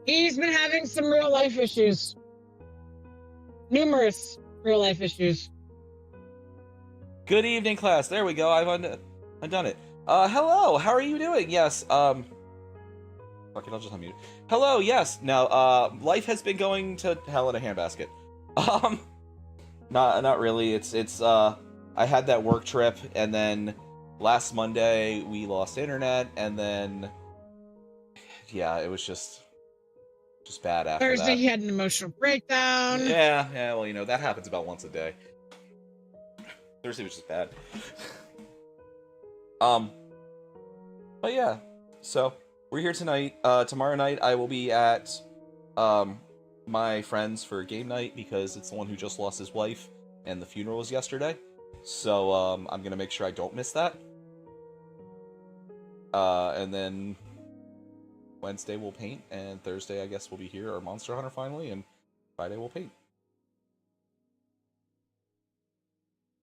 He's been having some real life issues. Numerous real life issues. Good evening, class. There we go. I've undone it. Hello. How are you doing? Yes. Fuck it. I'll just unmute. Hello. Yes. Now, life has been going to hell in a handbasket. Not really. It's. I had that work trip, and then last Monday we lost internet, and then yeah, it was just bad after Thursday, that. he had an emotional breakdown. Yeah. Well, you know that happens about once a day. Thursday was just bad. But yeah, so we're here tonight. Tomorrow night I will be at my friend's for game night because it's the one who just lost his wife and the funeral was yesterday. So I'm gonna make sure I don't miss that. And then Wednesday we'll paint, and Thursday I guess we'll be here or Monster Hunter finally, and Friday we'll paint.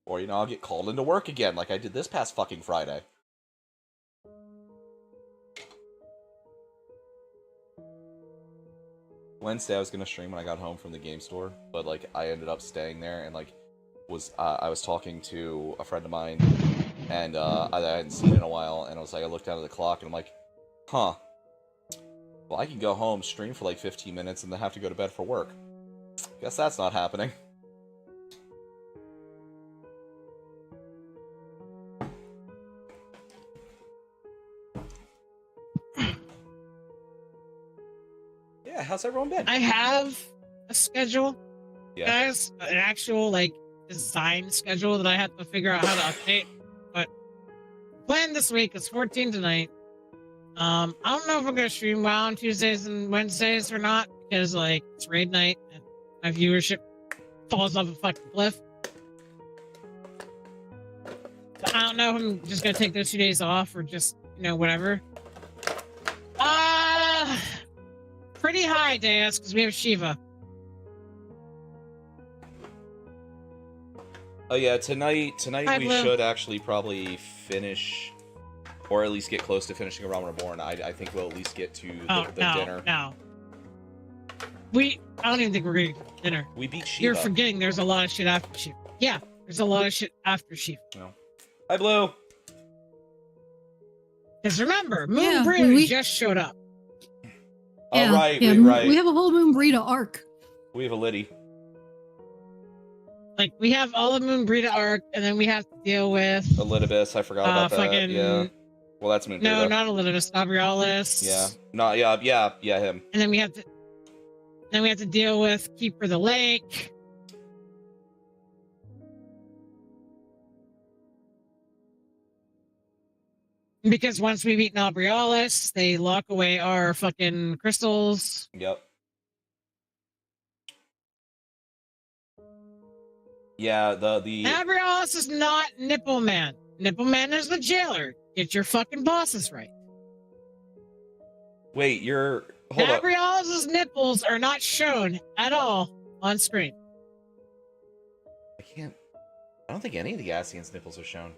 Or, you know, I'll get called into work again like I did this past fucking Friday. Wednesday I was gonna stream when I got home from the game store, but like I ended up staying there and like I was talking to a friend of mine, and I hadn't seen in a while, and I was like, I looked down at the clock and I'm like, huh. Well, I can go home, stream for like 15 minutes, and then have to go to bed for work. Guess that's not happening. Yeah, how's everyone been? I have a schedule, yeah. guys, an actual like design schedule that I have to figure out how to update. But plan this week is 14 tonight. I don't know if I'm gonna stream WoW on Tuesdays and Wednesdays or not because like it's raid night and my viewership falls off a fucking cliff. So I don't know if I'm just gonna take those 2 days off or just whatever. Pretty high, Deus, because we have Shiva. Oh yeah, tonight Hi, we Blue. should actually probably finish, or at least get close to finishing A Realm Reborn. I think we'll at least get to the dinner. No. I don't even think we're gonna get dinner. We beat Shiva. You're forgetting there's a lot of shit after Shiva. Yeah, there's a lot of shit after Shiva. No. Hi, Blue. Because remember, Moon Yeah, Brew just showed up. Yeah, right. We have a whole Moon Brita arc. We have a Liddy. Like, we have all of Moon Brita arc, and then we have to deal with... Elidibus, I forgot about that. Fucking... Yeah. Well, that's Moon No, Brita. not Elidibus, Aurealis. Yeah, him. And then we have to deal with Keeper of the Lake. Because once we've eaten Aurealis, they lock away our fucking crystals. Yep. Yeah, the Aurealis is not Nipple Man. Nipple Man is the jailer. Get your fucking bosses right. Wait, hold up. Aurealis's nipples are not shown at all on screen. I don't think any of the Gassian's nipples are shown.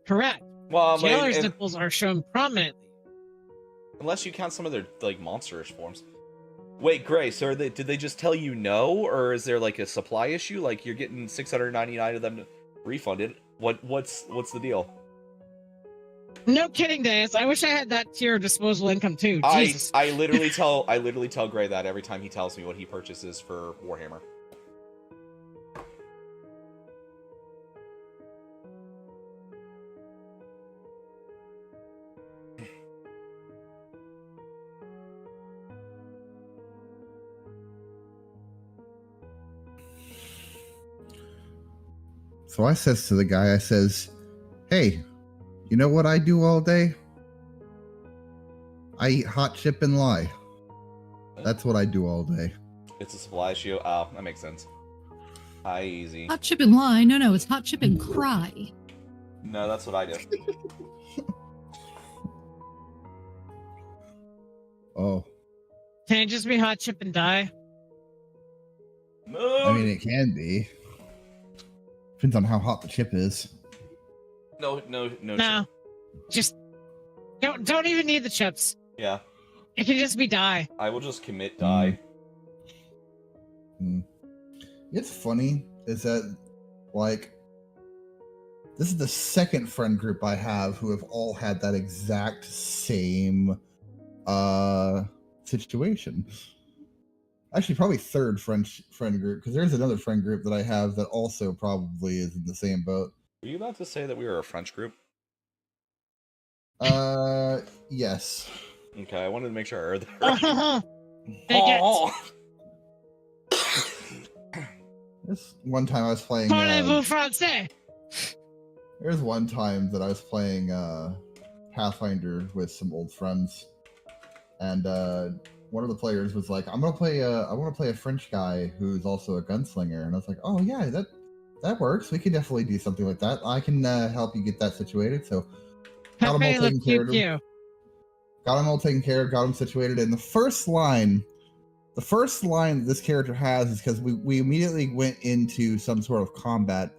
Correct. Well, Jailer's nipples are shown prominently. Unless you count some of their like monsterish forms. Wait, Gray, so did they just tell you no, or is there like a supply issue? Like you're getting 699 of them refunded? What's the deal? No kidding, Deus. I wish I had that tier of disposable income too. Jesus. I literally tell Gray that every time he tells me what he purchases for Warhammer. So I says to the guy, I says, hey, you know what I do all day? I eat hot chip and lie. That's what I do all day. It's a supply issue. Oh, that makes sense. Hi, easy. Hot chip and lie. No, it's hot chip and cry. No, that's what I do. Oh. Can it just be hot chip and die? No. I mean, it can be. Depends on how hot the chip is. No. No. Just don't even need the chips. Yeah. It can just be die. I will just commit die. It's funny is that, like, this is the second friend group I have who have all had that exact same situation. Actually, probably third friend group, because there's another friend group that I have that also probably is in the same boat. Were you about to say that we were a French group? Yes. Okay, I wanted to make sure I heard that. This one time I was playing. Parlez-vous français? There's one time that I was playing Pathfinder with some old friends, and one of the players was like, I want to play a French guy who's also a gunslinger. And I was like, oh yeah, that works. We can definitely do something like that. I can help you get that situated. So got him all taken care of. Got him all taken care of, got him situated. And the first line this character has is because we immediately went into some sort of combat.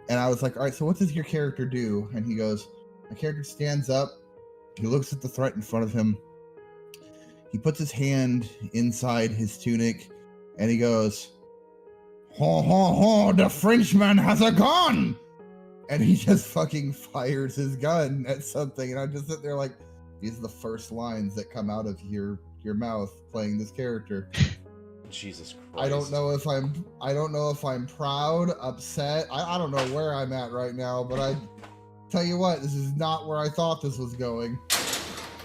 And I was like, all right, so what does your character do? And he goes, my character stands up. He looks at the threat in front of him. He puts his hand inside his tunic, and he goes, "Ho ho ho! The Frenchman has a gun!" And he just fucking fires his gun at something, and I just sit there like, these are the first lines that come out of your mouth playing this character. Jesus Christ! I don't know if I'm proud, upset. I don't know where I'm at right now, but I tell you what, this is not where I thought this was going.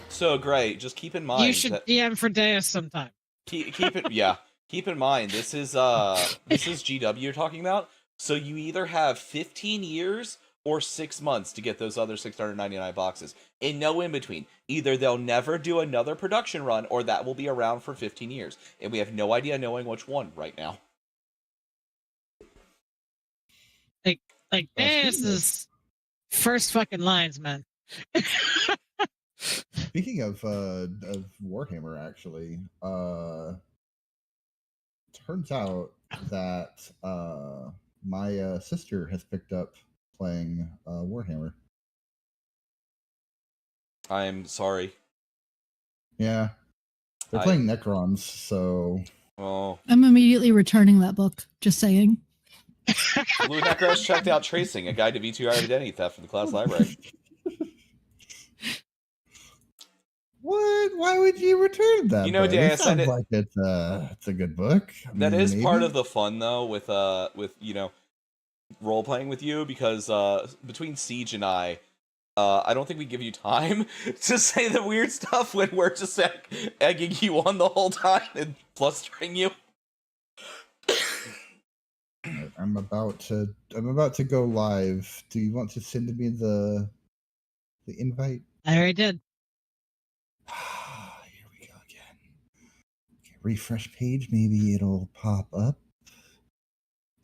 So great. Just keep in mind. You should DM for Deus sometime. Keep in mind. This is GW you're talking about. So you either have 15 years or 6 months to get those other 699 boxes. In no in between. Either they'll never do another production run, or that will be around for 15 years. And we have no idea knowing which one right now. Like this is first fucking lines, man. Speaking of Warhammer, actually, turns out that my sister has picked up playing Warhammer. I'm sorry. Yeah, they're playing Necrons, so. Oh. I'm immediately returning that book. Just saying. Lunecra has checked out Tracing, a guide to V2R identity theft from the class library. What? Why would you return that? You know, book? Dan, It sounds like it's a good book. That is maybe? part of the fun, though, with you know, role playing with you, because between Siege and I don't think we give you time to say the weird stuff when we're just egging you on the whole time and flustering you. I'm about to go live. Do you want to send me the invite? I already did. Here we go again. Okay, refresh page. Maybe it'll pop up.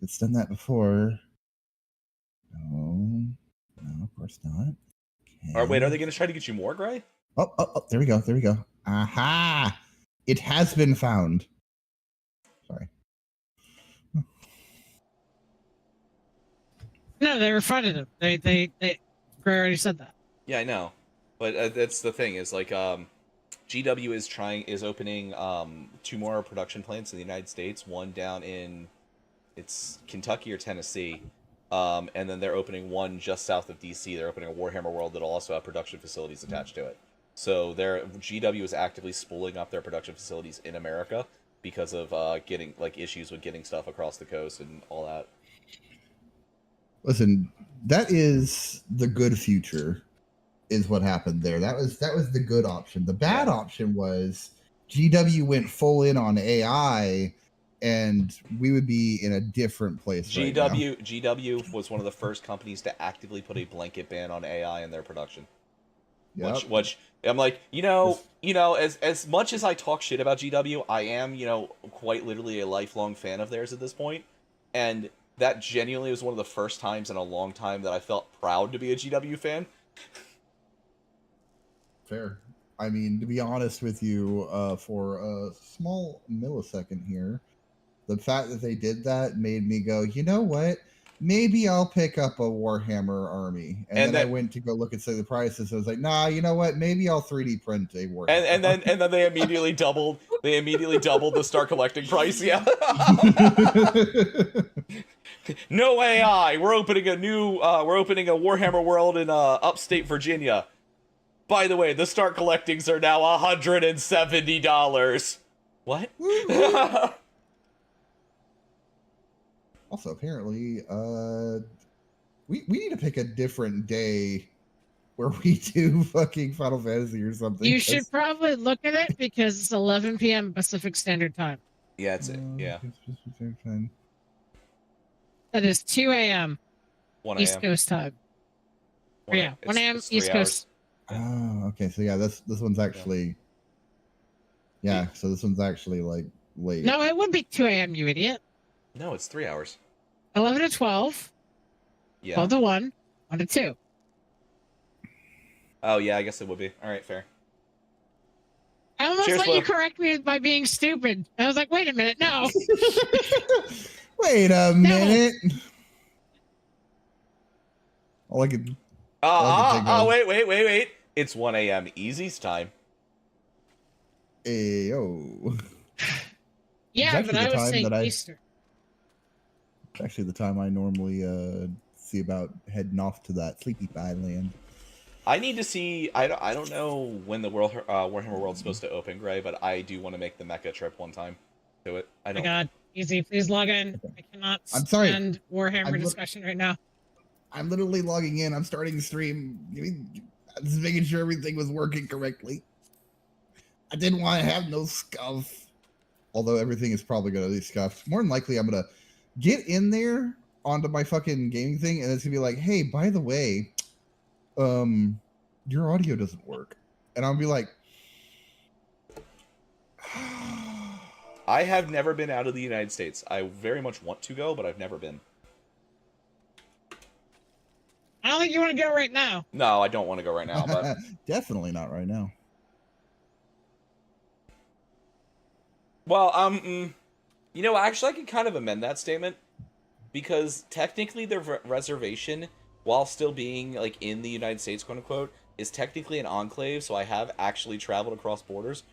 It's done that before. No, of course not. Okay. Or wait, are they going to try to get you more, Gray? Oh, there we go. Aha! It has been found. Sorry. No, they refunded him. They Gray already said that. Yeah, I know, but that's the thing is like GW is opening 2 more production plants in the United States. One down in Kentucky or Tennessee, and then they're opening one just south of DC. They're opening a Warhammer World that'll also have production facilities attached to it. So GW is actively spooling up their production facilities in America because of getting issues with getting stuff across the coast and all that. Listen, that is the good future, is what happened there. That was the good option. The bad option was GW went full in on AI, and we would be in a different place. GW was one of the first companies to actively put a blanket ban on AI in their production. Yep. Which I'm like, as much as I talk shit about GW, I am, quite literally a lifelong fan of theirs at this point, and that genuinely was one of the first times in a long time that I felt proud to be a GW fan. Fair. I mean, to be honest with you, for a small millisecond here, the fact that they did that made me go, you know what? Maybe I'll pick up a Warhammer army. And then I went to go look and say the prices. I was like, nah, you know what? Maybe I'll 3D print a Warhammer. And then they immediately doubled the start collecting price. Yeah. No AI. We're opening a Warhammer World in upstate Virginia. By the way, the start collectings are now $170. What? Also, apparently, we need to pick a different day where we do fucking Final Fantasy or something. You should probably look at it because it's 11 p.m. Pacific Standard Time. Yeah, it's yeah. That is 2 a.m. 1 East Coast time. 1 a.m. East Coast. Oh, okay. So yeah, this one's actually so this one's actually like late. No, it would be 2 a.m. You idiot. No, it's 3 hours. 11 to 12. Yeah. 12 to 1. 1 to 2. Oh yeah, I guess it would be. All right, fair. I almost let you correct me by being stupid. I was like, wait a minute, no. Wait a minute. All I could. Wait. It's 1 a.m. Easy's time. Ayo. Yeah, but I was saying Eastern. It's actually the time I normally see about heading off to that Sleepy Land. I need to see. I don't know when the Warhammer World's supposed to open, Gray, but I do want to make the Mecca trip one time. Do it. I don't. Oh my God, Easy, please log in. I cannot stand Warhammer discussion right now. I'm literally logging in. I'm starting the stream. I'm just making sure everything was working correctly. I didn't want to have no scuff. Although everything is probably going to be scuffed. More than likely, I'm going to get in there onto my fucking gaming thing, and it's gonna be like, hey, by the way, your audio doesn't work, and I'll be like, I have never been out of the United States. I very much want to go, but I've never been. I don't think you want to go right now. No, I don't want to go right now, but definitely not right now. well, you know, actually, I can kind of amend that statement because technically the reservation, while still being like in the United States, quote unquote, is technically an enclave. So I have actually traveled across borders.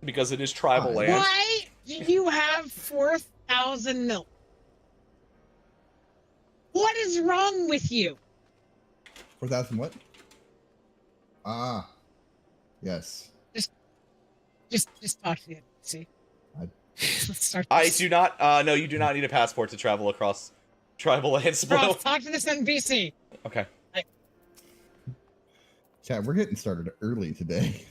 Because it is tribal land. Why do you have 4,000 milk? What is wrong with you? 4,000 what? Ah, yes. Just talk to the NPC. Let's start I this. do not. No, you do not need a passport to travel across tribal lands. Prof, talk to this NPC. Okay. Chat, we're getting started early today.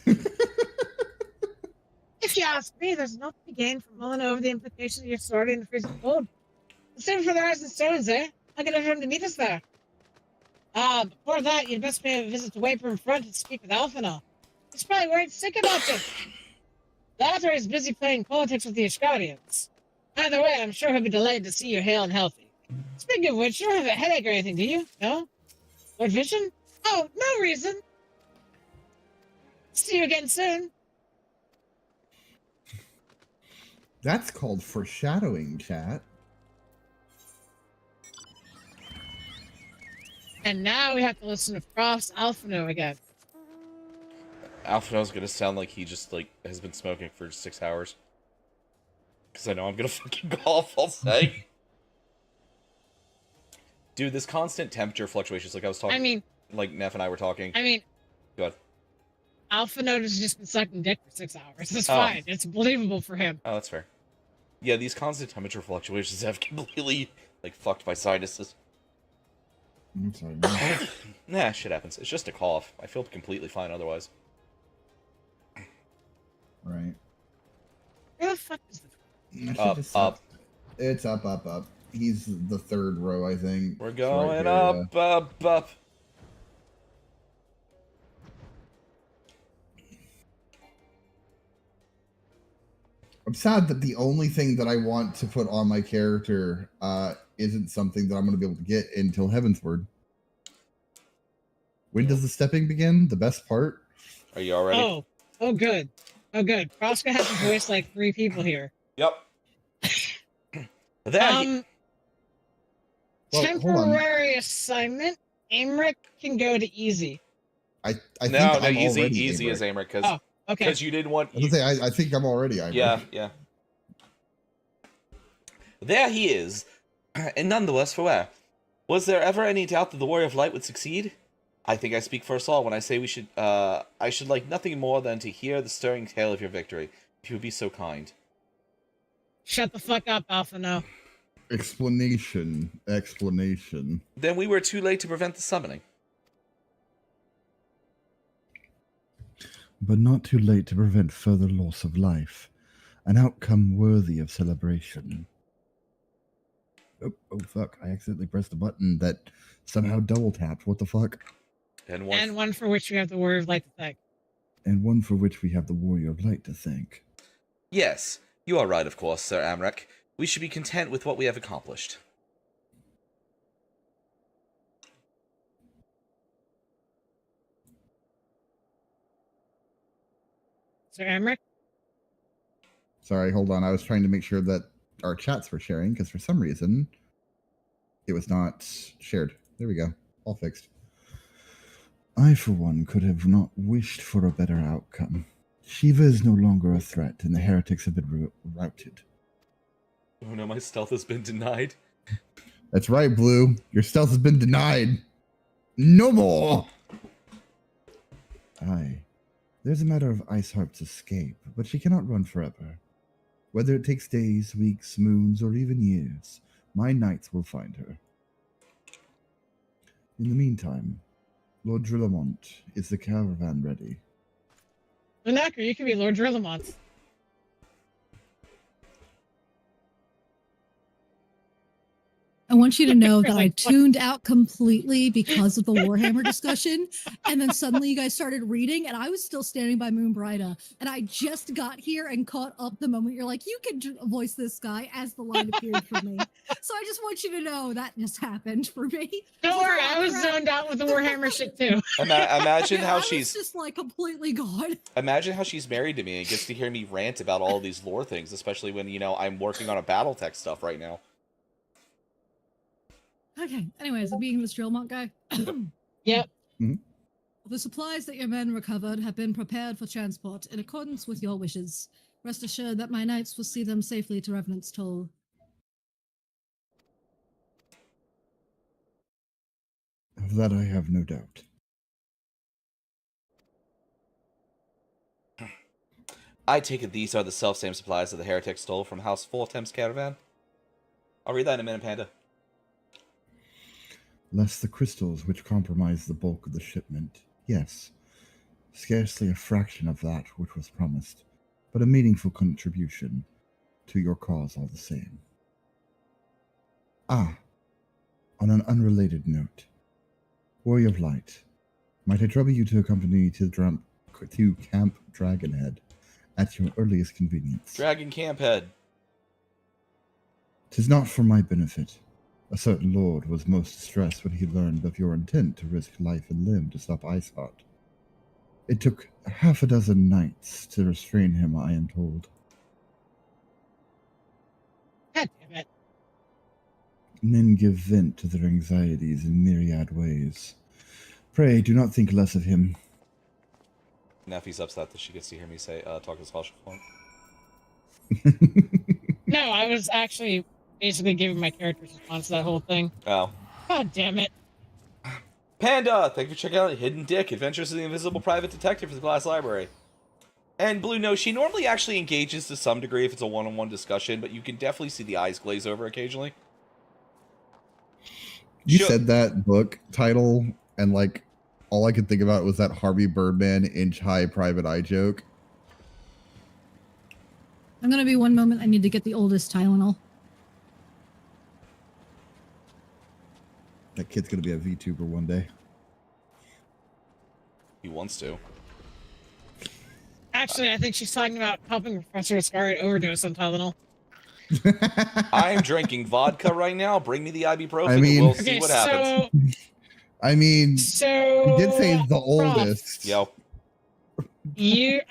If you ask me, there's nothing to gain from mulling over the implications of your story in the freezing cold. The same for the Rise and Stones, eh? I'll get everyone to meet us there. Before that, you'd best pay a visit to Wayburn Front and speak with Alphinaud. He's probably worried sick about you. The latter is busy playing politics with the Iscarians. Either way, I'm sure he'll be delighted to see you hale and healthy. Speaking of which, you don't have a headache or anything, do you? No? Lord Vision? Oh, no reason. See you again soon. That's called foreshadowing, chat. And now we have to listen to Prof's Alphinaud again. Alphinaud's gonna sound like he just like has been smoking for 6 hours. Because I know I'm gonna fucking go off. I'll say. Dude, this constant temperature fluctuations, like I was talking. I mean, like Neff and I were talking. Go ahead. Alphinaud has just been sucking dick for 6 hours. It's Oh. fine. It's believable for him. Oh, that's fair. Yeah, these constant temperature fluctuations have completely like fucked my sinuses. I'm sorry. Man. Nah, shit happens. It's just a cough. I feel completely fine otherwise. Right. Where the fuck is the... Up. It's up. He's the third row, I think. We're It's going right here, up. I'm sad that the only thing that I want to put on my character isn't something that I'm going to be able to get until Heavensward. When does the stepping begin? The best part? Are you all ready? Oh, good. Prof's gonna have to voice like 3 people here. Yep. Well, Temporary assignment. Aymeric can go to easy. I think no, I'm easy already is Aymeric because Okay. you didn't want. I think I'm already Aymeric. Yeah. There he is, and none the worse for wear. Was there ever any doubt that the Warrior of Light would succeed? I think I speak for us all when I say I should like nothing more than to hear the stirring tale of your victory, if you would be so kind. Shut the fuck up, Alphinaud. Explanation. Then we were too late to prevent the summoning. But not too late to prevent further loss of life. An outcome worthy of celebration. Oh fuck, I accidentally pressed a button that somehow double tapped. What the fuck? And one for which we have the Warrior of Light to thank. And one for which we have the Warrior of Light to thank. Yes, you are right, of course, Sir Aymeric. We should be content with what we have accomplished. Sir Aymeric? Sorry, hold on. I was trying to make sure that our chats were sharing, because for some reason, it was not shared. There we go. All fixed. I, for one, could have not wished for a better outcome. Shiva is no longer a threat, and the heretics have been routed. Oh no, my stealth has been denied. That's right, Blue. Your stealth has been denied. No more! Aye. There's a matter of Iceheart's escape, but she cannot run forever. Whether it takes days, weeks, moons, or even years, my knights will find her. In the meantime, Lord Drillamont, is the caravan ready? Lunecra, you can be Lord Drillamont. want you to know that I Like, what? tuned out completely because of the Warhammer discussion. And then suddenly you guys started reading, and I was still standing by Moonbrighta. And I just got here and caught up the moment you're like, you can voice this guy as the line appeared for me. So I just want you to know that just happened for me. Don't worry, I was zoned out with the Warhammer shit too. Imagine how I she's was just like completely gone. Imagine how she's married to me and gets to hear me rant about all these lore things, especially when, you know, I'm working on a BattleTech stuff right now. Okay, anyways, I'm being this drill monk guy. Yep. The supplies that your men recovered have been prepared for transport in accordance with your wishes. Rest assured that my knights will see them safely to Revenant's Toll. Of that I have no doubt. I take it these are the self-same supplies that the heretic stole from House Full Attempts Caravan? I'll read that in a minute, Panda. Less the crystals which comprise the bulk of the shipment. Yes, scarcely a fraction of that which was promised, but a meaningful contribution to your cause all the same. Ah, on an unrelated note, Warrior of Light, might I trouble you to accompany me to Camp Dragonhead at your earliest convenience? Dragon Camp Head. 'Tis not for my benefit. A certain lord was most distressed when he learned of your intent to risk life and limb to stop Iceheart. It took half a dozen knights to restrain him, I am told. God damn it. Men give vent to their anxieties in myriad ways. Pray, do not think less of him. Neffy's upset that she gets to hear me say, talk to Sasha Font. No, I was actually basically giving my character's response to that whole thing. Oh. God damn it. Panda, thank you for checking out Hidden Dick, Adventures of the Invisible Private Detective for the Glass Library. And Blue knows she normally actually engages to some degree if it's a one-on-one discussion, but you can definitely see the eyes glaze over occasionally. You said that book title, and like all I could think about was that Harvey Birdman inch high private eye joke. I'm gonna be one moment. I need to get the oldest Tylenol. That kid's gonna be a VTuber one day. He wants to. Actually, I think she's talking about helping Professor Iscariot overdose on Tylenol. I'm drinking vodka right now. Bring me the ibuprofen I mean, and we'll see what happens. I mean, So you did say the Prof, oldest. Yo.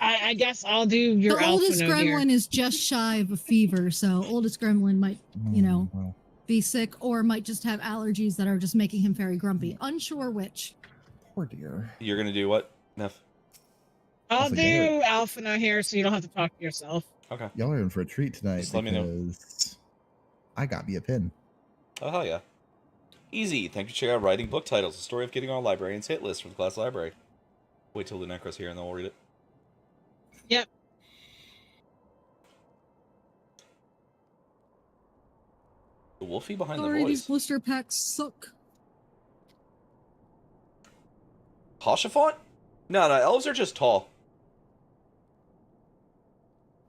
I guess I'll do your The oldest alpha note gremlin here. is just shy of a fever, so oldest gremlin might, you know, Well, be sick or might just have allergies that are just making him very grumpy. Unsure which. poor dear. You're gonna do what, Neff? I'll That's a do good. alpha note here so you don't have to talk to yourself. Okay. Y'all are in for a treat tonight Just let me know. because I got me a pin. Oh, hell yeah. Easy. Thank you for checking out Writing Book Titles, the story of getting on a librarian's hit list for the class library. Wait till Lunecra's here and then we'll read it. Yep. The Wolfie behind Sorry, the these voice. blister packs suck. Hoshafont? No, elves are just tall.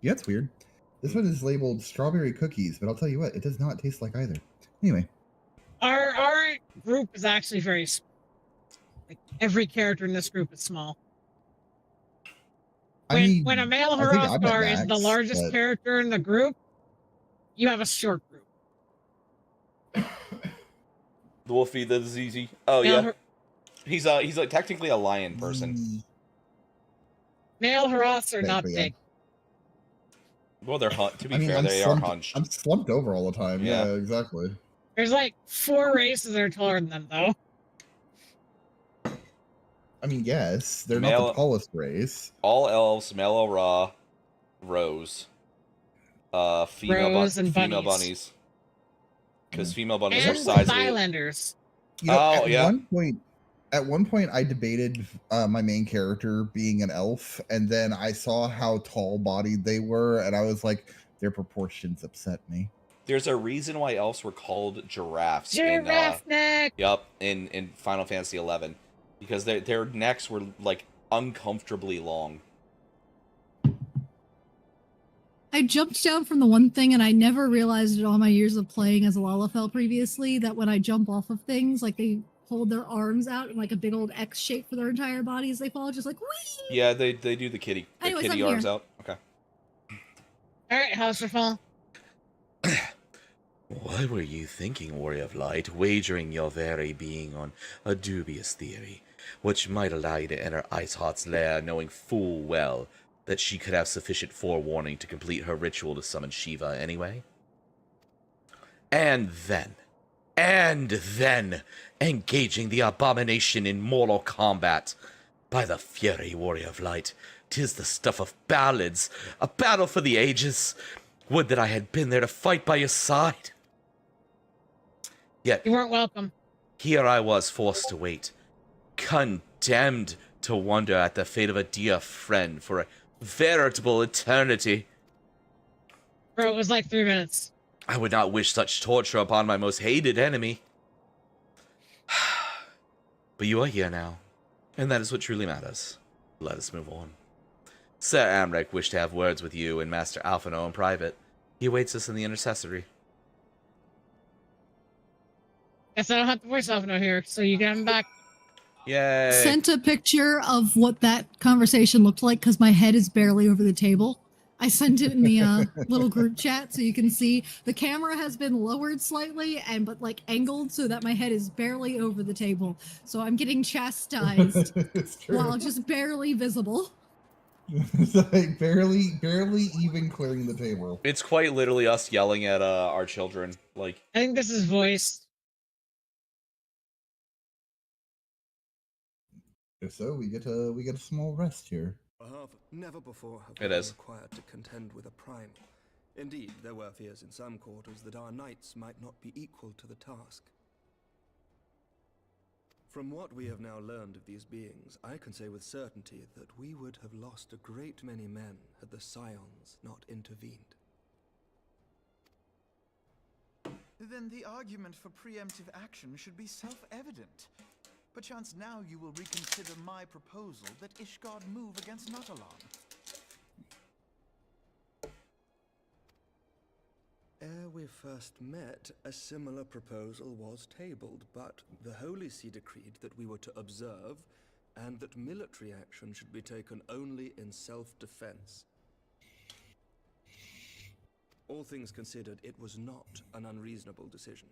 Yeah, it's weird. This one is labeled strawberry cookies, but I'll tell you what, it does not taste like either. Anyway. Our group is actually very small. Like every character in this group is small. When a male I think I'm at Hrothgar is the max, largest but- character in the group, you have a short group. The Wolfie, the ZZ. Oh, Male yeah. He's like technically a lion person. Male Hroths are not Basically, big. Well, they're to be I mean, fair, they are hunched. I'm slumped over all the time. Yeah. Yeah, exactly. There's like 4 races that are taller than them, though. I mean, yes, they're not Male- the tallest race. All elves, male Ra, Rose. Female, Rose and female bunnies. bunnies. Because female bunnies are And sizable. Skylanders. You know, Oh, yeah. At one point, I debated my main character being an elf, and then I saw how tall-bodied they were, and I was like, their proportions upset me. There's a reason why elves were called giraffes. Giraffe neck! In Final Fantasy XI, because their necks were like uncomfortably long. I I jumped down from the one thing, and I never realized in all my years of playing as a Lalafell previously that when I jump off of things, like they hold their arms out in like a big old X shape for their entire body as they fall, just like whee! Yeah, they do the kitty Anyways, I'm arms here. out. Okay. All right, Houserfall. What were you thinking, Warrior of Light, wagering your very being on a dubious theory, which might allow you to enter Iceheart's lair knowing full well that she could have sufficient forewarning to complete her ritual to summon Shiva anyway? And then, engaging the abomination in mortal combat. By the fury, Warrior of Light, 'tis the stuff of ballads, a battle for the ages. Would that I had been there to fight by your side. Yet, You weren't welcome. here I was forced to wait, condemned to wonder at the fate of a dear friend for a veritable eternity. Bro, it was like 3 minutes. I would not wish such torture upon my most hated enemy. But you are here now, and that is what truly matters. Let us move on. Sir Amrek wished to have words with you and Master Alphino in private. He awaits us in the intercessory. Guess I don't have to voice Alphino here, so you get him back. Yay. Sent a picture of what that conversation looked like because my head is barely over the table. I sent it in the little group chat so you can see the camera has been lowered slightly but like angled so that my head is barely over the table. So I'm getting chastised It's true. while just barely visible. It's like barely even clearing the table. It's quite literally us yelling at our children. Like, I think this is voice. If so, we get a small rest here. Never before have It we is. required to contend with a primal. Indeed, there were fears in some quarters that our knights might not be equal to the task. From what we have now learned of these beings, I can say with certainty that we would have lost a great many men had the Scions not intervened. Then the argument for preemptive action should be self-evident. Perchance now you will reconsider my proposal that Ishgard move against Natalan. Ere we first met, a similar proposal was tabled, but the Holy See decreed that we were to observe, and that military action should be taken only in self-defense. All things considered, it was not an unreasonable decision.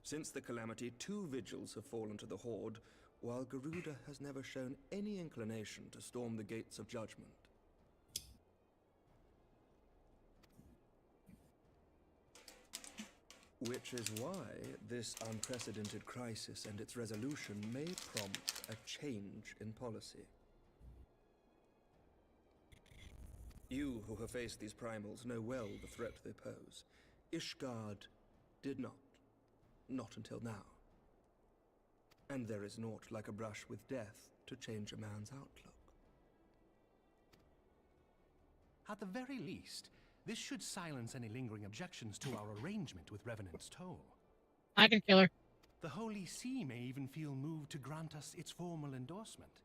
Since the calamity, 2 vigils have fallen to the Horde, while Garuda has never shown any inclination to storm the gates of judgment. Which is why this unprecedented crisis and its resolution may prompt a change in policy. You who have faced these primals know well the threat they pose. Ishgard did not. Not until now. And there is naught like a brush with death to change a man's outlook. At the very least, this should silence any lingering objections to our arrangement with Revenant's Toll. I can kill her. The Holy See may even feel moved to grant us its formal endorsement.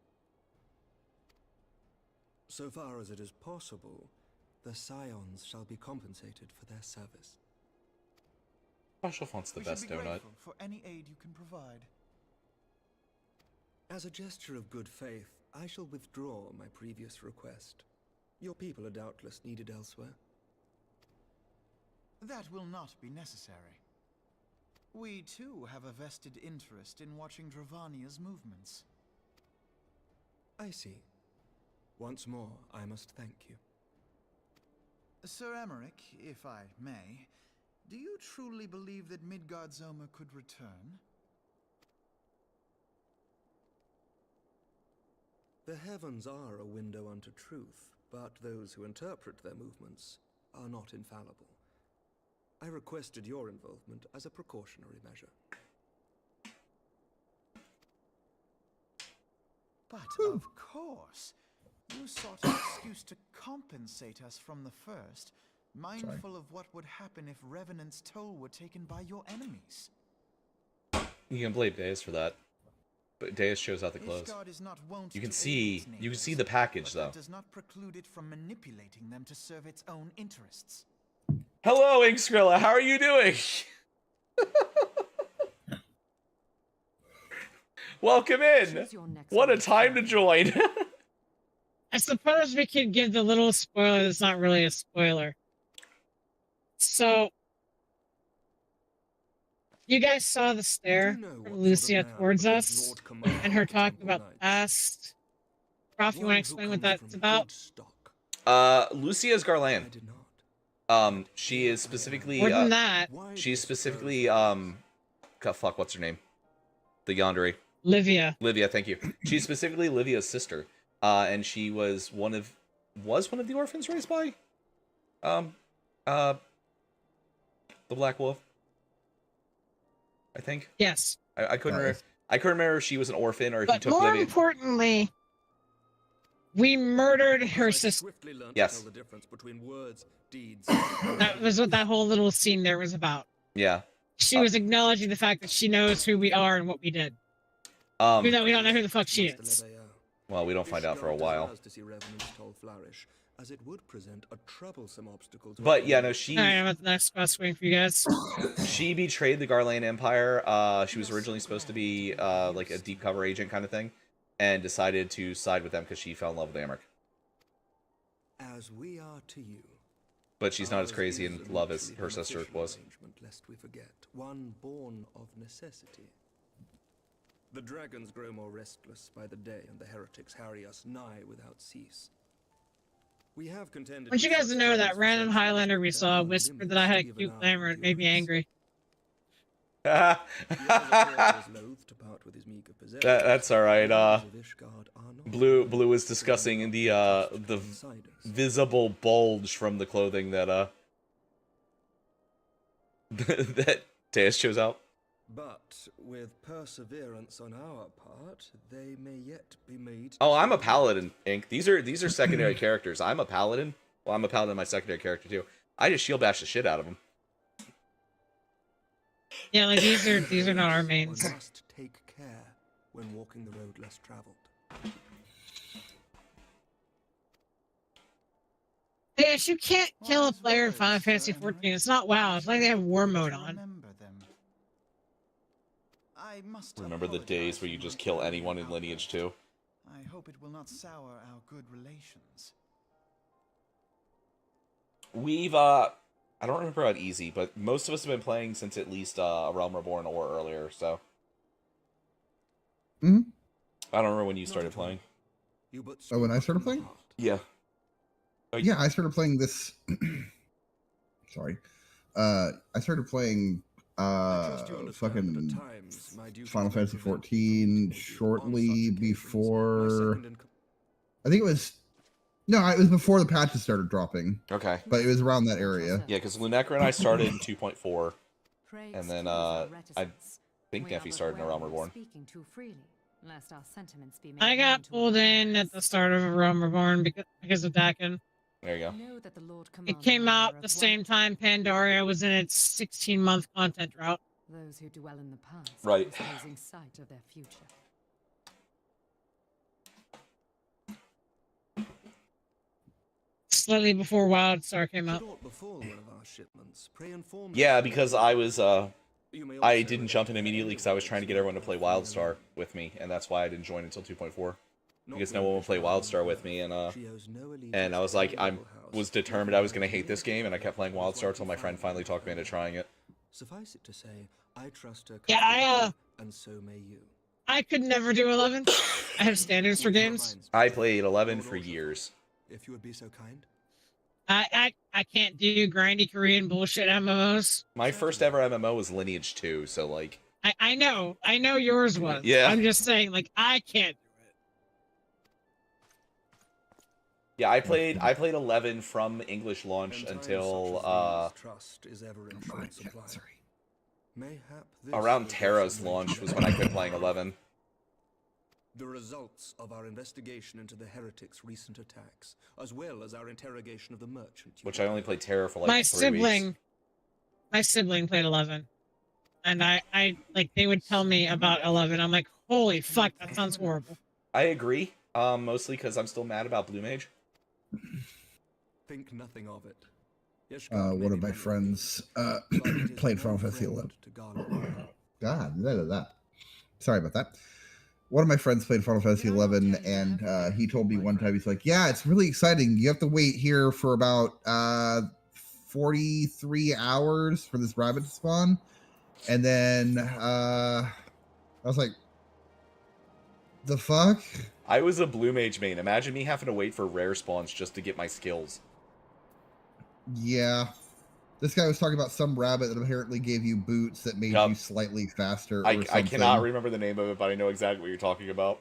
So far as it is possible, the Scions shall be compensated for their service. Partial font's the We best should be donut. grateful for any aid you can provide. As a gesture of good faith, I shall withdraw my previous request. Your people are doubtless needed elsewhere. That will not be necessary. We too have a vested interest in watching Dravania's movements. I see. Once more, I must thank you. Sir Emmerich, if I may, do you truly believe that Midgard-Zoma could return? The heavens are a window unto truth, but those who interpret their movements are not infallible. I requested your involvement as a precautionary measure. But of course, you sought an excuse to compensate us from the first, mindful of what would happen if Revenant's Toll were taken by your enemies. You can blame Days for that. But Deus shows out the clothes. Ishgard is not wont You can to see aid its you can see neighbors, the package but though. that does not preclude it from manipulating them to serve its own interests. Hello, Inkskrilla. How are you doing? Welcome in. What a time to join. I suppose we could give the little spoiler that's not really a spoiler. So, you guys saw the stare from Lucia towards us, and her talk about the past. Prof, you want to explain what that's about? Lucia's Garland. She is specifically. More than that, she's specifically. Fuck, what's her name? The Yandere. Livia. Livia, thank you. She's specifically Livia's sister. And she was one of the orphans raised by the Black Wolf, I think. Yes. I couldn't remember. I couldn't remember if she was an orphan or if but he took more Livia. Importantly, we murdered her sister. Yes. That was what that whole little scene there was about. Yeah. She was acknowledging the fact that she knows who we are and what we did. Even though we don't know who the fuck she is. Well, we don't find out for a while. But yeah, no, she. Alright, I'm at the next quest waiting for you guys. She betrayed the Garland Empire. She was originally supposed to be like a deep cover agent kind of thing, and decided to side with them because she fell in love with Amric. As we are to you. But she's not as crazy in love as her sister was. Lest we forget, one born of necessity. The dragons grow more restless by the day, and the heretics harry us nigh without cease. We have contended. I want you guys to know that random Highlander we saw whispered that I had a cute glamour and it made me angry. That's all right. Blue was discussing the visible bulge from the clothing that that Deus chose out. But with perseverance on our part, they may yet be made. Oh, I'm a paladin, Ink. These are secondary characters. I'm a paladin. Well, I'm a paladin, my secondary character too. I just shield bash the shit out of them. Yeah, like these are not our mains. One must take care when walking the road less traveled. Yes, you can't kill a player in Final Fantasy XIV. It's not WoW. It's like they have war mode on. Remember the days where you just kill anyone in Lineage 2? I hope it will not sour our good relations. We've I don't remember about easy, but most of us have been playing since at least A Realm Reborn or earlier, so. Hmm? I don't remember when you started playing. Oh, when I started playing? Yeah. Yeah, I started playing this. Sorry. I started playing fucking Final Fantasy XIV shortly before. I think it was. No, it was before the patches started dropping. Okay. But it was around that area. Yeah, because Lunecra and I started in 2.4, and then I think Neffy started in A Realm Reborn. I got pulled in at the start of A Realm Reborn because of Dakin. There you go. It came out the same time Pandaria was in its 16-month content drought. Those who dwell in the past, right. Losing sight of their future. Slightly before WildStar came out. Yeah, because I was I didn't jump in immediately because I was trying to get everyone to play WildStar with me, and that's why I didn't join until 2.4. Because no one would play WildStar with me, and I was like, was determined I was gonna hate this game, and I kept playing WildStar until my friend finally talked me into trying it. Suffice it to say, I trust her. Yeah, and so may you. I could never do 11. I have standards for games. I played 11 for years. If you would be so kind. I can't do grindy Korean bullshit MMOs. My first ever MMO was Lineage 2, so like. I know yours was. Yeah. I'm just saying, like, I can't. Yeah, I played 11 from English launch until around Terra's launch was when I quit playing 11. The results of our investigation into the heretics' recent attacks, as well as our interrogation of the merchant. Which I only played Terra for like my 3 weeks. My sibling played 11, and I like they would tell me about 11. I'm like, Holy fuck, that sounds horrible. I agree. Mostly because I'm still mad about Blue Mage. Think nothing of it. One of my friends played Final Fantasy XI. God, sorry about that. One of my friends played Final Fantasy XI, and he told me one time, he's like, yeah, it's really exciting. You have to wait here for about 43 hours for this rabbit to spawn. And then I was like, the fuck? I was a Blue Mage main. Imagine me having to wait for rare spawns just to get my skills. Yeah. This guy was talking about some rabbit that apparently gave you boots that made you slightly faster or something. I cannot remember the name of it, but I know exactly what you're talking about.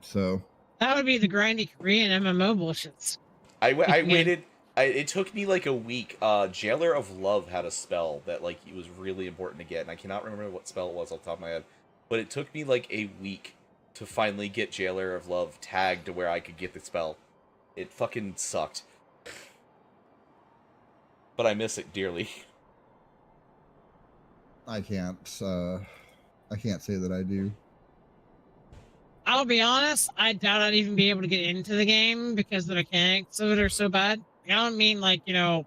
So that would be the grindy Korean MMO bullshits. I waited. It took me like a week. Jailer of Love had a spell that like it was really important to get, and I cannot remember what spell it was off the top of my head. But it took me like a week to finally get Jailer of Love tagged to where I could get the spell. It fucking sucked. But I miss it dearly. I can't say that I do. I'll be honest, I doubt I'd even be able to get into the game because the mechanics of it are so bad. I don't mean like, you know,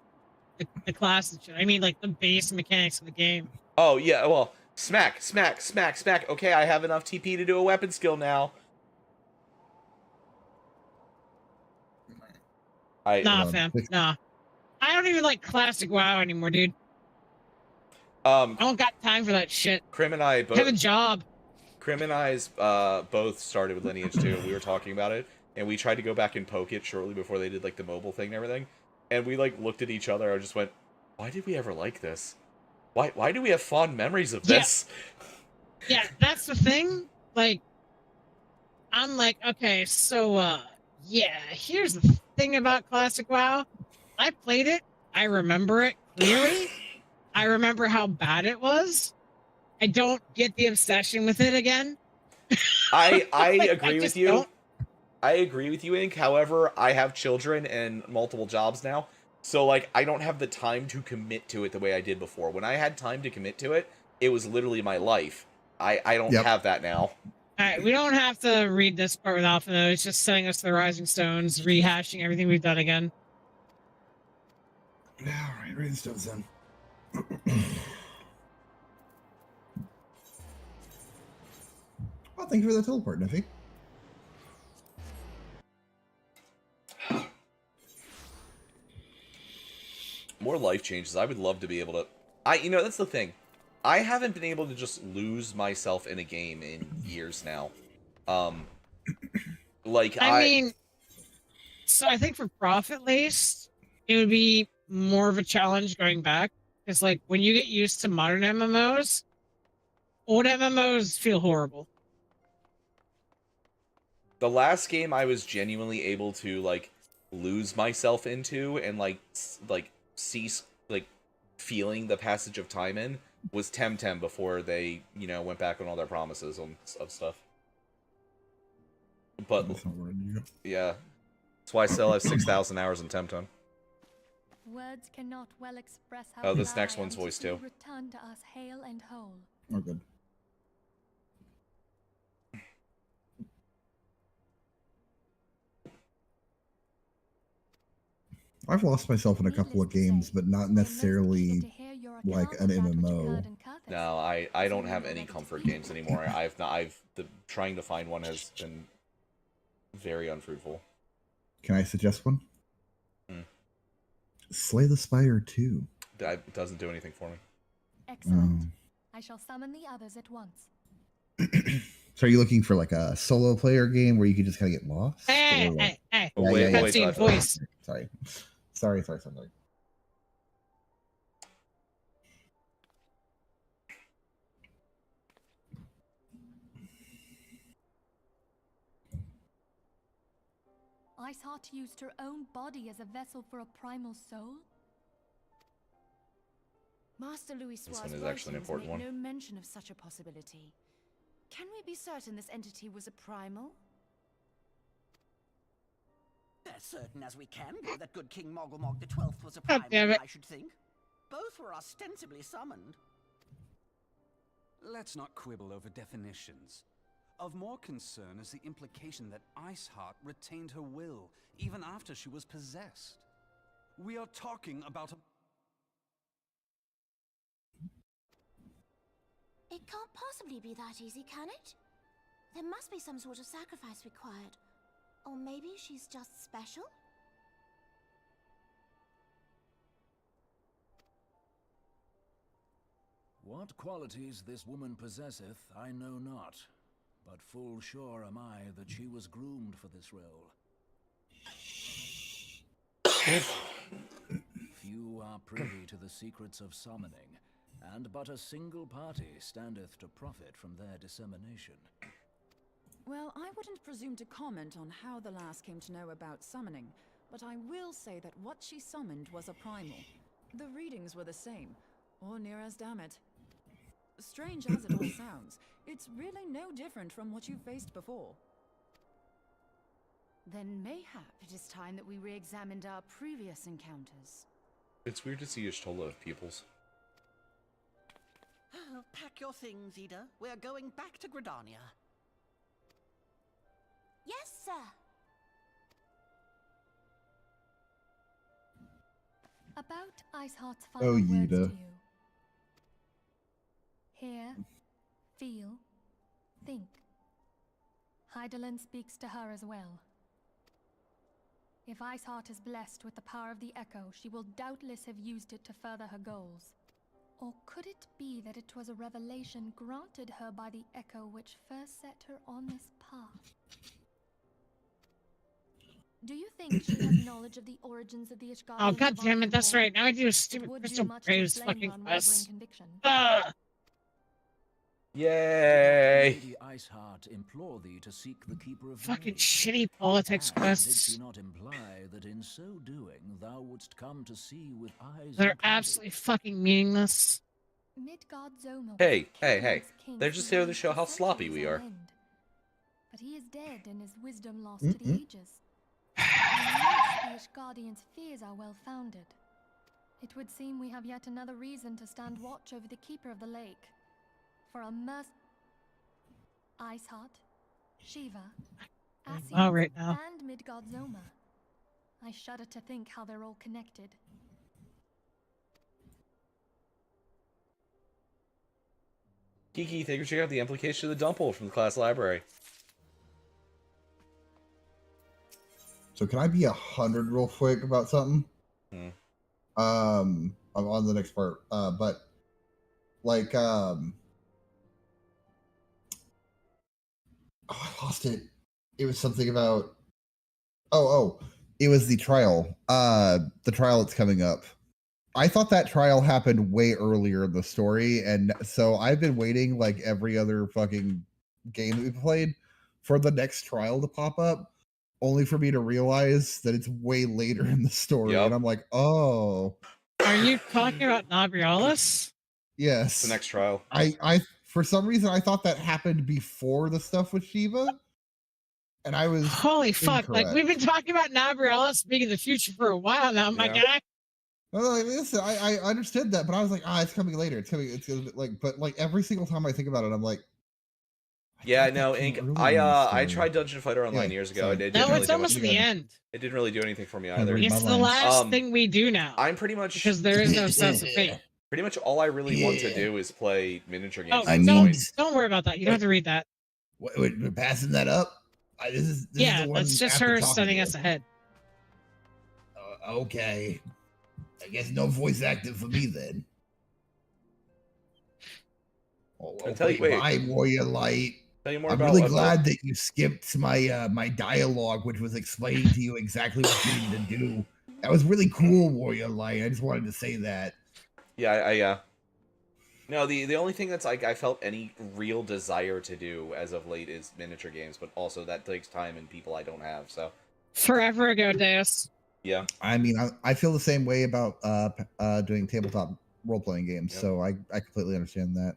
the class and shit. I mean like the base mechanics of the game. Oh yeah, well, smack. Okay, I have enough TP to do a weapon skill now. Nah, fam. Nah. I don't even like classic WoW anymore, dude. I don't got time for that shit. Krim and I both have a job. Krim and I both started with Lineage 2. We were talking about it, and we tried to go back and poke it shortly before they did like the mobile thing and everything. And we like looked at each other and just went, "Why did we ever like this? Why do we have fond memories of this?" Yeah, that's the thing. Like, I'm like, okay, so yeah, here's the thing about classic WoW. I played it. I remember it clearly. I remember how bad it was. I don't get the obsession with it again. I Like, agree with you. Don't. I agree with you, Ink. However, I have children and multiple jobs now. So, like, I don't have the time to commit to it the way I did before. When I had time to commit to it, it was literally my life. I don't have that now. Alright, we don't have to read this part with Alpha, though. It's just sending us the Rising Stones, rehashing everything we've done again. Alright, Rising Stones then. Well, thank you for the teleport, Neffy. More life changes. I would love to be able to... You know, that's the thing. I haven't been able to just lose myself in a game in years now. Like, I mean, so I think for Prof, at least, it would be more of a challenge going back. Because, like, when you get used to modern MMOs, old MMOs feel horrible. The last game I was genuinely able to, like, lose myself into and, like cease, like, feeling the passage of time in was Temtem before they, you know, went back on all their promises of stuff. But, yeah. That's why I still have 6,000 hours in Temtem. Words cannot well express how oh, this next one's voice too. Return to us hale and whole. Oh, good. I've lost myself in a couple of games, but not necessarily like an MMO. No, I don't have any comfort games anymore. Trying to find one has been very unfruitful. Can I suggest one? Slay the Spire 2. That doesn't do anything for me. Excellent. I shall summon the others at once. So are you looking for like a solo player game where you can just kind of get lost? Hey. Wait, voice. Sorry. Iceheart used her own body as a vessel for a primal soul? Master Louis This one is actually an important one. no mention of such a possibility. Can we be certain this entity was a primal? As certain as we can be that good King Mogglemog the 12th was a God damn primal, it. I should think. Both were ostensibly summoned. Let's not quibble over definitions. Of more concern is the implication that Iceheart retained her will, even after she was possessed. We are talking about a... It can't possibly be that easy, can it? There must be some sort of sacrifice required. Or maybe she's just special? What qualities this woman possesseth, I know not, but full sure am I that she was groomed for this role. Few are privy to the secrets of summoning, and but a single party standeth to profit from their dissemination. Well, I wouldn't presume to comment on how the lass came to know about summoning, but I will say that what she summoned was a primal. The readings were the same, or near as damn it. Strange as it all sounds, it's really no different from what you faced before. Then mayhap it is time that we re-examined our previous encounters. It's weird to see Y'shtola of pupils. Pack your things, Ida. We're going back to Gridania. Yes, sir. About Iceheart's final words to you. Hear, feel, think. Hydaelyn speaks to her as well. If Iceheart is blessed with the power of the Echo, she will doubtless have used it to further her goals. Or could it be that it was a revelation granted her by the Echo which first set her on this path? Do you think she has knowledge of the origins of the Ishgard? Oh, god damn it, that's right. Now I do a stupid Crystal Graves fucking quest. Yay! Lady Iceheart implore thee to seek the Keeper of Fucking Knowledge. shitty politics And quests. did she not imply that in so doing thou wouldst come to see with eyes They're unclouded? absolutely fucking meaningless. Hey. They're just here to show how sloppy we are. But he is dead and his wisdom lost to the ages. Unless the Ishgardian's fears are well founded. It would seem we have yet another reason to stand watch over the Keeper of the Lake. For a Iceheart, Shiva, Wow, right now. and Midgard Zoma. I shudder to think how they're all connected. Kiki, thank you for checking out the implication of the dump hole from the class library. So can I be 100 real quick about something? I'm on the next part. But like I lost it. It was something about it was the trial. The trial that's coming up. I thought that trial happened way earlier in the story, and so I've been waiting like every other fucking game that we played for the next trial to pop up, only for me to realize that it's way later in the story. And I'm like, oh. Are you talking about Nabrialis? Yes. The next trial. I for some reason I thought that happened before the stuff with Shiva. And I was holy fuck, incorrect. like we've been talking about Nabrialis being in the future for a while now, my guy. Well, like, listen, I understood that, but I was like, it's coming later. It's like, but like every single time I think about it, I'm like, Yeah, no, I tried Dungeon Fighter Online years ago. And it didn't really it's almost the end. It didn't really do anything for me either. It's the last thing we do now. I'm pretty much because there is no sense of fate. Pretty much all I really want to do is play miniature games. Don't worry about that. You don't have to read that. We're passing that up. This is that's just her setting us ahead. Okay. I guess no voice acting for me then. Bye, Warrior Light. Tell you more I'm about really glad that you skipped my my dialogue, which was explaining to you exactly what you needed to do. That was really cool, Warrior Light. I just wanted to say that. Yeah, No, the only thing that's like I felt any real desire to do as of late is miniature games, but also that takes time and people I don't have. So forever ago, Deus. Yeah. I mean, I feel the same way about doing tabletop role-playing games, so I completely understand that.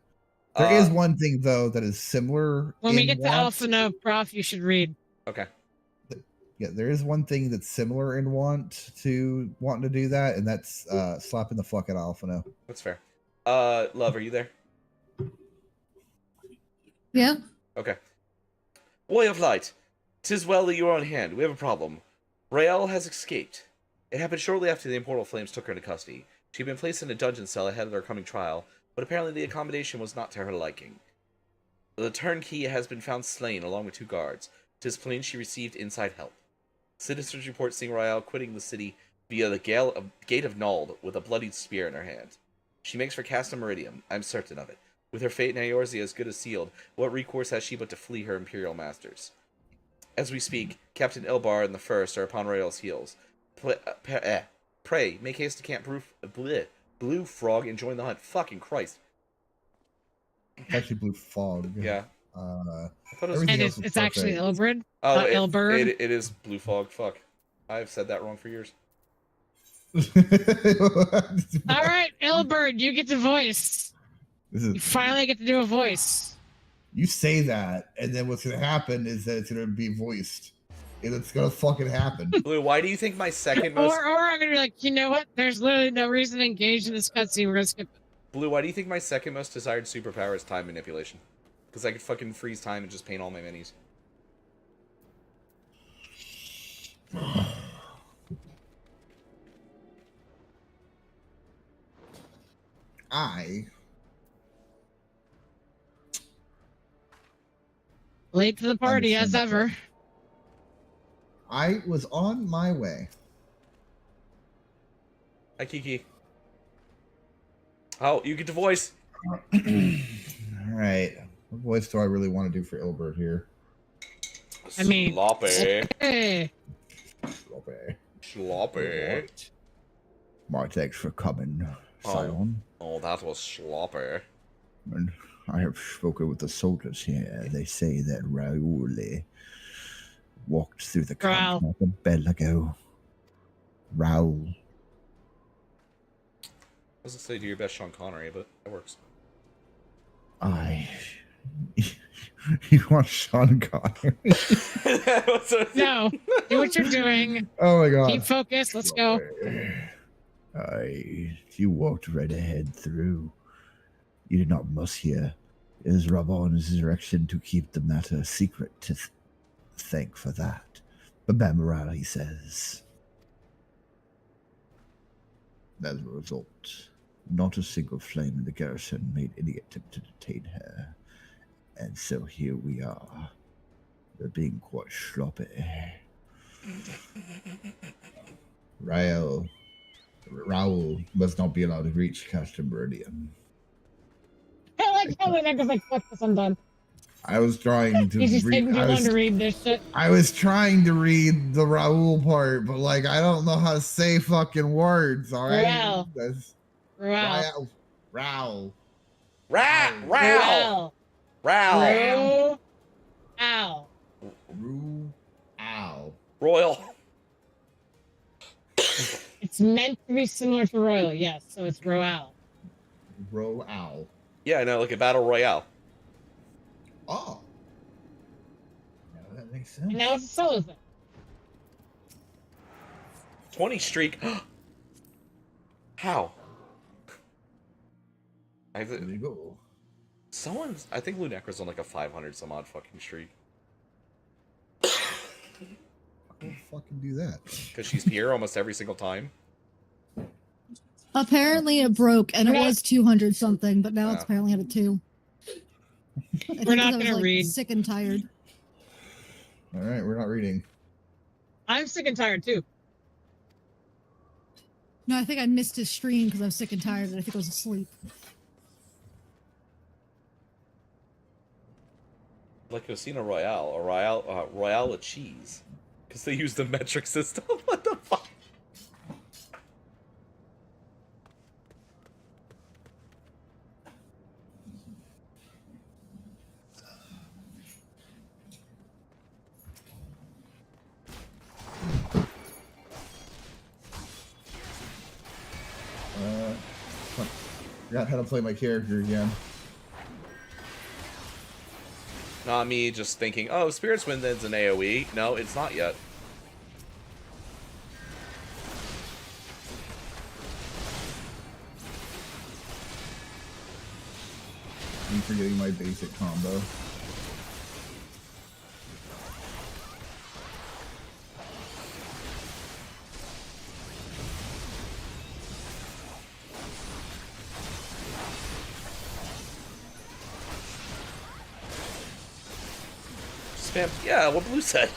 There is one thing, though, that is similar. When we get to Alpha No Prof, you should read. Okay. Yeah, there is one thing that's similar in wanting to do that, and that's slapping the fuck out of Alpha No. That's fair. Love, are you there? Yeah? Okay. Way of Light. 'Tis well that you are on hand. We have a problem. Rael has escaped. It happened shortly after the Immortal Flames took her into custody. She'd been placed in a dungeon cell ahead of her coming trial, but apparently the accommodation was not to her liking. The turnkey has been found slain along with 2 guards. 'Tis plain she received inside help. Citizens report seeing Rael quitting the city via the Gate of Nald with a bloodied spear in her hand. She makes for Castle Meridium, I'm certain of it. With her fate and Eorzea as good as sealed, what recourse has she but to flee her imperial masters? As we speak, Captain Ilbar and the First are upon Rael's heels. Pray, make haste to Camp Blue Frog and join the hunt. Fucking Christ. It's actually Blue Fog. Yeah. I thought it was, and it's actually Ilbrid. Oh, Ilbird. It is Blue Fog. Fuck. I've said that wrong for years. All right, Ilbird, you get to voice. You finally get to do a voice. You say that, and then what's gonna happen is that it's gonna be voiced. And it's gonna fucking happen. Blue, why do you think my second most... Or I'm gonna be like, you know what? There's literally no reason to engage in this cutscene. We're gonna skip it. Blue, why do you think my second most desired superpower is time manipulation? Because I could fucking freeze time and just paint all my minis. Late to the party as ever. I was on my way. Hi, Kiki. Oh, you get to voice. All right. What voice do I really want to do for Ilbert here? I mean, sloppy. Sloppy. My thanks for coming, Scion. Oh, that was sloppy. And I have spoken with the soldiers here. They say that Raoul walked through the camp not a bell ago. Raoul. I was gonna say do your best Sean Connery, but that works. You want Sean Connery? No, do what you're doing. Oh my god. Keep focused. Let's go. You walked right ahead through. You did not muss here. It is Rabon's direction to keep the matter secret. To thank for that. But Bamoral, he says. As a result, not a single flame in the garrison made any attempt to detain her. And so here we are. They're being quite sloppy. Raoul must not be allowed to reach Castle Meridium. I like how the neck is like, fuck this, I'm done. I was trying to read this shit. I was trying to read the Raoul part, but like I don't know how to say fucking words, alright? Raoul. Raoul. Raoul. Royal. It's meant to be similar to Royal, yes. So it's Royal. Royal. Yeah, I know, like a battle royale. Oh. Yeah, that makes sense. And now it's a solo thing. 20 streak. How? There you go. Someone's. I think Lunecra's on like a 500 some odd fucking streak. How fucking do that? Because she's here almost every single time. Apparently it broke, and it was 200 something, but now it's apparently at a 2. We're not gonna read. Sick and tired. All right, we're not reading. I'm sick and tired too. No, I think I missed his stream because I was sick and tired, and I think I was asleep. Like Casino Royale, or Royale with cheese. Because they use the metric system. What the fuck? Forgot how to play my character again. Not me just thinking, oh, Spirit's Wind is an AoE. No, it's not yet. I'm forgetting my basic combo. spam. Yeah, what Blue said.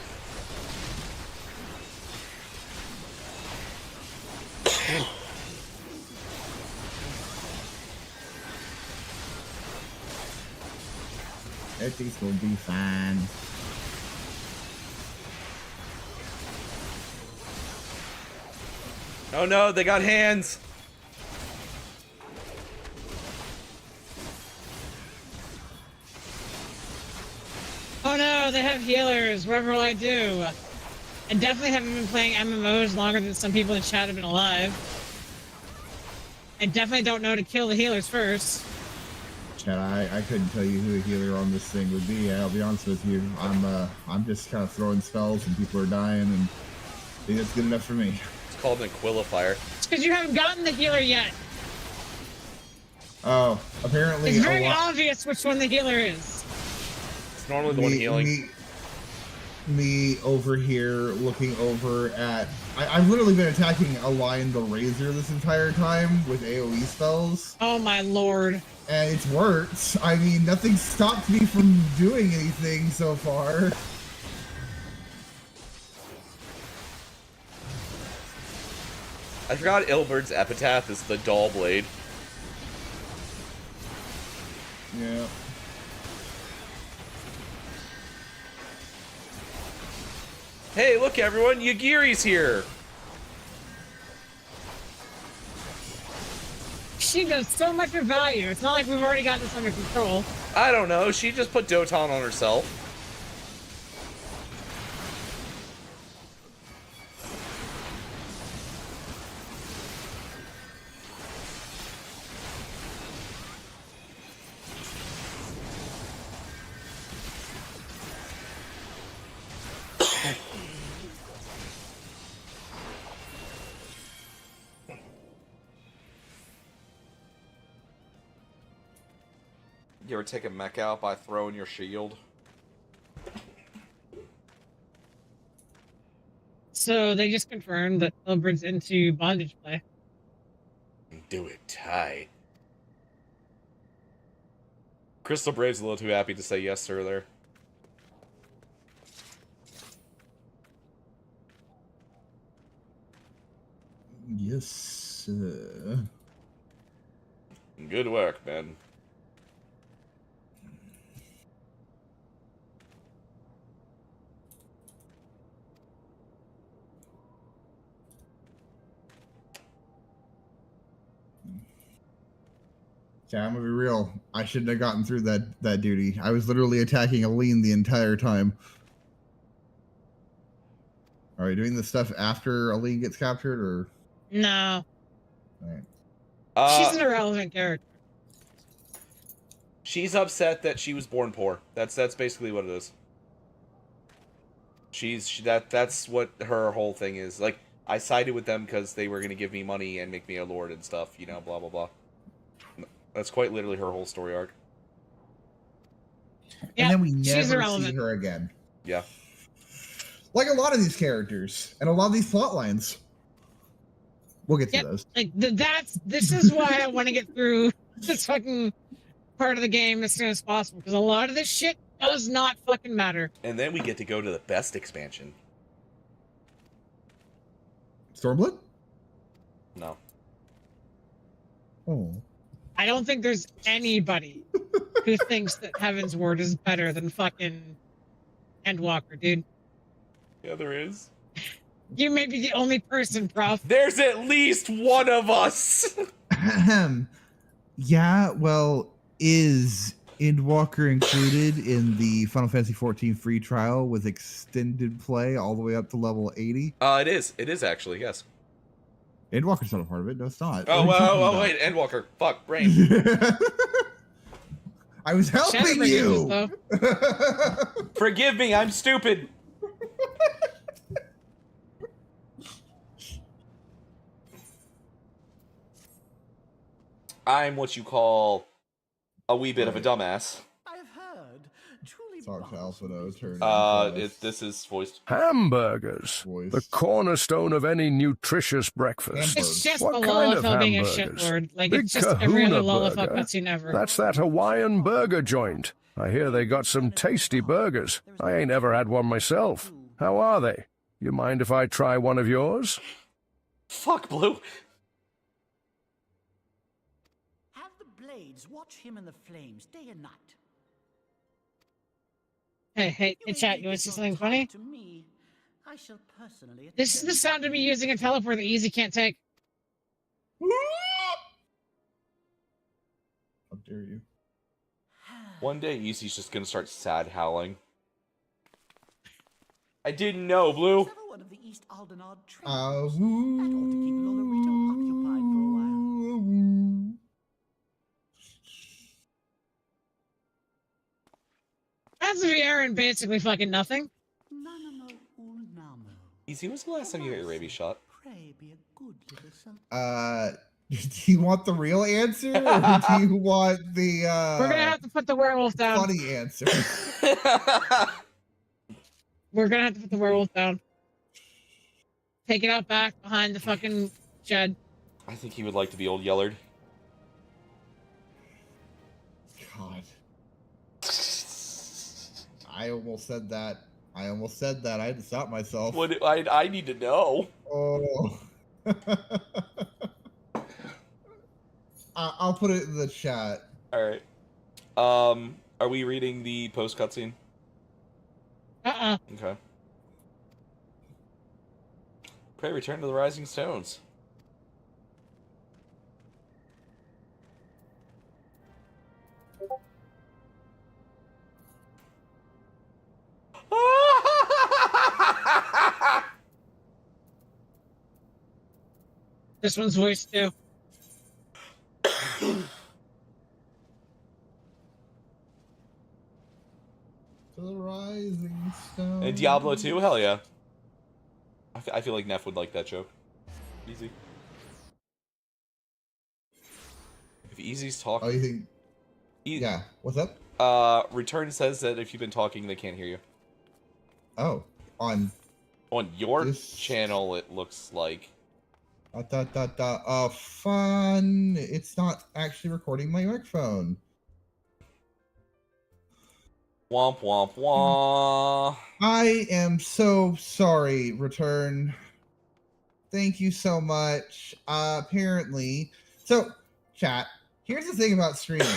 Everything's gonna be fine. Oh no, they got hands. Oh no, they have healers. Whatever will I do? I definitely haven't been playing MMOs longer than some people in chat have been alive. I definitely don't know to kill the healers first. Chad, I couldn't tell you who a healer on this thing would be. I'll be honest with you. I'm just kind of throwing spells and people are dying, and I think that's good enough for me. It's called an Aquilifier. It's because you haven't gotten the healer yet. Oh, apparently It's very obvious which one the healer is. It's normally the one healing. Me over here looking over at... I've literally been attacking Align the Razor this entire time with AoE spells. Oh my lord. And it's worked. I mean, nothing stopped me from doing anything so far. I forgot Ilberd's epitaph is the Doll Blade. Yeah. Hey, look everyone, Yagiri's here! She does so much of value. It's not like we've already got this under control. I don't know, she just put Doton on herself. You ever take a mech out by throwing your shield? So they just confirmed that Ilberd's into bondage play. Do it tight. Crystal Brave's a little too happy to say yes, sir, there. Yes, sir. Good work, man. Yeah, I'm gonna be real. I shouldn't have gotten through that duty. I was literally attacking Aline the entire time. Are we doing this stuff after Aline gets captured, or? No. Alright. She's an irrelevant character. She's upset that she was born poor. That's basically what it is. That's what her whole thing is. Like, I sided with them because they were gonna give me money and make me a lord and stuff, you know, blah blah blah. That's quite literally her whole story arc. Yeah, and then we never see her again. Yeah. Like a lot of these characters and a lot of these plot lines. We'll get to those. Like this is why I want to get through this fucking part of the game as soon as possible, because a lot of this shit does not fucking matter. And then we get to go to the best expansion. Stormblood? No. Oh. I don't think there's anybody who thinks that Heaven's Word is better than fucking Endwalker, dude. Yeah, there is. You may be the only person, Prof. There's at least one of us! Yeah, well, is Endwalker included in the Final Fantasy XIV free trial with extended play all the way up to level 80? It is. It is actually, yes. Endwalker's not a part of it. No, it's not. Oh, wait, Endwalker. Fuck, brain. I was helping you! Forgive me, I'm stupid! I'm what you call a wee bit of a dumbass. I've heard. Truly Talk to Alphino, turn this is voiced. Hamburgers. The cornerstone of any nutritious breakfast. It's just What the kind of Lullafell being a hamburgers? shit word. Like, Big it's just every other Kahuna Lullafell burger? cutscene ever. That's that Hawaiian burger joint. I hear they got some tasty burgers. I ain't ever had one myself. How are they? You mind if I try one of yours? Fuck, Blue. Have the blades watch him in the flames day and night. Hey, chat, you want to see something funny? To me, I shall personally. This is the sound of me using a teleport that Easy can't take. How dare you? One day, Easy's just gonna start sad howling. I didn't know, Blue. One of the East Aldenard trains. That ought to keep Lolorito occupied for a while. That's if you're in basically fucking nothing. Easy, when's the last time you got your rabies shot? Pray be a good little son. Do you want the real answer, or do you want the We're gonna have to put the werewolf down. funny answer? We're gonna have to put the werewolf down. Take it out back behind the fucking shed. I think he would like to be old Yellard. God. I almost said that. I had to stop myself. What? I need to know. Oh. I'll put it in the chat. All right. Are we reading the post cutscene? Okay. Pray return to the Rising Stones. This one's voiced too. To the Rising Stone. And Diablo 2? Hell yeah. I feel like Neff would like that joke. Easy. If Easy's talking... Oh, you think... Yeah, what's up? Return says that if you've been talking, they can't hear you. Oh, on your channel, it looks like. Fun. It's not actually recording my microphone. Womp womp womp. I am so sorry, Return. Thank you so much. Apparently, so chat. Here's the thing about streaming.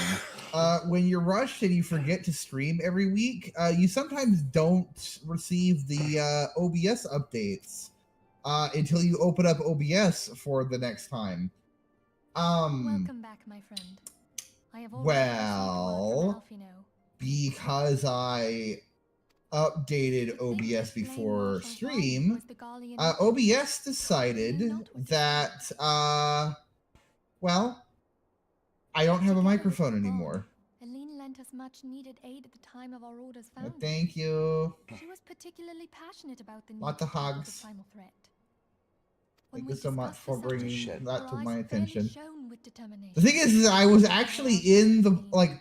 When you're rushed and you forget to stream every week, you sometimes don't receive the OBS updates until you open up OBS for the next time. Welcome back, my friend. I have well, because I updated OBS before stream, OBS decided that, well, I don't have a microphone anymore. Aline lent us much needed aid at the time of our order's founding. Thank you. She was particularly passionate about the need Lots of to tackle hugs. the primal threat. Thank you so much for bringing that to my Her eyes attention. fairly shone with determination. The thing is I was actually in the, like,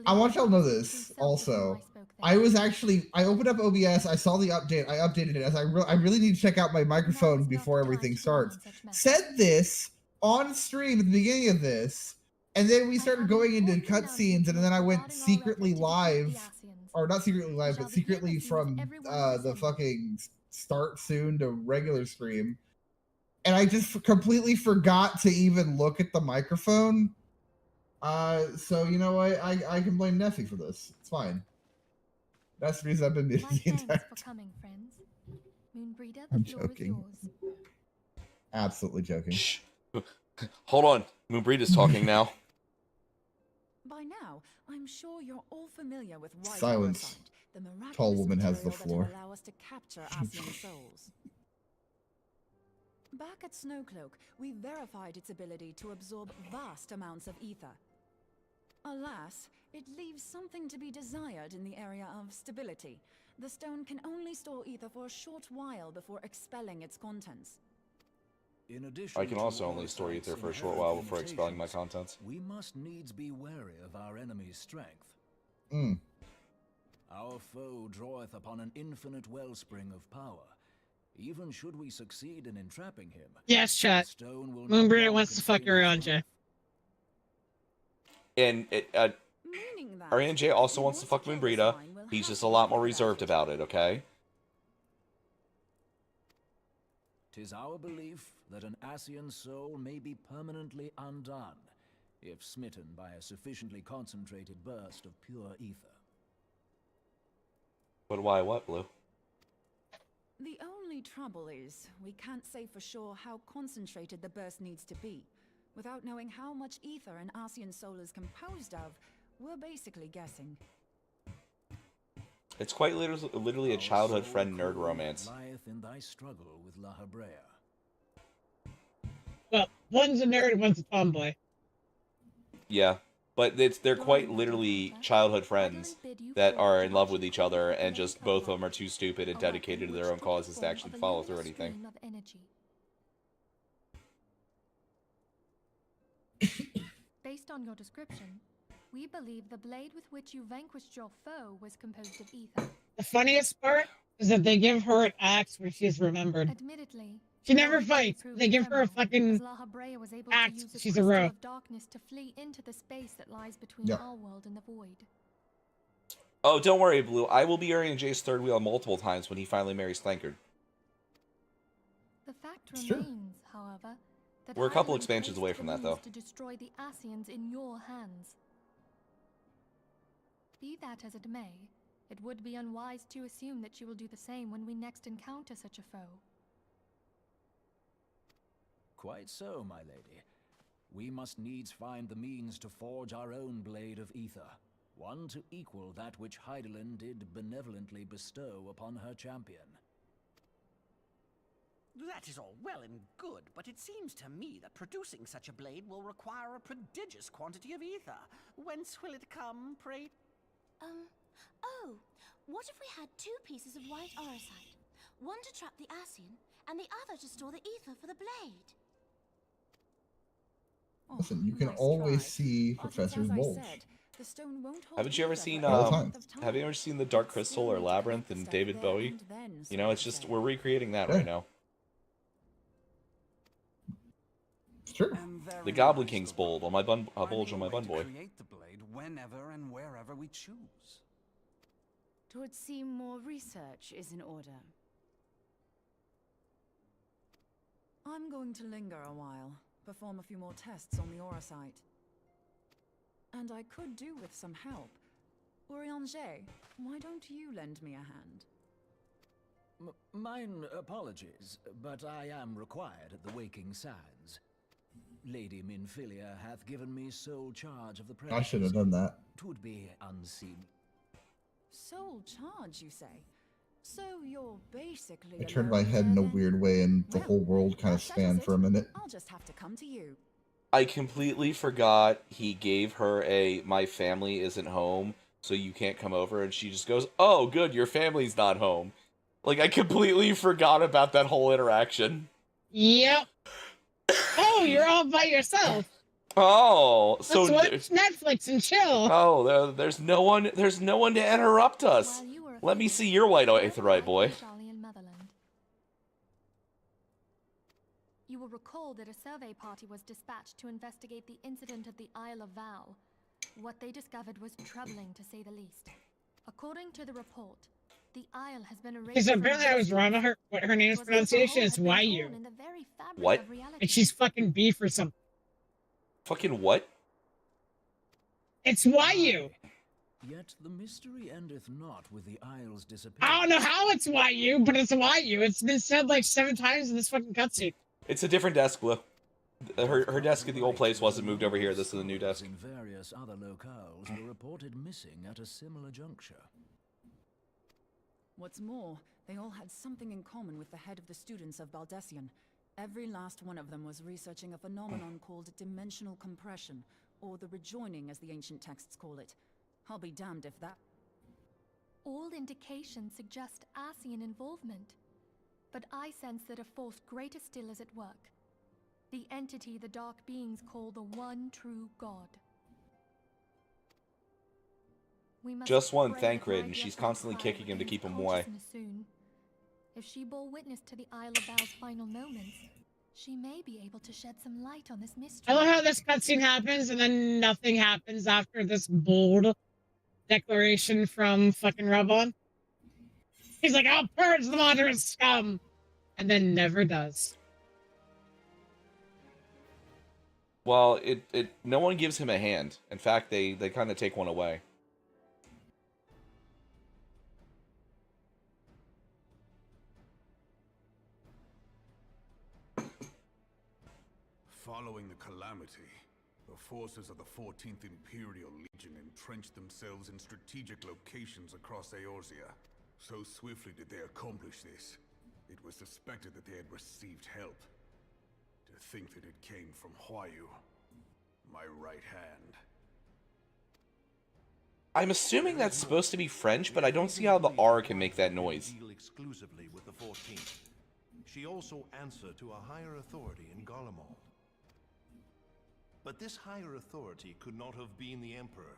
I want y'all to know this also. I opened up OBS, I saw the update, I updated it, as I really need to check out my microphone before everything starts. Said this on stream at the beginning of this, and then we started going into cutscenes, and then I went secretly live, or not secretly live, but secretly from the fucking start soon to regular stream. And I just completely forgot to even look at the microphone. So you know what? I can blame Neffy for this. It's fine. That's the reason I've been muted the entire time. I'm joking. Absolutely joking. Shh. Hold on. Moonbreed is talking now. By now, I'm sure you're all familiar with White Silence. Oversight, the miraculous Tall woman has the material that will floor. allow us to capture Aslan souls. Back at Snowcloak, we verified its ability to absorb vast amounts of ether. Alas, it leaves something to be desired in the area of stability. The stone can only store ether for a short while before expelling its contents. In addition, I can also only store ether for a short while before expelling my contents. We must needs be wary of our enemy's strength. Our foe draweth upon an infinite wellspring of power. Even should we succeed in entrapping him, yes, chat. Moonbreed wants to fuck around, Jay. And Meaning that Arian J also he wants to fuck kill the Moonbreeda. swine, we'll He's have just to a lot think more about reserved it. about it, okay? 'Tis our belief that an Ascian soul may be permanently undone if smitten by a sufficiently concentrated burst of pure ether. But why what, Blue? The only trouble is, we can't say for sure how concentrated the burst needs to be. Without knowing how much ether an Ascian soul is composed of, we're basically guessing. It's quite literally a childhood friend nerd romance. Lieth in thy struggle with La Hebrea. Well, one's a nerd and one's a tomboy. Yeah, but they're quite literally childhood friends that are in love with each other, and just both of them are too stupid and dedicated to their own causes to actually follow through anything. Based on your description, we believe the blade with which you vanquished your foe was composed of ether. The funniest part is that they give her an axe where she's remembered. Admittedly, She never fights. They give her a fucking La Hebrea was able axe. to use a She's a crystal rogue. of darkness to flee into the space that lies between Yep. our world and the void. Oh, don't worry, Blue. I will be Arian J's third wheel multiple times when he finally marries Thankard. The fact It's true. remains, however, that We're a couple Hydaelyn expansions placed away the from that, means though. to destroy the Ascians in your hands. Be that as it may, it would be unwise to assume that you will do the same when we next encounter such a foe. Quite so, my lady. We must needs find the means to forge our own blade of ether, one to equal that which Hydaelyn did benevolently bestow upon her champion. That is all well and good, but it seems to me that producing such a blade will require a prodigious quantity of ether. Whence will it come, pray? Oh, what if we had two pieces of white orosite? One to trap the Ascian, and the other to store the ether for the blade. Listen, you can nice always try. see But it's Professor's as I bulge. said, the stone won't hold Haven't you ever ether seen for All the any time. length of time. Have you ever seen the Dark But Crystal still or need to Labyrinth connect the and step David there Bowie? and then, You so know, to it's just say. we're recreating that Yeah. right now. It's true. And therein The Goblin lies King's the bulge rub. on my bulge Finding on a my way bun to boy. create the blade whenever and wherever we choose. It would seem more research is in order. I'm going to linger a while, perform a few more tests on the orosite. And I could do with some help. Urianger, why don't you lend me a hand? Mine apologies, but I am required at the Waking Sands. Lady Minfilia hath given me sole charge of the premises. I should have done that. 'Twould be unseemly. Sole charge, you say? So you're basically I turned my alone head in a there, then? weird way, and the Well, whole world kind that of settles spanned for a it. minute. I'll just have to come to you. I completely forgot he gave her a "my family isn't home, so you can't come over," and she just goes, "Oh, good, your family's not home." Like, I completely forgot about that whole interaction. Yep. Oh, you're all by yourself. Oh, Let's so watch Netflix and chill. oh, there's no one to interrupt us. While you were Let me afield, see your white Sarah aetheryte, boy. and Charlie in Motherland. You will recall that a survey party was dispatched to investigate the incident at the Isle of Val. What they discovered was troubling, to say the least. According to the report, the isle has been erased. Because apparently I was wrong on what her name's pronunciation is YU. What? And she's fucking beef or something. Fucking what? It's YU. Yet the mystery endeth not with the isle's disappearance. I don't know how it's YU, but it's YU. It's been said like 7 times in this fucking cutscene. It's a different desk, Blue. Her desk at the old place wasn't moved over here. This is a new desk. In various other locales were reported missing at a similar juncture. What's more, they all had something in common with the head of the students of Baldessian. Every last one of them was researching a phenomenon called dimensional compression, or the rejoining as the ancient texts call it. I'll be damned if that... All indications suggest Ascian involvement. But I sense that a force greater still is at work. The entity the Dark Beings call the One True God. We must Just one pray Thancred, that and she's Lydia constantly Fire kicking him to regains keep him away. consciousness soon. If she bore witness to the Isle of Val's final moments, She may be able to shed some light on this mystery. I love how this cutscene happens and then nothing happens after this bold declaration from fucking Rubon. He's like, I'll purge the moderate scum! And then never does. Well, no one gives him a hand. In fact, they kind of take one away. Following the calamity, the forces of the 14th Imperial Legion entrenched themselves in strategic locations across Eorzea. So swiftly did they accomplish this, it was suspected that they had received help. To think that it came from Huayu, my right hand. I'm assuming that's supposed to be French, but I don't see how the R can make that noise. Deal exclusively with the 14th. She also answered to a higher authority in Garlemald. But this higher authority could not have been the Emperor.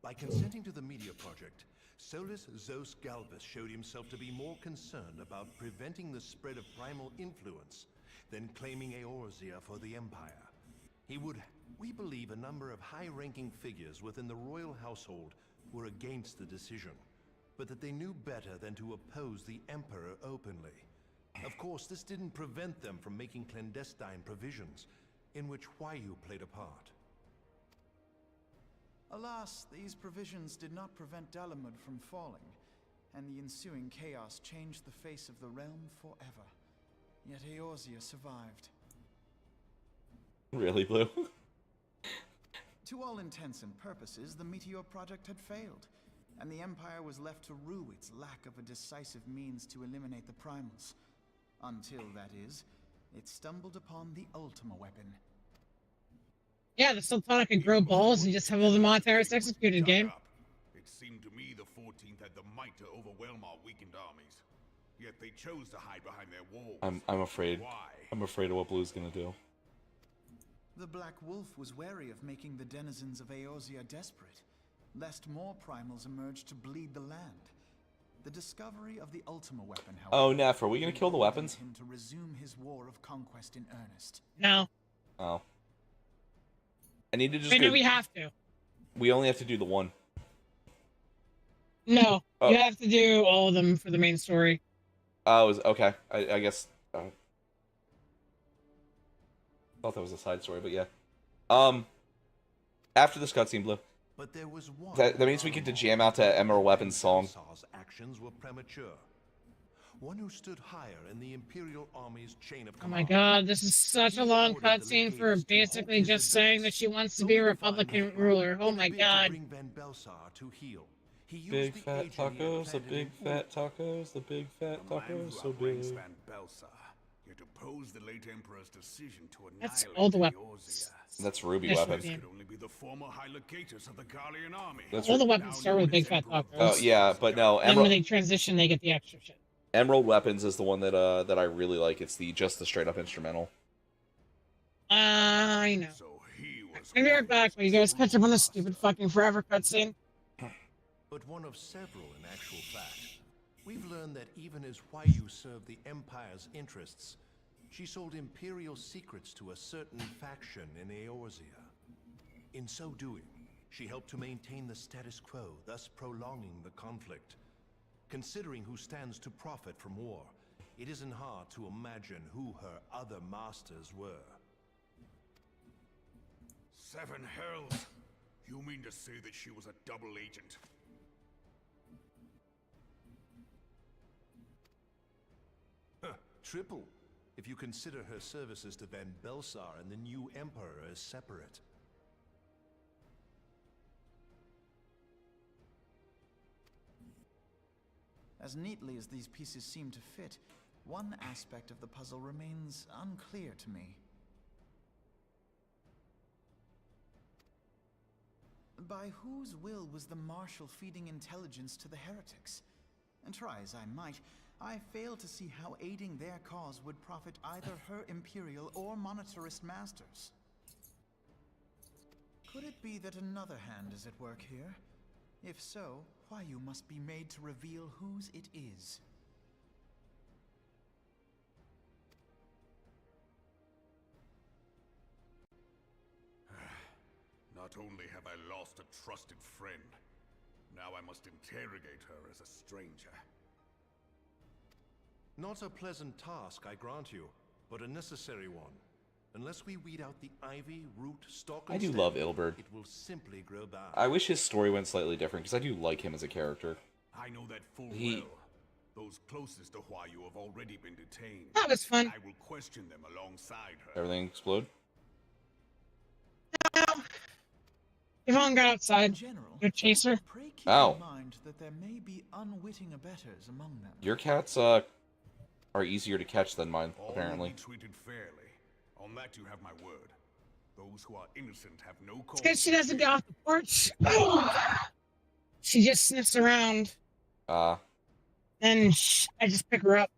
By consenting to the Media Project, Solus Zos Galvus showed himself to be more concerned about preventing the spread of primal influence than claiming Eorzea for the Empire. We believe a number of high-ranking figures within the royal household were against the decision, but that they knew better than to oppose the Emperor openly. Of course, this didn't prevent them from making clandestine provisions, in which Huayu played a part. Alas, these provisions did not prevent Dalamud from falling, and the ensuing chaos changed the face of the realm forever. Yet Eorzea survived. Really, Blue? To all intents and purposes, the Meteor Project had failed, and the Empire was left to rue its lack of a decisive means to eliminate the primals. Until, that is, it stumbled upon the Ultima weapon. Yeah, the Sultana could grow balls and just have all the Monteris executed, game. It seemed to me the 14th had the might to overwhelm our weakened armies. Yet they chose to hide behind their walls. I'm afraid. Why? I'm afraid of what Blue's gonna do. The Black Wolf was wary of making the denizens of Eorzea desperate, lest more primals emerge to bleed the land. The discovery of the Ultima weapon, however, Oh, Neff, are we gonna kill the weapons? him to resume his war of conquest in earnest. No. Oh. I need to just. Wait, no, we have to. We only have to do the one. No, Oh. you have to do all of them for the main story. Oh, okay. I guess. Thought that was a side story, but yeah. After this cutscene, Blue. But there was one. That means we get to jam out to Emerald Weapons song. Belsar's actions were premature. One who stood higher in the Imperial Army's chain of Oh command. my god, this is such a long cutscene for basically just saying that she wants to be a Republican ruler. Oh my god. Bring Van Belsar to heel. He used Big the fat agent he had tacos, the planted big in fat tacos, the big fat tacos, so big. Van Belsar, yet oppose the late Emperor's decision to That's annihilate all the Eorzea. weapons. That's Ruby Yes, weapons. This could only be the former High Legatus of the Garlean army. That's All the weapons start with big fat tacos. Oh yeah, but no, And then when Emerald, they transition, they get the extra shit. Emerald Weapons is the one that that I really like. It's just the straight up instrumental. I know. I'll be right back while you guys catch up on this stupid fucking forever cutscene. But one of several in actual fact. We've learned that even as Huayu served the Empire's interests, she sold Imperial secrets to a certain faction in Eorzea. In so doing, she helped to maintain the status quo, thus prolonging the conflict. Considering who stands to profit from war, it isn't hard to imagine who her other masters were. Seven hells! You mean to say that she was a double agent? Triple, if you consider her services to Van Belsar and the new Emperor as separate. As neatly as these pieces seem to fit, one aspect of the puzzle remains unclear to me. By whose will was the Marshal feeding intelligence to the heretics? And try as I might, I fail to see how aiding their cause would profit either her Imperial or monetarist masters. Could it be that another hand is at work here? If so, Huayu must be made to reveal whose it is. Not only have I lost a trusted friend, now I must interrogate her as a stranger. Not a pleasant task, I grant you, but a necessary one. Unless we weed out the ivy, root, stalk, and I do stem, love Ilberd. it will simply grow bad. I wish his story went slightly different, because I do like him as a character. I know that full well. Those closest to Huayu have already been detained. That was fun. I will question them alongside her. Everything explode? Yvonne got outside. Your chaser. Ow. Mind that there may be unwitting abettors among them. Your cats, are easier to catch than mine, apparently. All will be treated fairly. On that you have my word. Those who are innocent have no cause. It's because she doesn't get off the porch. She just sniffs around. And I just pick her up.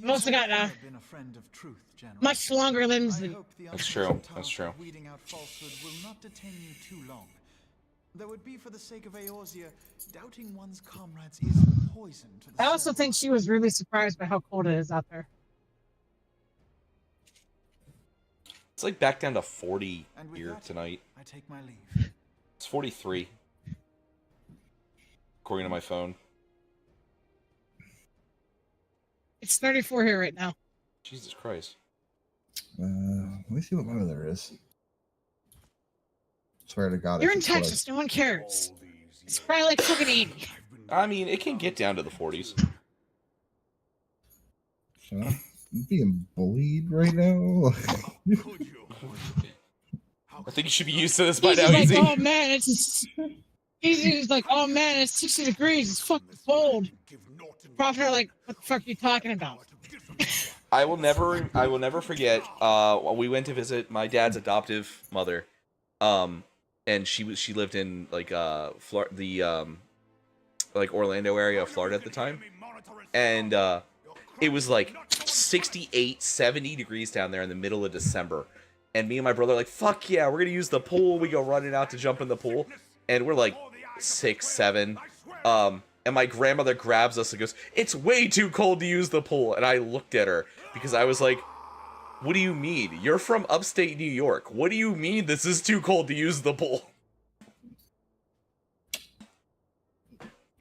I've also got been a friend of truth, General. much longer limbs than. That's true. That's true. Weeding out falsehood will not detain you too long. Though it be for the sake of Eorzea, doubting one's comrades is poison to the I also think she was really surprised by how cold it is out there. It's like back down to 40 here tonight. I take my leave. It's 43. According to my phone. It's 34 here right now. Jesus Christ. Let me see what my weather is. Swear to God. You're in Texas. No one cares. It's probably like fucking 80. I mean, it can get down to the 40s. I'm being bullied right now. I think you should be used to this by He's now, like, Easy. oh man, He's like, oh man, it's 60 degrees. It's fucking cold. Prophet are like, what the fuck are you talking about? I will never forget. We went to visit my dad's adoptive mother, and she lived in like like Orlando area of Florida at the time, and it was like 68, 70 degrees down there in the middle of December, and me and my brother are like, fuck yeah, we're gonna use the pool. We go running out to jump in the pool, and we're like 6, 7, and my grandmother grabs us and goes, it's way too cold to use the pool. And I looked at her because I was like, what do you mean? You're from upstate New York. What do you mean this is too cold to use the pool?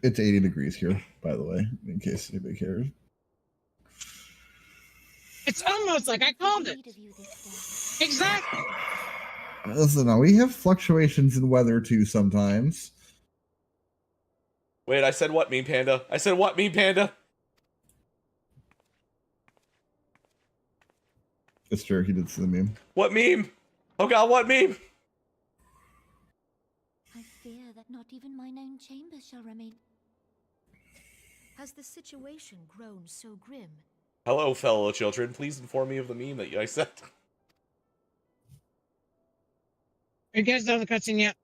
It's 80 degrees here, by the way, in case anybody cares. It's almost like I called it. Exactly. Listen, now we have fluctuations in weather too sometimes. Wait, I said what, Meme Panda? I said what, Meme Panda? It's true, he did see the meme. What meme? Oh god, what meme? I fear that not even mine own chambers shall remain. Has the situation grown so grim? Hello, fellow children. Please inform me of the meme that I sent. Are you guys done with the cutscene yet?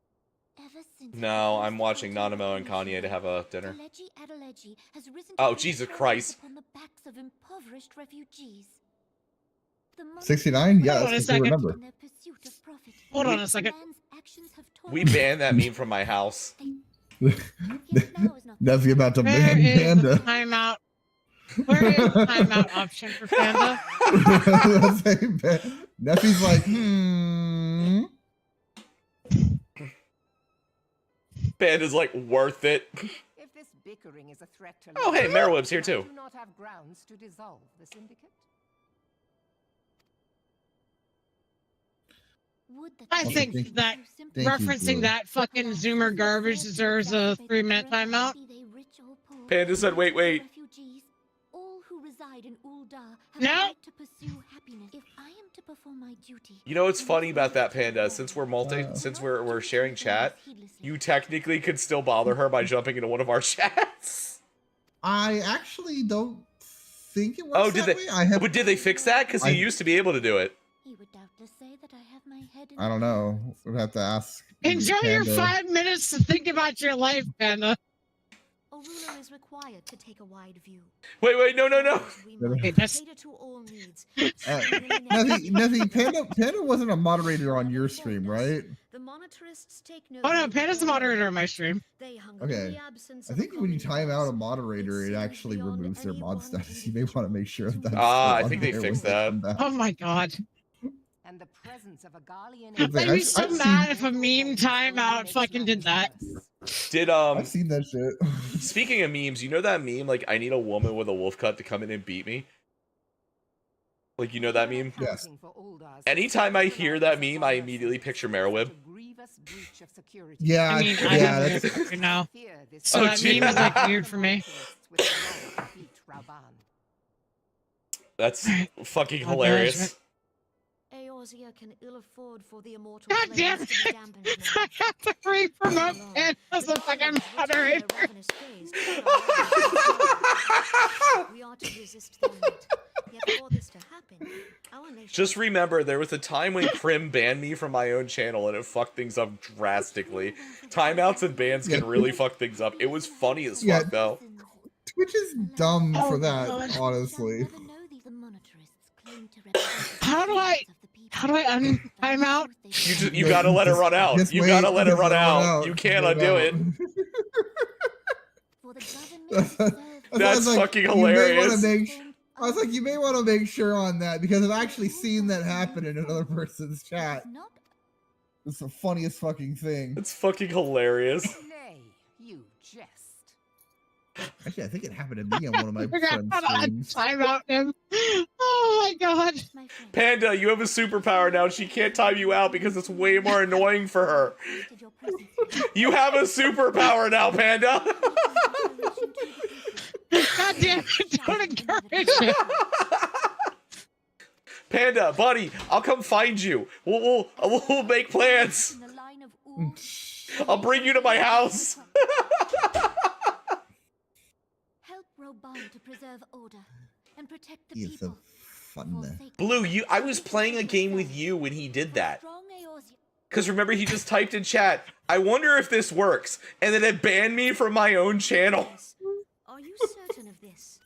No, I'm watching Nanamo and Kanye to have a dinner. Oh, Jesus Christ. Upon the backs of impoverished refugees. 69? Yeah, that's what I remember. Hold on a second. We banned that meme from my house. Neffy about to ban Panda. Timeout. Where is the timeout option for Panda? Neffy's like, Panda's like, worth it. If this bickering is a threat to Oh, hey, Meroweb's here too. I do not have grounds to dissolve the syndicate. I think that referencing that fucking Zoomer garbage deserves a 3-minute timeout. Panda said, wait. All who reside in Ul'dah have No. a right to pursue happiness. If I am to perform my duty, You know what's funny about that, Panda? Since we're sharing chat, you technically could still bother her by jumping into one of our chats. I actually don't think it works that way. But did they fix that? Because you used to be able to do it. he would doubtless say that I have my head in I don't know. We'd have to ask. Enjoy your Panda. 5 minutes to think about your life, Panda. A ruler is required to take a wide view. Wait, no. Hey, that's... Cater to all needs. Nothing. Panda wasn't a moderator on your stream, right? The monetarists take no. Oh no, Panda's the moderator on my stream. Okay. I think when you time out a moderator, it actually removes their mod status. You may want to make sure that. I think they fixed that. Oh my god. And the presence of a Gallian I'd be so mad if a meme timeout fucking did that. Did I've seen that shit. Speaking of memes, you know that meme, like, I need a woman with a wolf cut to come in and beat me? Like, you know that meme? Yes. Anytime I hear that meme, I immediately picture Merowib. Yeah, I mean, I have it now. So that meme is like weird for me. That's fucking hilarious. Eorzea can ill afford for the immortal God damn flames it! to be dampened I have to re-promote Ken as a fucking moderator. We are to resist them not. Yet for this to happen, our nation... Just remember, there was a time when Prim banned me from my own channel, and it fucked things up drastically. Timeouts and bans can really fuck things up. It was funny as fuck, though. Twitch is dumb for that, honestly. How do I time out? You gotta let it run out. You gotta let it run out. You can't undo it. That's like, fucking hilarious. I was like, you may want to make sure on that, because I've actually seen that happen in another person's chat. It's the funniest fucking thing. It's fucking hilarious. Nay, you jest. Actually, I think it happened to me on one of my friends' streams. Time out him. Oh my god. Panda, you have a superpower now. She can't time you out because it's way more annoying for her. You have a superpower now, Panda. God damn it, don't encourage it. Panda, buddy, I'll come find you. We'll make plans. I'll bring you to my house. Help Roban to preserve order and protect the He's people. so fun. Blue, I was playing a game with you when he did that. Because remember, he just typed in chat, I wonder if this works. And then it banned me from my own channel. Are you certain of this?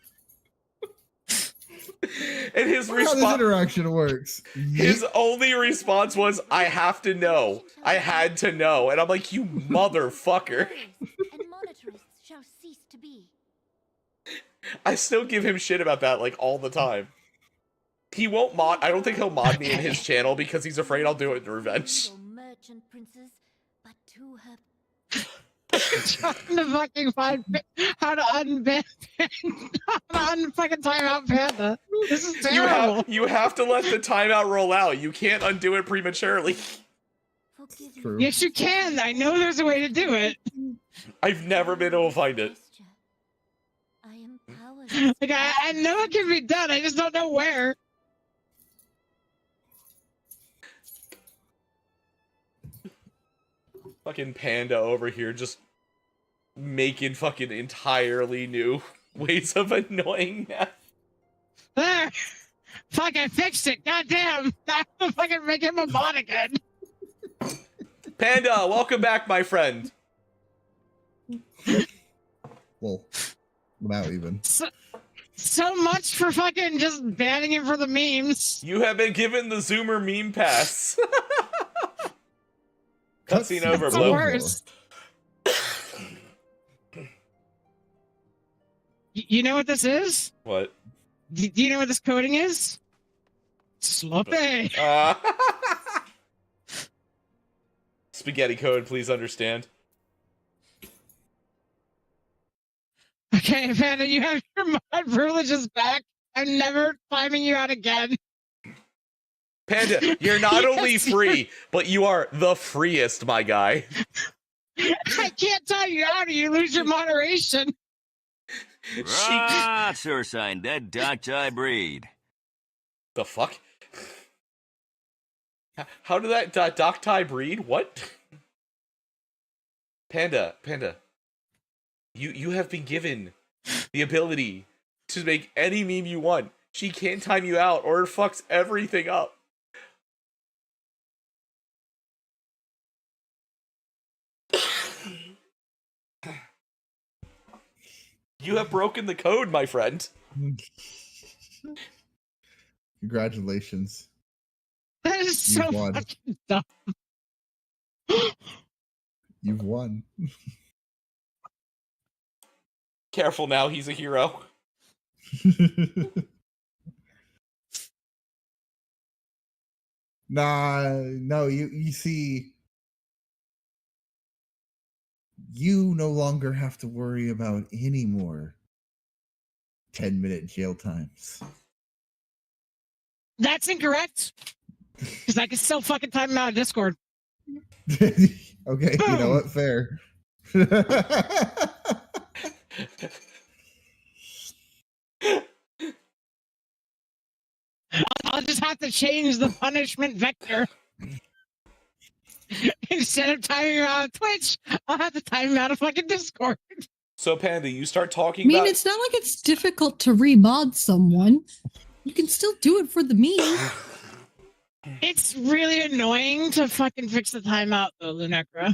And his How this interaction works. His only response was, I have to know. I had to know. And I'm like, you motherfucker. And monitorists shall cease to be. I still give him shit about that, like, all the time. He won't mod. I don't think he'll mod me in his channel because he's afraid I'll do it in revenge. Merchant princess, but to her... Trying to fucking find how to unban how to unfucking timeout Panda. This is terrible. You have to let the timeout roll out. You can't undo it prematurely. True. Yes, you can. I know there's a way to do it. I've never been able to find it. Like, I know it can be done. I just don't know where. Fucking Panda over here just making fucking entirely new ways of annoying Nath. There. Fuck, I fixed it. Goddamn. I have to fucking make him a mod again. Panda, welcome back, my Well, without even. So much for fucking just banning him for the memes. You have been given the Zoomer meme pass. Cutscene over, That's Blue. the worst. You know what this is? What? Do you know what this coding is? Sloppy. Spaghetti code, please understand. Okay, Panda, you have your mod privileges back. I'm never timing you out again. Panda, you're not only free, but you are the freest, my guy. I can't time you out or you lose your moderation. Ah, sure sign that dark-eye breed. The fuck? How did that Doctai breed? What? Panda. You have been given the ability to make any meme you want. She can't time you out or it fucks everything up. You have broken the code, my friend. Congratulations. That is so fucking dumb. You've won. Careful now, he's a hero. Nah, no, you see, you no longer have to worry about any more 10-minute jail times. That's incorrect. Because I can still fucking time him out of Discord. Okay, you know what? Fair. I'll just have to change the punishment vector. Instead of timing him out of Twitch, I'll have to time him out of fucking Discord. So, Panda, you start I talking mean, about... it's not like it's difficult to remod someone. You can still do it for the meme. It's really annoying to fucking fix the timeout, though, Lunecra.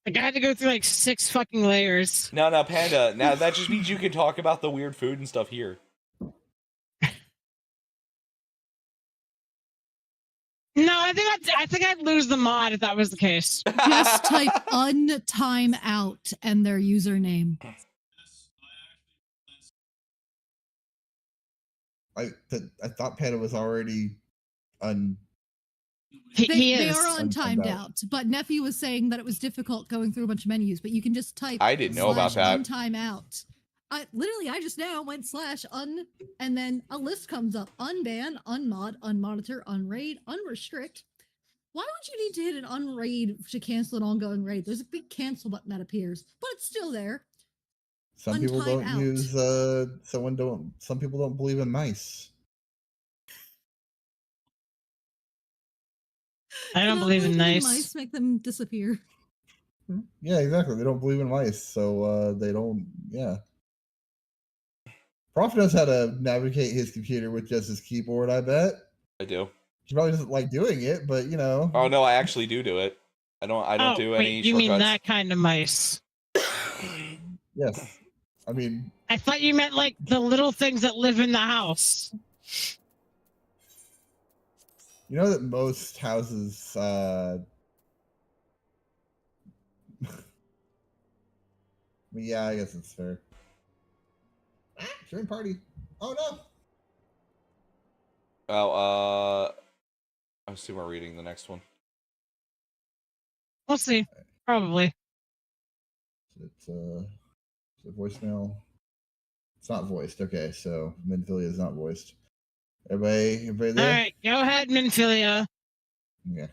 Like, I had to go through, like, 6 fucking layers. No, Panda. Now, that just means you can talk about the weird food and stuff here. No, I think I'd lose the mod if that was the case. Just type untime out and their username. I thought Panda was already They are untimed out, but Nephi was saying that it was difficult going through a bunch of menus, but you can just type I didn't know about that. untime out. I just now went /un, and then a list comes up: unban, unmod, unmonitor, unraid, unrestrict. Why would you need to hit an unraid to cancel an ongoing raid? There's a big cancel button that appears, but it's still there. Some people Untime don't out. use some people don't believe in mice. I don't believe in mice. mice. Make them disappear. Yeah, exactly. They don't believe in mice, so they don't. Yeah. Prof knows how to navigate his computer with just his keyboard. I bet. I do. He probably doesn't like doing it, but you know. Oh no, I actually do it. I don't do any you shortcuts. mean that kind of mice? Yes. I mean, I thought you meant like the little things that live in the house. you know that most houses yeah, I guess it's fair. Sharing party. Oh no. Oh, I assume we're reading the next one. We'll see. Probably. It's a voicemail. It's not voiced. Okay, so Minfilia is not voiced. Everybody there? All right, go ahead, Minfilia. Yeah.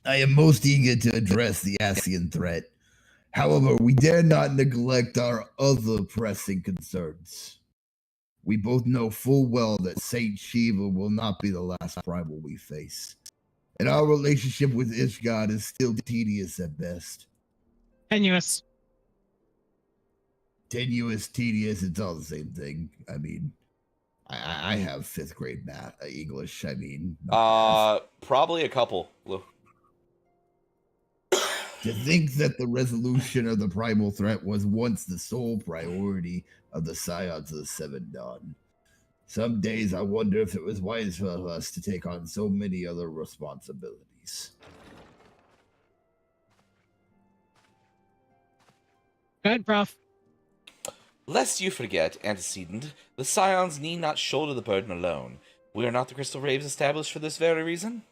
I am most eager to address the Asian threat. However, we dare not neglect our other pressing concerns. We both know full well that Saint Shiva will not be the last primal we face. And our relationship with Ishgard is still tedious at best. Tenuous. Tenuous, tedious, it's all the same thing. I mean, I have 5th grade math, English, I mean. Probably a couple. To think that the resolution of the primal threat was once the sole priority of the Scions of the Seven Dawn. Some days I wonder if it was wise for us to take on so many other responsibilities. Good, Prof. Lest you forget, antecedent, the Scions need not shoulder the burden alone. We are not the Crystal Raves established for this very reason?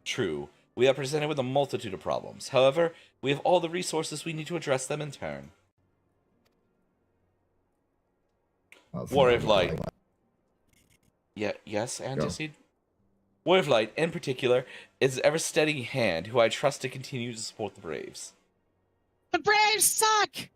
True. We are presented with a multitude of problems. However, we have all the resources we need to address them in turn. Warrior of Light. Yes, Antecedent? Warrior of Light, in particular, is an ever-steady hand who I trust to continue to support the Braves. The Braves suck!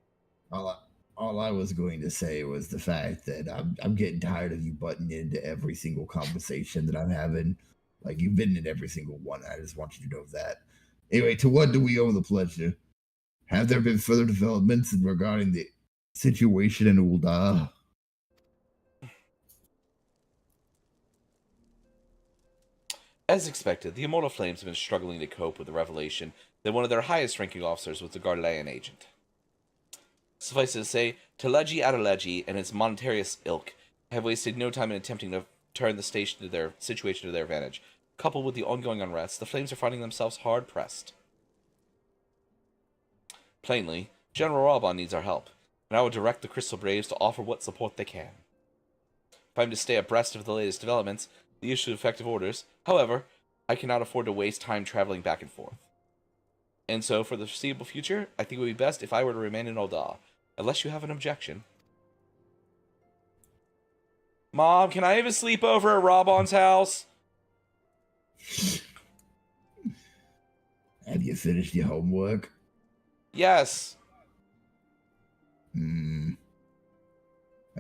All I was going to say was the fact that I'm getting tired of you butting into every single conversation that I'm having. Like, you've been in every single one. I just want you to know that. Anyway, to what do we owe the pleasure? Have there been further developments regarding the situation in Ul'dah? As expected, the Immortal Flames have been struggling to cope with the revelation that one of their highest-ranking officers was a Garlean agent. Suffice it to say, Teleji Adeleji and its Monetarius ilk have wasted no time in attempting to turn the situation to their advantage. Coupled with the ongoing unrest, the Flames are finding themselves hard-pressed. Plainly, General Raubon needs our help, and I will direct the Crystal Braves to offer what support they can. if I'm to stay abreast of the latest developments, the issue of effective orders. However, I cannot afford to waste time traveling back and forth. And so, for the foreseeable future, I think it would be best if I were to remain in Ul'dah, unless you have an objection. Mom, can I have a sleepover at Robon's house? Have you finished your homework? Yes. That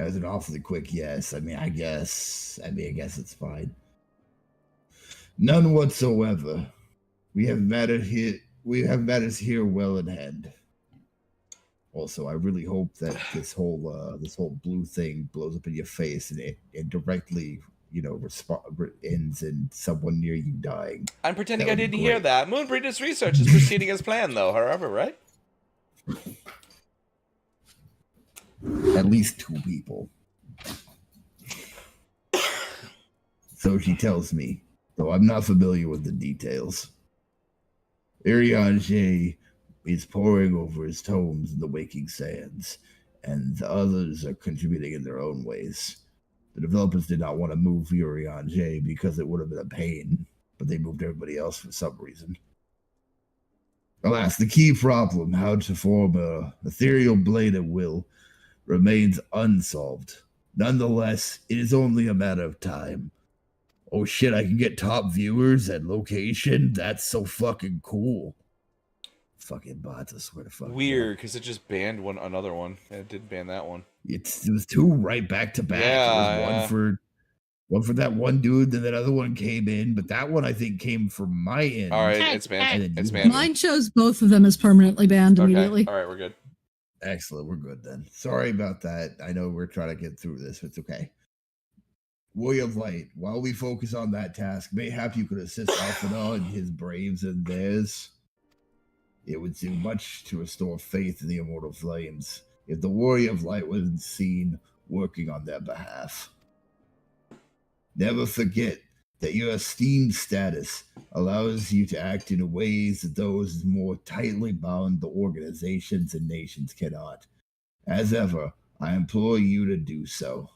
was an awfully quick yes. I guess it's fine. None whatsoever. We have matters here well in hand. Also, I really hope that this whole blue thing blows up in your face and it directly, ends in someone near you dying. I'm pretending I didn't hear that. Moonbreeder's research is proceeding as planned, though, however, right? At least 2 people. So she tells me, though I'm not familiar with the details. Urianger is poring over his tomes in the waking sands, and the others are contributing in their own ways. The developers did not want to move Urianger because it would have been a pain, but they moved everybody else for some reason. Alas, the key problem, how to form an ethereal blade at will, remains unsolved. Nonetheless, it is only a matter of time. Oh shit, I can get top viewers and location? That's so fucking cool. Fucking bots, I swear to fuck. Weird, because it just banned another one. It did ban that one. It was 2 right back to back. Yeah, It was one for that one dude, then that other one came in, but that one I think came from my end. Alright, it's banned. It's banned. Mine shows both of them as permanently banned immediately. Alright, we're good. Excellent, we're good then. Sorry about that. I know we're trying to get through this, but it's okay. Warrior of Light, while we focus on that task, mayhap you could assist Alphinaud and his braves and theirs. It would do much to restore faith in the immortal flames if the Warrior of Light wasn't seen working on their behalf. Never forget that your esteemed status allows you to act in ways that those more tightly bound the organizations and nations cannot. As ever, I implore you to do so.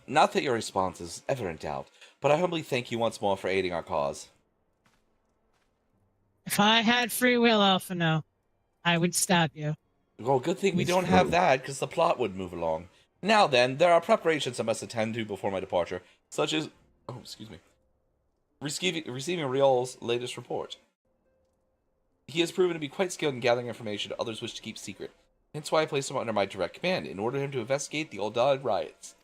Not that your response is ever in doubt, but I humbly thank you once more for aiding our cause. If I had free will, Alphinaud, I would stop you. Well, good thing we don't have that, because the plot would move along. Now then, there are preparations I must attend to before my departure, such as... Oh, excuse me. Receiving Riol's latest report. He has proven to be quite skilled in gathering information others wish to keep secret. Hence why I placed him under my direct command, in order for him to investigate the Ul'dah riots.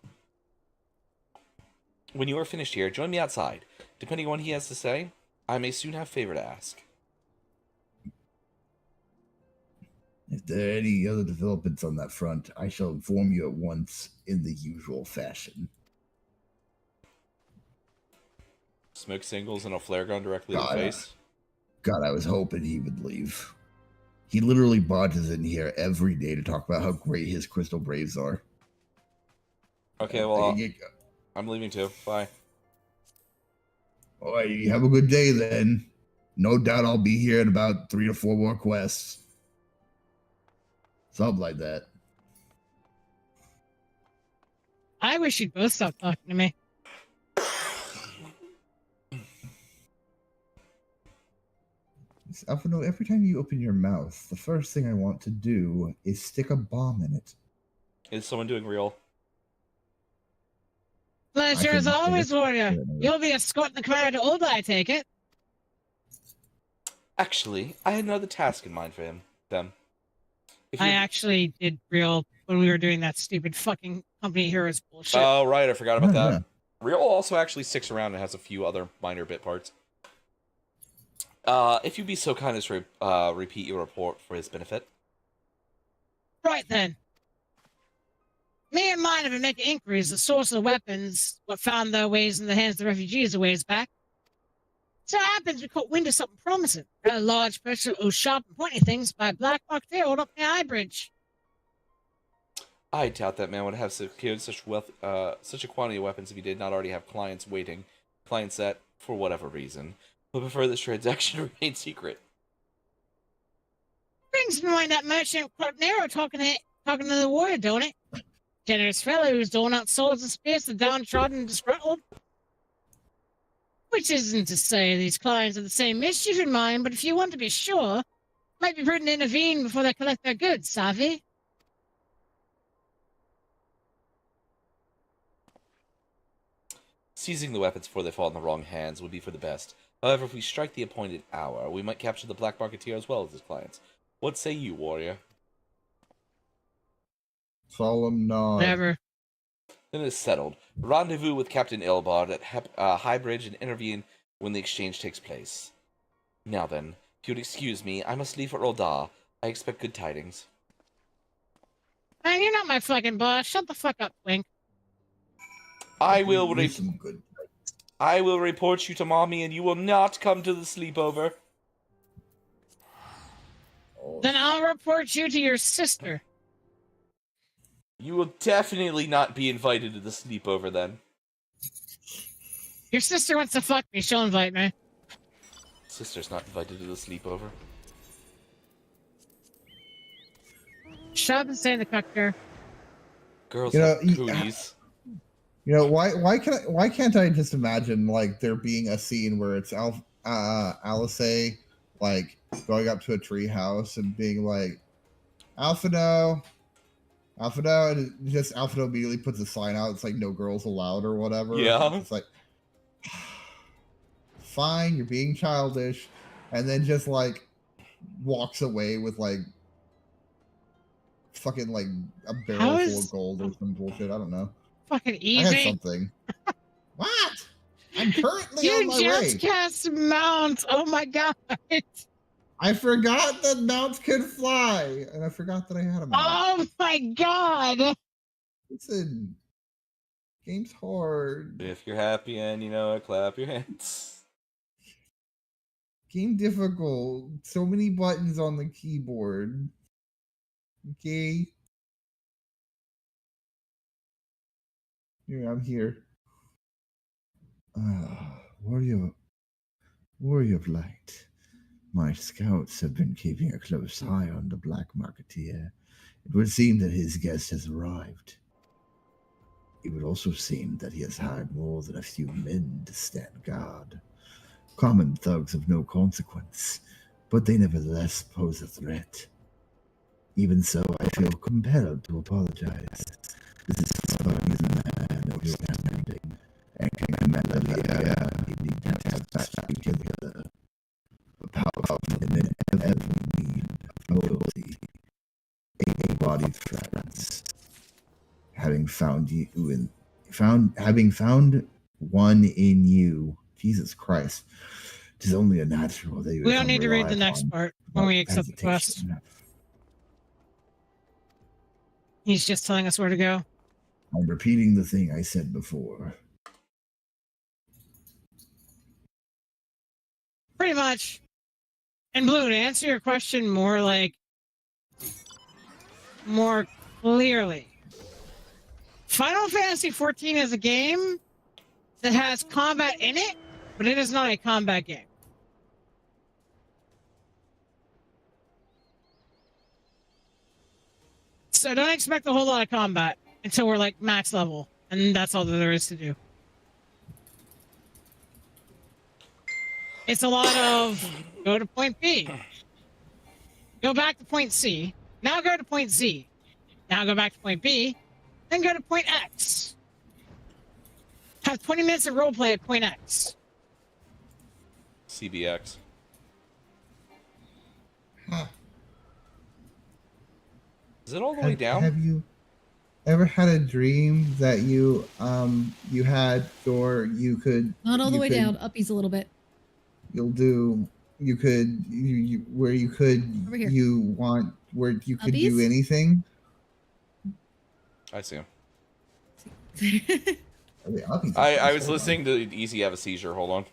When you are finished here, join me outside. Depending on what he has to say, I may soon have a favor to ask. If there are any other developments on that front, I shall inform you at once in the usual fashion. Smoke singles and a flare gun directly in the face. God, I was hoping he would leave. He literally barges in here every day to talk about how great his Crystal Braves are. Okay, well, I'm leaving too. Bye. All right, you have a good day then. No doubt I'll be here in about 3 to 4 more quests. Something like that. I wish you'd both stop talking to me. Alphinaud, every time you open your mouth, the first thing I want to do is stick a bomb in it. Is someone doing real? Pleasure as always, Warrior. You'll be escorting the choir to Ul'dah, I take it. Actually, I had another task in mind for them. I actually did real when we were doing that stupid fucking Company Heroes bullshit. Oh, right, I forgot about that. Real also actually sticks around and has a few other minor bit parts. If you'd be so kind as to repeat your report for his benefit. Right then. Me and mine have been making inquiries. The source of the weapons, what found their ways in the hands of the refugees a ways back. So it happens we caught wind of something promising. A large purchase of those sharp and pointy things by a black market railroad up near High Bridge. I doubt that man would have secured such a quantity of weapons if he did not already have clients waiting. Clients that, for whatever reason, would prefer this transaction remain secret. Brings to mind that merchant Nero talking to talking to the warrior, don't it? Generous fellow who's doling out souls and spears to downtrodden and disgruntled. Which isn't to say these clients have the same mischief in mind, but if you want to be sure, might be prudent to intervene before they collect their goods, savvy? Seizing the weapons before they fall in the wrong hands would be for the best. However, if we strike the appointed hour, we might capture the black marketeer as well as his clients. What say you, warrior? Solemn nod. Whatever. Then it is settled. Rendezvous with Captain Ilbard at High Bridge and intervene when the exchange takes place. Now then, if you'd excuse me, I must leave for Oldar. I expect good tidings. Man, you're not my fucking boss. Shut the fuck up, Wink. I will report you to Mommy, and you will not come to the sleepover. Then I'll report you to your sister. You will definitely not be invited to the sleepover then. Your sister wants to fuck me. She'll invite me. Sister's not invited to the sleepover. Shut up and stay in the cuck chair. Girls You know, have cooties. You know, why can't I just imagine like there being a scene where it's Alice like going up to a tree house and being like, Alphino, and just Alphino immediately puts a sign out. It's like no girls allowed or whatever. Yeah. It's like, fine, you're being childish, and then just like walks away with like fucking like a barrel full of gold or some bullshit. I don't know. Fucking I easy. had something. What? I'm currently You on my way. just cast mount. Oh my god. I forgot that mounts could fly, and I forgot that I had a mount. Oh my god. Listen, game's hard. If you're happy and you know it, clap your hands. Game difficult. So many buttons on the keyboard. Okay. Here, I'm here. Warrior of Light. My scouts have been keeping a close eye on the black marketeer. It would seem that his guest has arrived. It would also seem that he has hired more than a few men to stand guard. Common thugs of no consequence, but they nevertheless pose a threat. Even so, I feel compelled to apologize. This is a man of your standing, and can command the need to have back together. A powerful men have every need of loyalty, able-bodied friends. Having found one in you, Jesus Christ, it is only a natural that you. We don't need to read the next part when we accept the quest. He's just telling us where to go. I'm repeating the thing I said before. Pretty much. And Blue, to answer your question more clearly. Final Fantasy XIV is a game that has combat in it, but it is not a combat game. So don't expect a whole lot of combat until we're like max level, and that's all that there is to do. It's a lot of go to point B, go back to point C, now go to point Z, now go back to point B, then go to point X. Have 20 minutes of roleplay at point X. CBX. Huh. Is it all the way down? Have you ever had a dream that you had, or you could Not all the way could- down. Uppies a little bit. You'll do. You could where you could Over here. where you could Uppies? do anything. I see him. Uppies. I was listening to Easy have a seizure. Hold on.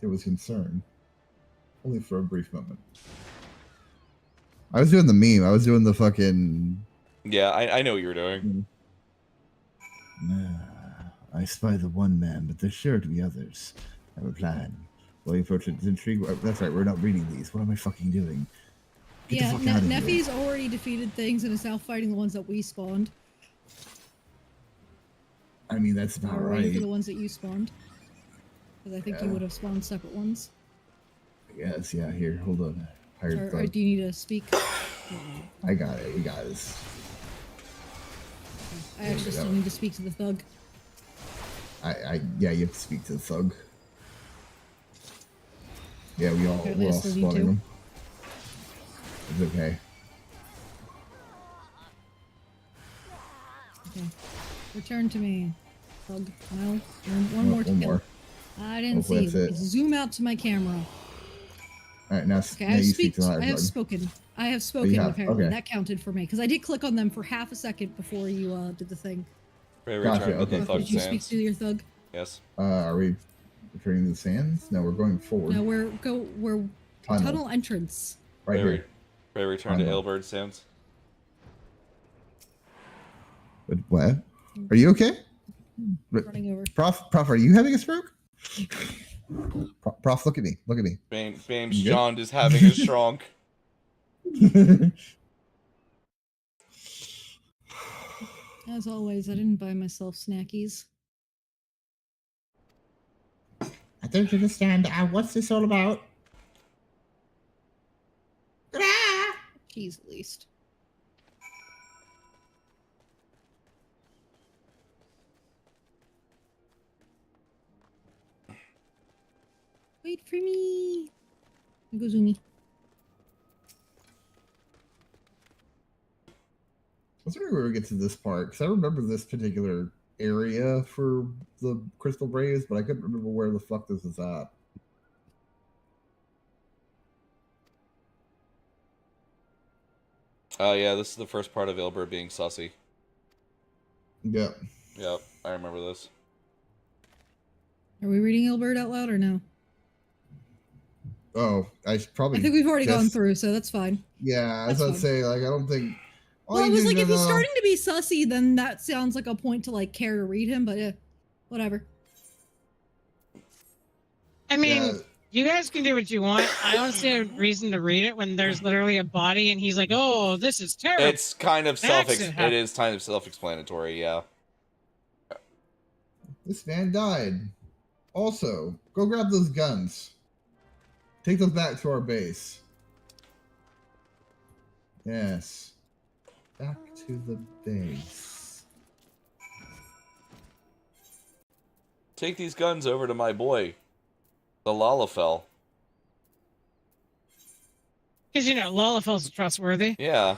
There was concern, only for a brief moment. I was doing the meme. I was doing the fucking. Yeah, I know what you were doing. I spy the one man, but there's sure to be others. I have a plan. While you approach it, intrigue. That's right. We're not reading these. What am I fucking doing? Get Yeah, the fuck out of here. Neffy's already defeated things and is now fighting the ones that we spawned. I mean, that's about We're waiting for right. the ones that you spawned. Because I think you would have spawned separate ones. Yes, yeah, here, hold on. Hired Or thug. do you need to speak? I got it, we got this. I actually still need to speak to the thug. Yeah, you have to speak to the thug. Yeah, we're all still need spawning to. them. It's okay. Okay. Return to me. Thug. No. One more to One kill. more. I didn't Hopefully see you. that's it. Zoom out to my camera. Alright, now, Okay, now you speak to the hired I have thug. spoken. I have spoken, have, apparently. okay. That counted for me. Because I did click on them for half a second before you did the thing. Ray Gotcha, returned to okay. the thug Did you speak sands. to your thug? Yes. Are we returning to the sands? No, we're going forward. No, we're tunnel entrance. Right here. Ray returned to Tunnel. Ailbird sands. What? Are you okay? Running over. Prof, are you having a stroke? Prof, look at me. Look at me. Bames You good? John is having a shrunk. As always, I didn't buy myself snackies. I don't understand. What's this all about? Cheese, at least. Wait for me. Go Zoomy. I was wondering where we get to this part, because I remember this particular area for the Crystal Braves, but I couldn't remember where the fuck this is at. Oh yeah, this is the first part of Ailbird being sussy. Yep. Yep, I remember this. Are we reading Ilbert out loud or no? Oh, I should probably. I think we've already gone through, so that's fine. Yeah, I was That's about to fine. say, like, I don't think. Well, I was like, if he's starting to be sussy, then that sounds like a point to like care to read him, but whatever. I mean, you guys can do what you want. I don't see a reason to read it when there's literally a body and he's like, "Oh, this is terrible." It's kind of Accident happened. it is kind of self-explanatory, yeah. This man died. Also, go grab those guns. Take those back to our base. Yes. Back to the base. Take these guns over to my boy, the Lalafell. Because, you know, Lalafell's trustworthy. Yeah.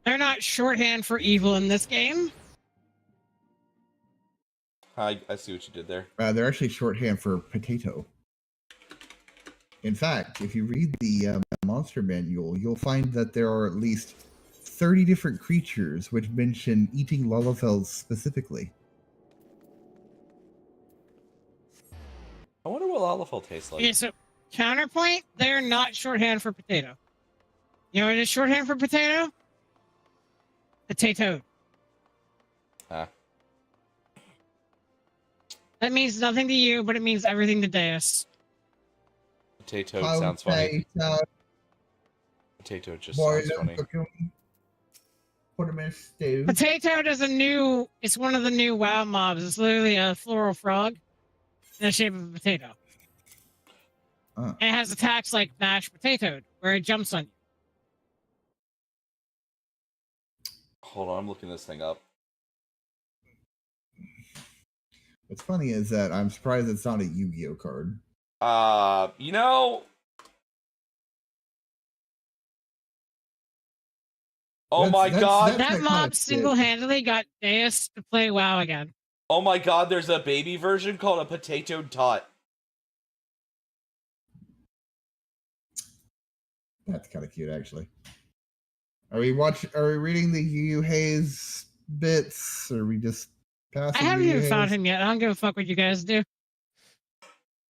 They're not shorthand for evil in this game. I see what you did there. They're actually shorthand for potato. In fact, if you read the monster manual, you'll find that there are at least 30 different creatures which mention eating Lalafells specifically. I wonder what Lalafell tastes like. Okay, so counterpoint, they're not shorthand for potato. You know what is shorthand for potato? Potato. Ah. That means nothing to you, but it means everything to Deus. Potato sounds funny. Potato just sounds funny. Put them in stew. Potato it's one of the new WoW mobs. It's literally a floral frog in the shape of a potato. And it has attacks like mashed potato, where it jumps on you. Hold on, I'm looking this thing up. What's funny is that I'm surprised it's not a Yu-Gi-Oh card. You know... Oh my god! That mob single-handedly got Deus to play WoW again. Oh my god, there's a baby version called a Potato Tot. That's kind of cute, actually. Are we reading the Yu Hayes bits, or are we just passing? I haven't Yu even Hayes? found him yet. I don't give a fuck what you guys do.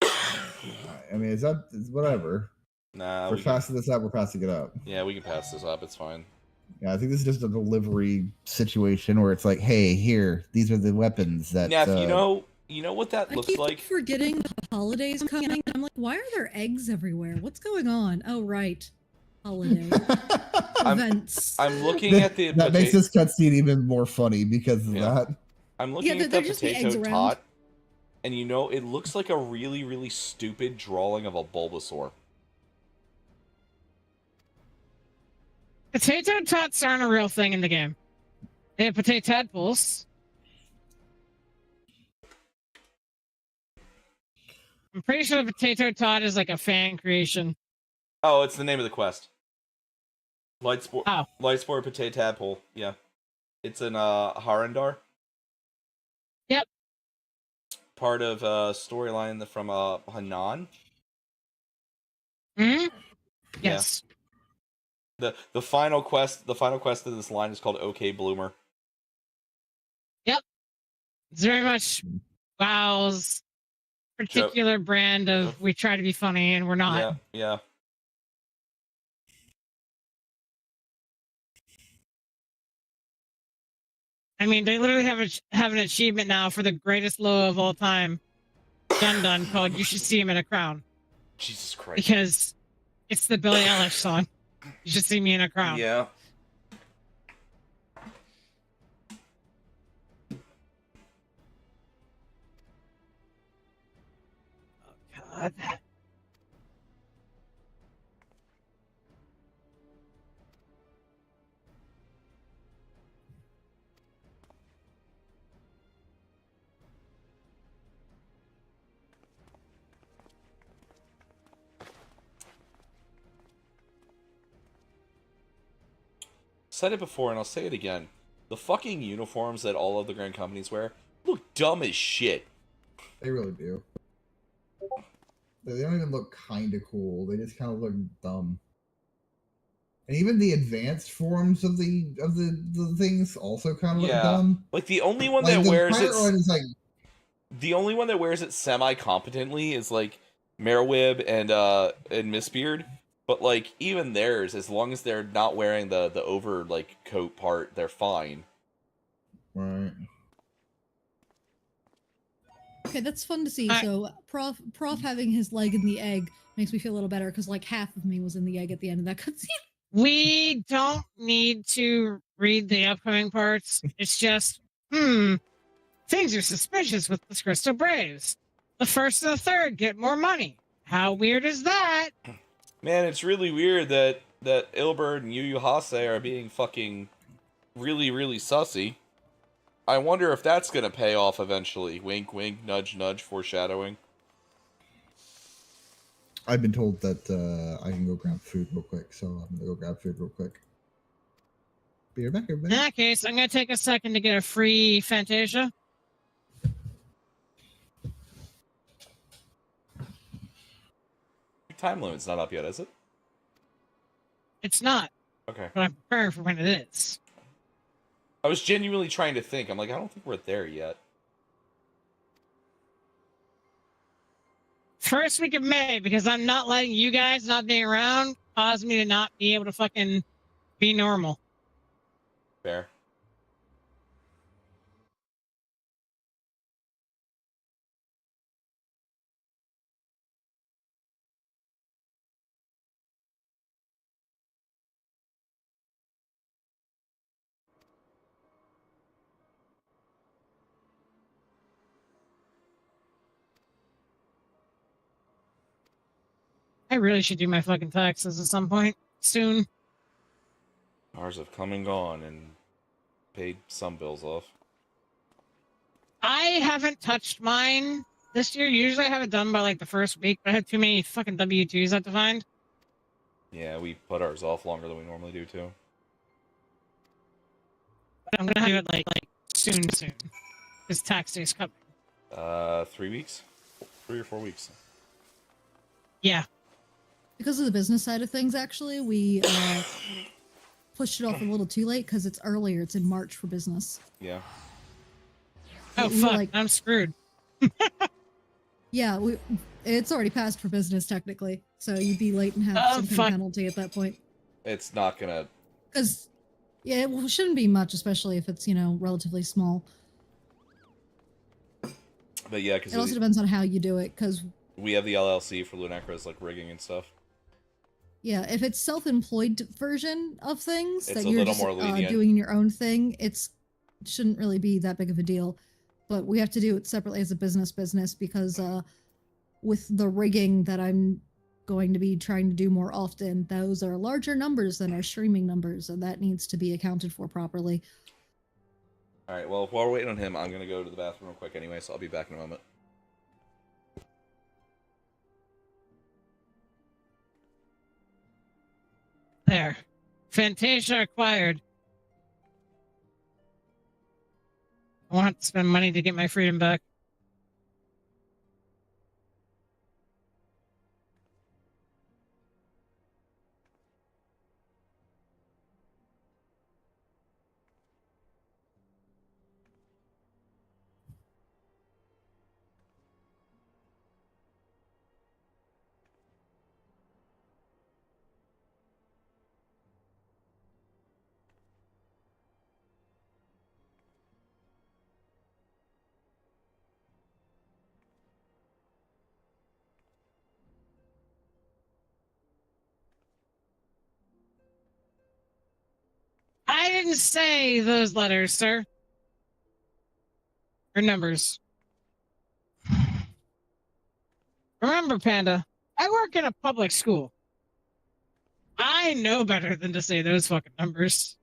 I mean, it's whatever. Nah, we're passing this up. We're passing it up. Yeah, we can pass this up. It's fine. Yeah, I think this is just a delivery situation where it's like, hey, here, these are the weapons that. Neff, you know, You know what that I looks keep like? forgetting the holidays coming. I'm like, why are there eggs everywhere? What's going on? Oh, right. Holiday. Events. I'm looking at the That makes this cutscene even more funny because of that. I'm looking at the potato tot, and you know, it looks like a really, really stupid drawing of a Bulbasaur. Potato tots aren't a real thing in the game. They have potato tadpoles. I'm pretty sure the potato tot is like a fan creation. Oh, it's the name of the quest. Lightspore potato tadpole. Yeah, it's in Harandar. Yep. Part of storyline from Hanan. Hmm. Yeah. Yes. The final quest of this line is called OK Bloomer. Yep. It's very much WoW's particular brand of we try to be funny and we're not. Yeah. I mean, they literally have an achievement now for the greatest low of all time, done called "You Should See Him in a Crown." Jesus Christ! Because it's the Billie Eilish song. You should see me in a crown. Yeah. God. Said it before and I'll say it again. The fucking uniforms that all of the grand companies wear look dumb as shit. They really do. They don't even look kind of cool. They just kind of look dumb. And even the advanced forms of the things also kind of look dumb. Like the only one Like, that the wears pirate one is like the only one that wears it semi-competently is like Merwib and Mistbeard. But like even theirs, as long as they're not wearing the over like coat part, they're fine. Right. Okay, that's fun to see. So Prof having his leg in the egg makes me feel a little better because like half of me was in the egg at the end of that cutscene. We don't need to read the upcoming parts. It's just, things are suspicious with the Crystal Braves. The first and the third get more money. How weird is that? Man, it's really weird that Ilbert and Yu Yu Hase are being fucking really, really sussy. I wonder if that's gonna pay off eventually. Wink, wink, nudge, nudge, foreshadowing. I've been told that I can go grab food real quick, so I'm gonna go grab food real quick. Be right back, everybody. In that case, I'm gonna take a second to get a free Fantasia. Your time limit's not up yet, is it? It's not. Okay. But I'm preparing for when it is. I was genuinely trying to think. I'm like, I don't think we're there yet. First week of May, because I'm not letting you guys not being around cause me to not be able to fucking be normal. Fair. I really should do my fucking taxes at some point soon. Ours have come and gone and paid some bills off. I haven't touched mine this year. Usually I have it done by like the first week, but I have too many fucking W-2s I have to find. Yeah, we put ours off longer than we normally do too. But I'm gonna do it like soon. Because tax day's coming. 3 weeks? 3 or 4 weeks. Yeah. Because of the business side of things, actually, we pushed it off a little too late because it's earlier. It's in March for business. Yeah. Oh, fuck. I'm screwed. Yeah, it's already passed for business, technically. So you'd be late and have some kind of penalty at that point. It's not gonna... Because, yeah, it shouldn't be much, especially if it's, relatively small. But yeah, It also depends on how you do it, because we have the LLC for Lunecra's like rigging and stuff. yeah, if it's self-employed version of things It's that a you're little just more lenient. doing your own thing, shouldn't really be that big of a deal. But we have to do it separately as a business because with the rigging that I'm going to be trying to do more often, those are larger numbers than our streaming numbers, and that needs to be accounted for properly. All right. Well, while we're waiting on him, I'm gonna go to the bathroom real quick anyway, so I'll be back in a moment. There. Fantasia acquired. I won't have to spend money to get my freedom back. I didn't say those letters, sir. Or numbers. Remember, Panda, I work in a public school. I know better than to say those fucking numbers.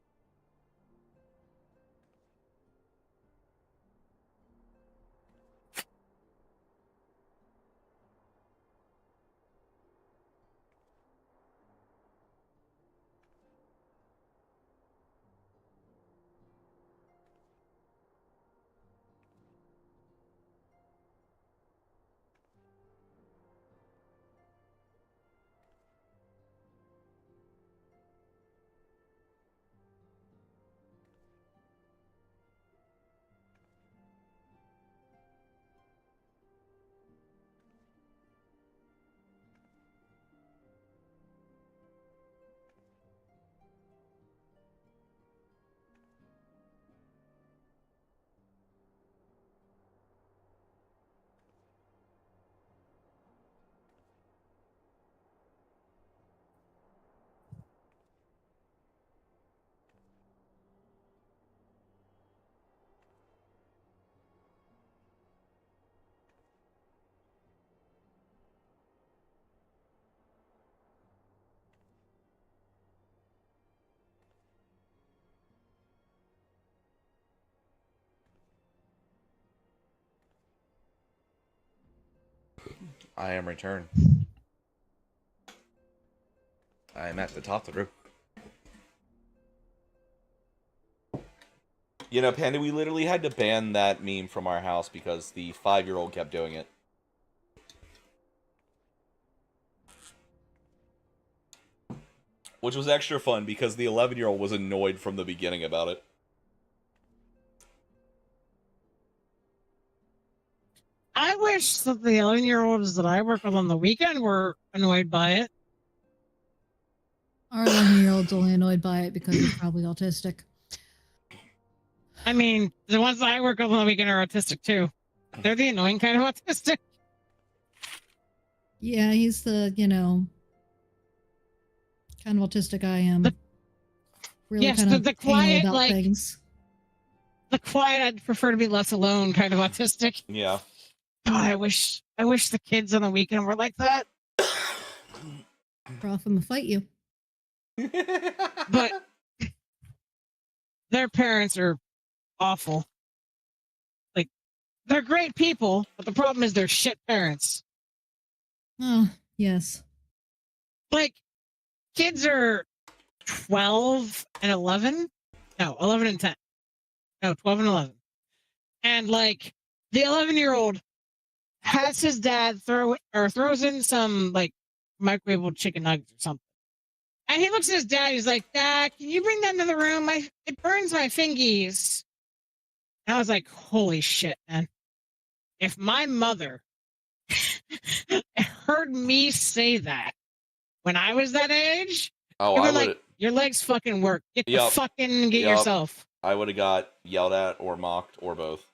I am returned. I am at the top of the room. You know, Panda, we literally had to ban that meme from our house because the 5-year-old kept doing it. Which was extra fun because the 11-year-old was annoyed from the beginning about it. I wish that the 11-year-olds that I work with on the weekend were annoyed by it. Our 11-year-old's only annoyed by it because he's probably autistic. I mean, the ones that I work with on the weekend are autistic too. They're the annoying kind of autistic. Yeah, he's the, kind of autistic I am. Really yes, kind of the quiet, about like, things. The quiet, I'd prefer to be less alone kind of autistic. Yeah. God, I wish the kids on the weekend were like that. Prof, I'm gonna fight you. But their parents are awful. Like, they're great people, but the problem is they're shit parents. Oh, yes. Like, kids are 12 and 11. No, 11 and 10. No, 12 and 11. And, like, the 11-year-old has his dad throws in some, like, microwavable chicken nuggets or something. And he looks at his dad. He's like, "Dad, can you bring that into the room? It burns my fingies." And I was like, "Holy shit, man! If my mother heard me say that when I was that age, Oh, it I would would. like, your legs fucking work. Get the fucking get Yup. yourself." I would have got yelled at or mocked or both.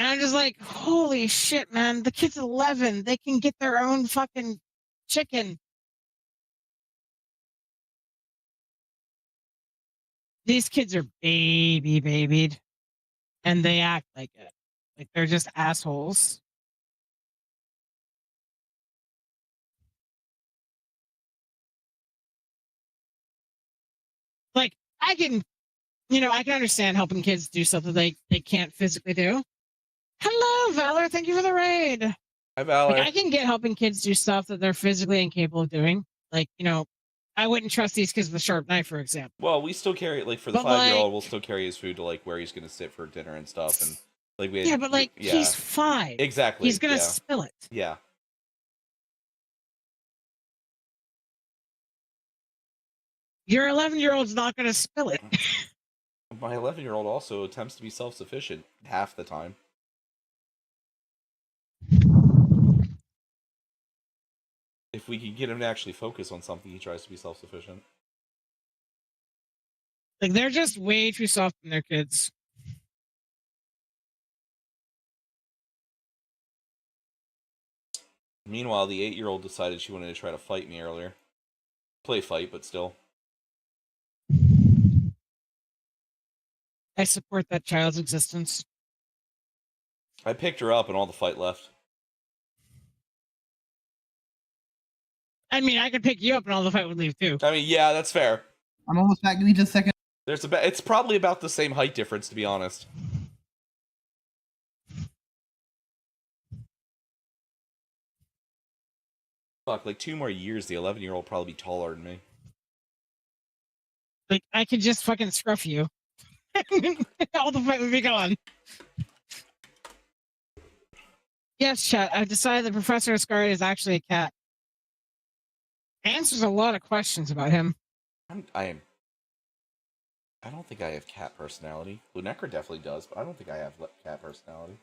And I'm just like, holy shit, man. The kid's 11. They can get their own fucking chicken. These kids are babied. And they act like it. Like they're just assholes. Like, I can understand helping kids do something they can't physically do. Hello, Valor. Thank you for the raid. Hi, Valor. Like, I can get helping kids do stuff that they're physically incapable of doing. Like, I wouldn't trust these kids with a sharp knife, for example. Well, we still carry, like, for the But, 5-year-old, we'll still carry his food to, like, where he's going to sit for dinner and stuff. And, like, Yeah, but, like, he's 5. Exactly. He's going to spill it. Yeah. Your 11-year-old's not going to spill it. My 11-year-old also attempts to be self-sufficient half the time. If we can get him to actually focus on something, he tries to be self-sufficient. Like, they're just way too soft on their kids. Meanwhile, the 8-year-old decided she wanted to try to fight me earlier. Play fight, but still. I support that child's existence. I picked her up and all the fight left. I mean, I could pick you up and all the fight would leave too. I mean, yeah, that's fair. I'm almost back. Give me just a second. It's probably about the same height difference, to be honest. Fuck, like 2 more years, the 11-year-old will probably be taller than me. Like, I could just fucking scruff you. All the fight would be gone. Yes, chat. I've decided that ProfIscariot is actually a cat. Answers a lot of questions about him. I don't think I have cat personality. Lunecra definitely does, but I don't think I have cat personality.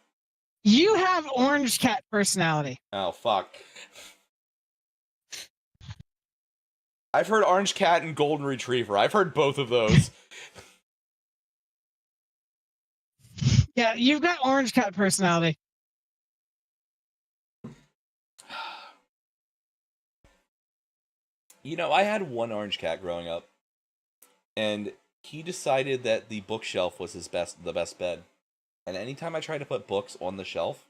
You have orange cat personality. Oh, fuck. I've heard orange cat and golden retriever. I've heard both of those. Yeah, you've got orange cat personality. You know, I had one orange cat growing up, and he decided that the bookshelf was the best bed. And anytime I tried to put books on the shelf,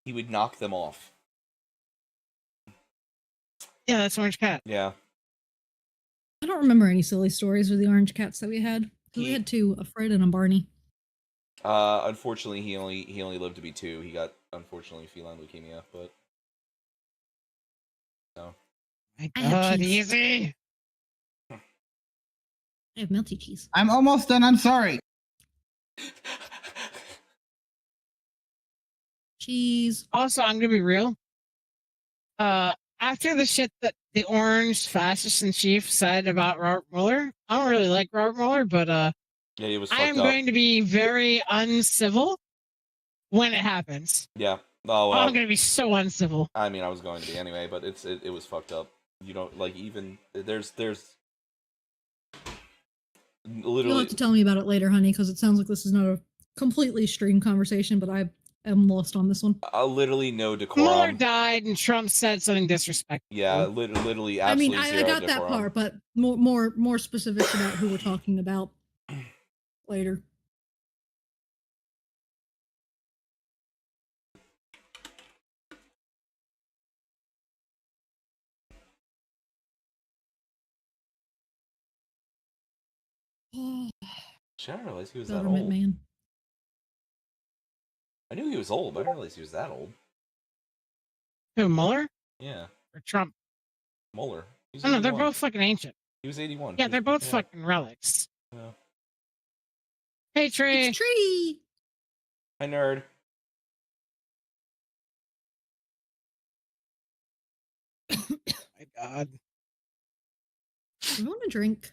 he would knock them off. Yeah, that's orange cat. Yeah. I don't remember any silly stories with the orange cats that we had. We had 2, a Fred and a Barney. Unfortunately, he only lived to be 2. He got, unfortunately, feline leukemia, but no. My God, easy. I have melty cheese. I'm almost done. I'm sorry. Cheese. Also, I'm gonna be real. After the shit that the orange fascist in chief said about Robert Mueller, I don't really like Robert Mueller, but yeah, he was I am fucked up. going to be very uncivil when it happens. Yeah. Oh, well, I'm going to be so uncivil. I mean, I was going to be anyway, but it was fucked up. You don't, like, even there's literally. You'll have to tell me about it later, honey, because it sounds like this is not a completely streamed conversation, but I am lost on this one. Literally no decorum. Mueller died, and Trump said something disrespectful. Yeah, literally, I absolutely mean, I zero got decorum. that part, but more specifics about who we're talking about later. Shit, I didn't realize he was that Government old. man. I knew he was old, but I didn't realize he was that old. Who, Mueller? Yeah. Or Trump? Mueller. He's I don't know, they're 81. both fucking ancient. He was 81. Yeah, they're both fucking relics. Yeah. Hey, Tree. It's Tree. Hi, nerd. My God. I want a drink.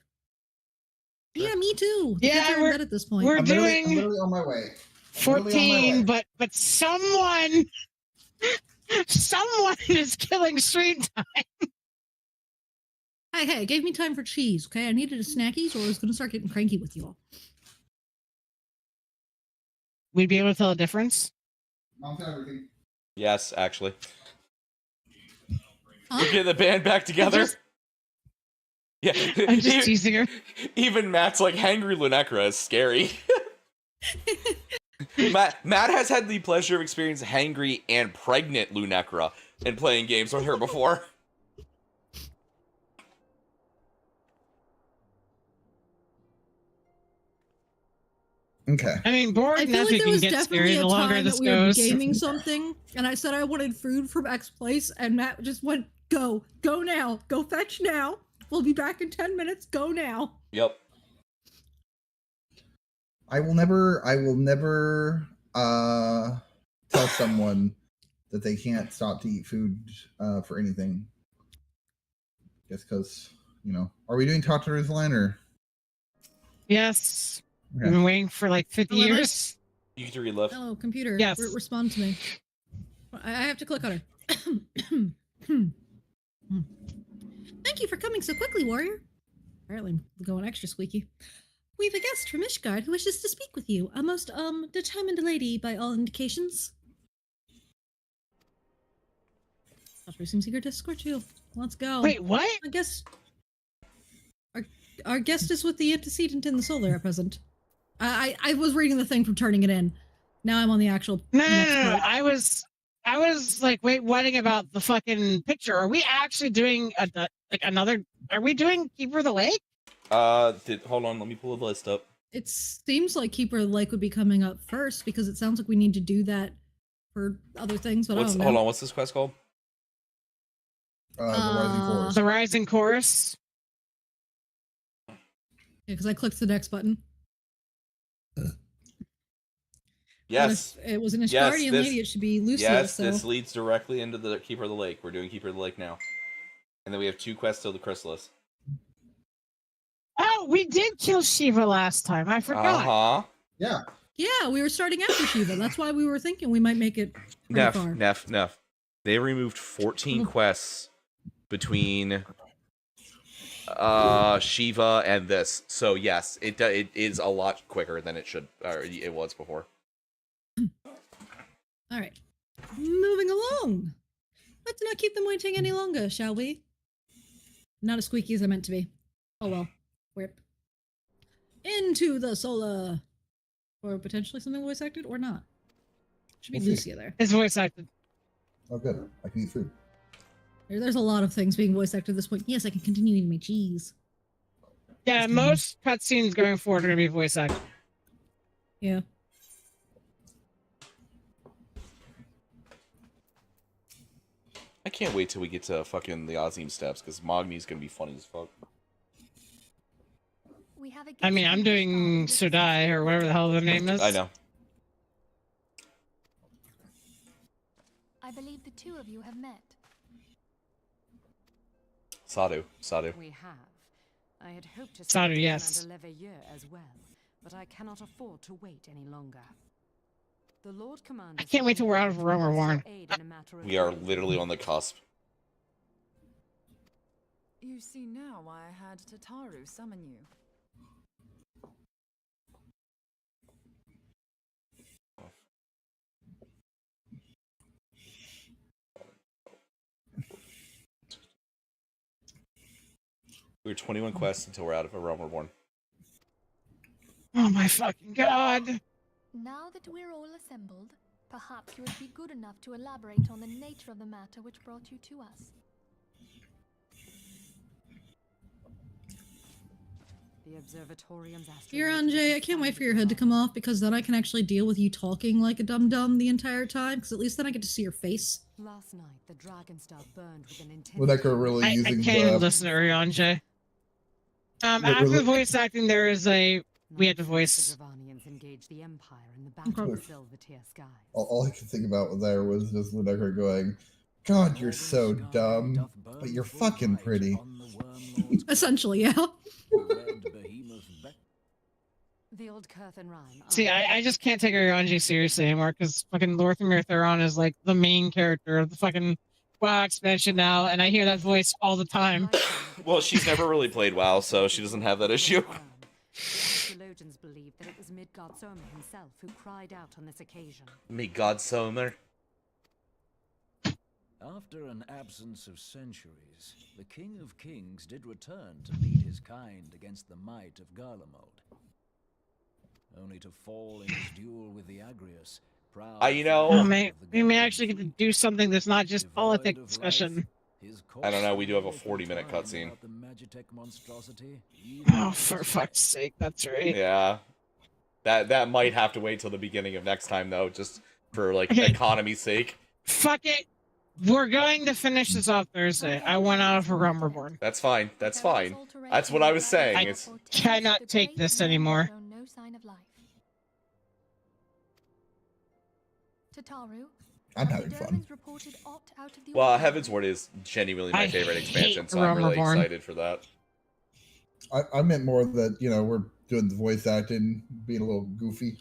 Yeah, me too. The Yeah, kids are in we're- bed at this point. we're I'm doing- literally on my way. 14, but someone is killing screen time. Hey, gave me time for cheese, okay? I needed a snackies or I was going to start getting cranky with you all. We'd be able to tell a difference? Mom's everything. Yes, actually. Huh? We're getting the band back together. Yeah, I'm just teasing her. Even Matt's like, hangry Lunecra is scary. Matt has had the pleasure of experiencing hangry and pregnant Lunecra and playing games with her before. Okay. I mean, bored I feel like there can was get scary definitely a the longer time this that we were goes. gaming something, and I said I wanted food from X place, and Matt just went, go now, go fetch now. We'll be back in 10 minutes, go now. Yep. I will never tell someone that they can't stop to eat food for anything. Just because, are we doing Talk to Ruslan or? Yes. Okay. I've been waiting for like 50 Oh, am I? years. You get to relive. Hello, computer. Yes. Respond to me. I have to click on her. Thank you for coming so quickly, warrior. Apparently, I'm going extra squeaky. We've a guest from Ishgard who wishes to speak with you. A most, determined lady by all indications. Opera seems eager to escort you. Let's go. Wait, what? I guess our guest is with the antecedent in the solar at present. I was reading the thing from turning it in. Now I'm on the actual. No. part. I was like, waiting about the fucking picture. Are we actually doing another? Are we doing Keeper of the Lake? Hold on, let me pull the list up. It seems like Keeper of the Lake would be coming up first because it sounds like we need to do that for other things. But I don't know. Hold on, what's this quest called? The Rising Chorus. The Rising Chorus. Yeah, because I clicked the next button. Yes. If it was an Ishgardian lady, it should be Lucia. Yes, so. this leads directly into the Keeper of the Lake. We're doing Keeper of the Lake now. And then we have 2 quests till the Chrysalis. Oh, we did kill Shiva last time. I forgot. Uh-huh. Yeah. Yeah, we were starting after Shiva. That's why we were thinking we might make it pretty far. Neff. They removed 14 quests between Shiva and this. So yes, it is a lot quicker than it was before. All right, moving along. Let's not keep them waiting any longer, shall we? Not as squeaky as I meant to be. Oh well. Whip. Into the solar. Or potentially something voice acted or not. Should be We'll see. Lucia there. It's voice acted. Oh, good. I can eat food. There's a lot of things being voice acted at this point. Yes, I can continue eating my cheese. Yeah, most cutscenes going forward are going to be voice acted. Yeah. I can't wait till we get to fucking the Azim steps, because Magni's gonna be funny as fuck. I mean, I'm doing Sudai, or whatever the hell the name is. I know. I believe the two of you have met. Sadu. We have. I had hoped to Sadu, see yes. Commander Leveilleur as well, but I cannot afford to wait any longer. The Lord Commander. I can't wait till we're out of Rome or Warren. We are literally on the cusp. You see now why I had Tataru summon you. We're 21 quests until we're out of a Realm Reborn. Oh my fucking god! Now that we're all assembled, perhaps you would be good enough to elaborate on the nature of the matter which brought you to us. The Observatorium's Here, Anjay, I can't wait for your hood to come off because then I can actually deal with you talking like a dum-dum the entire time, because at least then I get to see your face. Last night, the Dragonstar burned with an intense. Lunecra really I using can't even the... listen to Rianjay. But After really- the voice acting, there is a... We had to voice... The Dravanians engaged the Empire in the Battle of Silvertear Skies. All I could think about there was just Lunecra going, God, you're so dumb, but you're fucking pretty. Essentially, yeah. The old Curthan rhyme. See, I just can't take Rianjay seriously anymore, because fucking Lorthamir Theron is like the main character of the fucking WoW expansion now, and I hear that voice all the time. Well, she's never really played WoW, so she doesn't have that issue. theologians believe that it was Midgard Somer himself who cried out on this occasion. Midgard Somer. After an absence of centuries, the King of Kings did return to lead his kind against the might of Garlemald. Only to fall in his duel with the Agrius, proud You know... we may actually get to do something that's not just politics discussion. I don't know, we do have a 40-minute cutscene. Oh, for fuck's sake, that's right. Yeah. That might have to wait till the beginning of next time, though, just for, like, economy's sake. Fuck it. We're going to finish this off Thursday. I went out for Realm Reborn. That's fine. That's fine. That's what I was saying. I cannot take this anymore. No sign of life. Tataru, I'm having fun. Well, Heaven's Ward is genuinely my favorite expansion, so I'm really excited for that. I meant more that, you know, we're doing the voice acting, being a little goofy.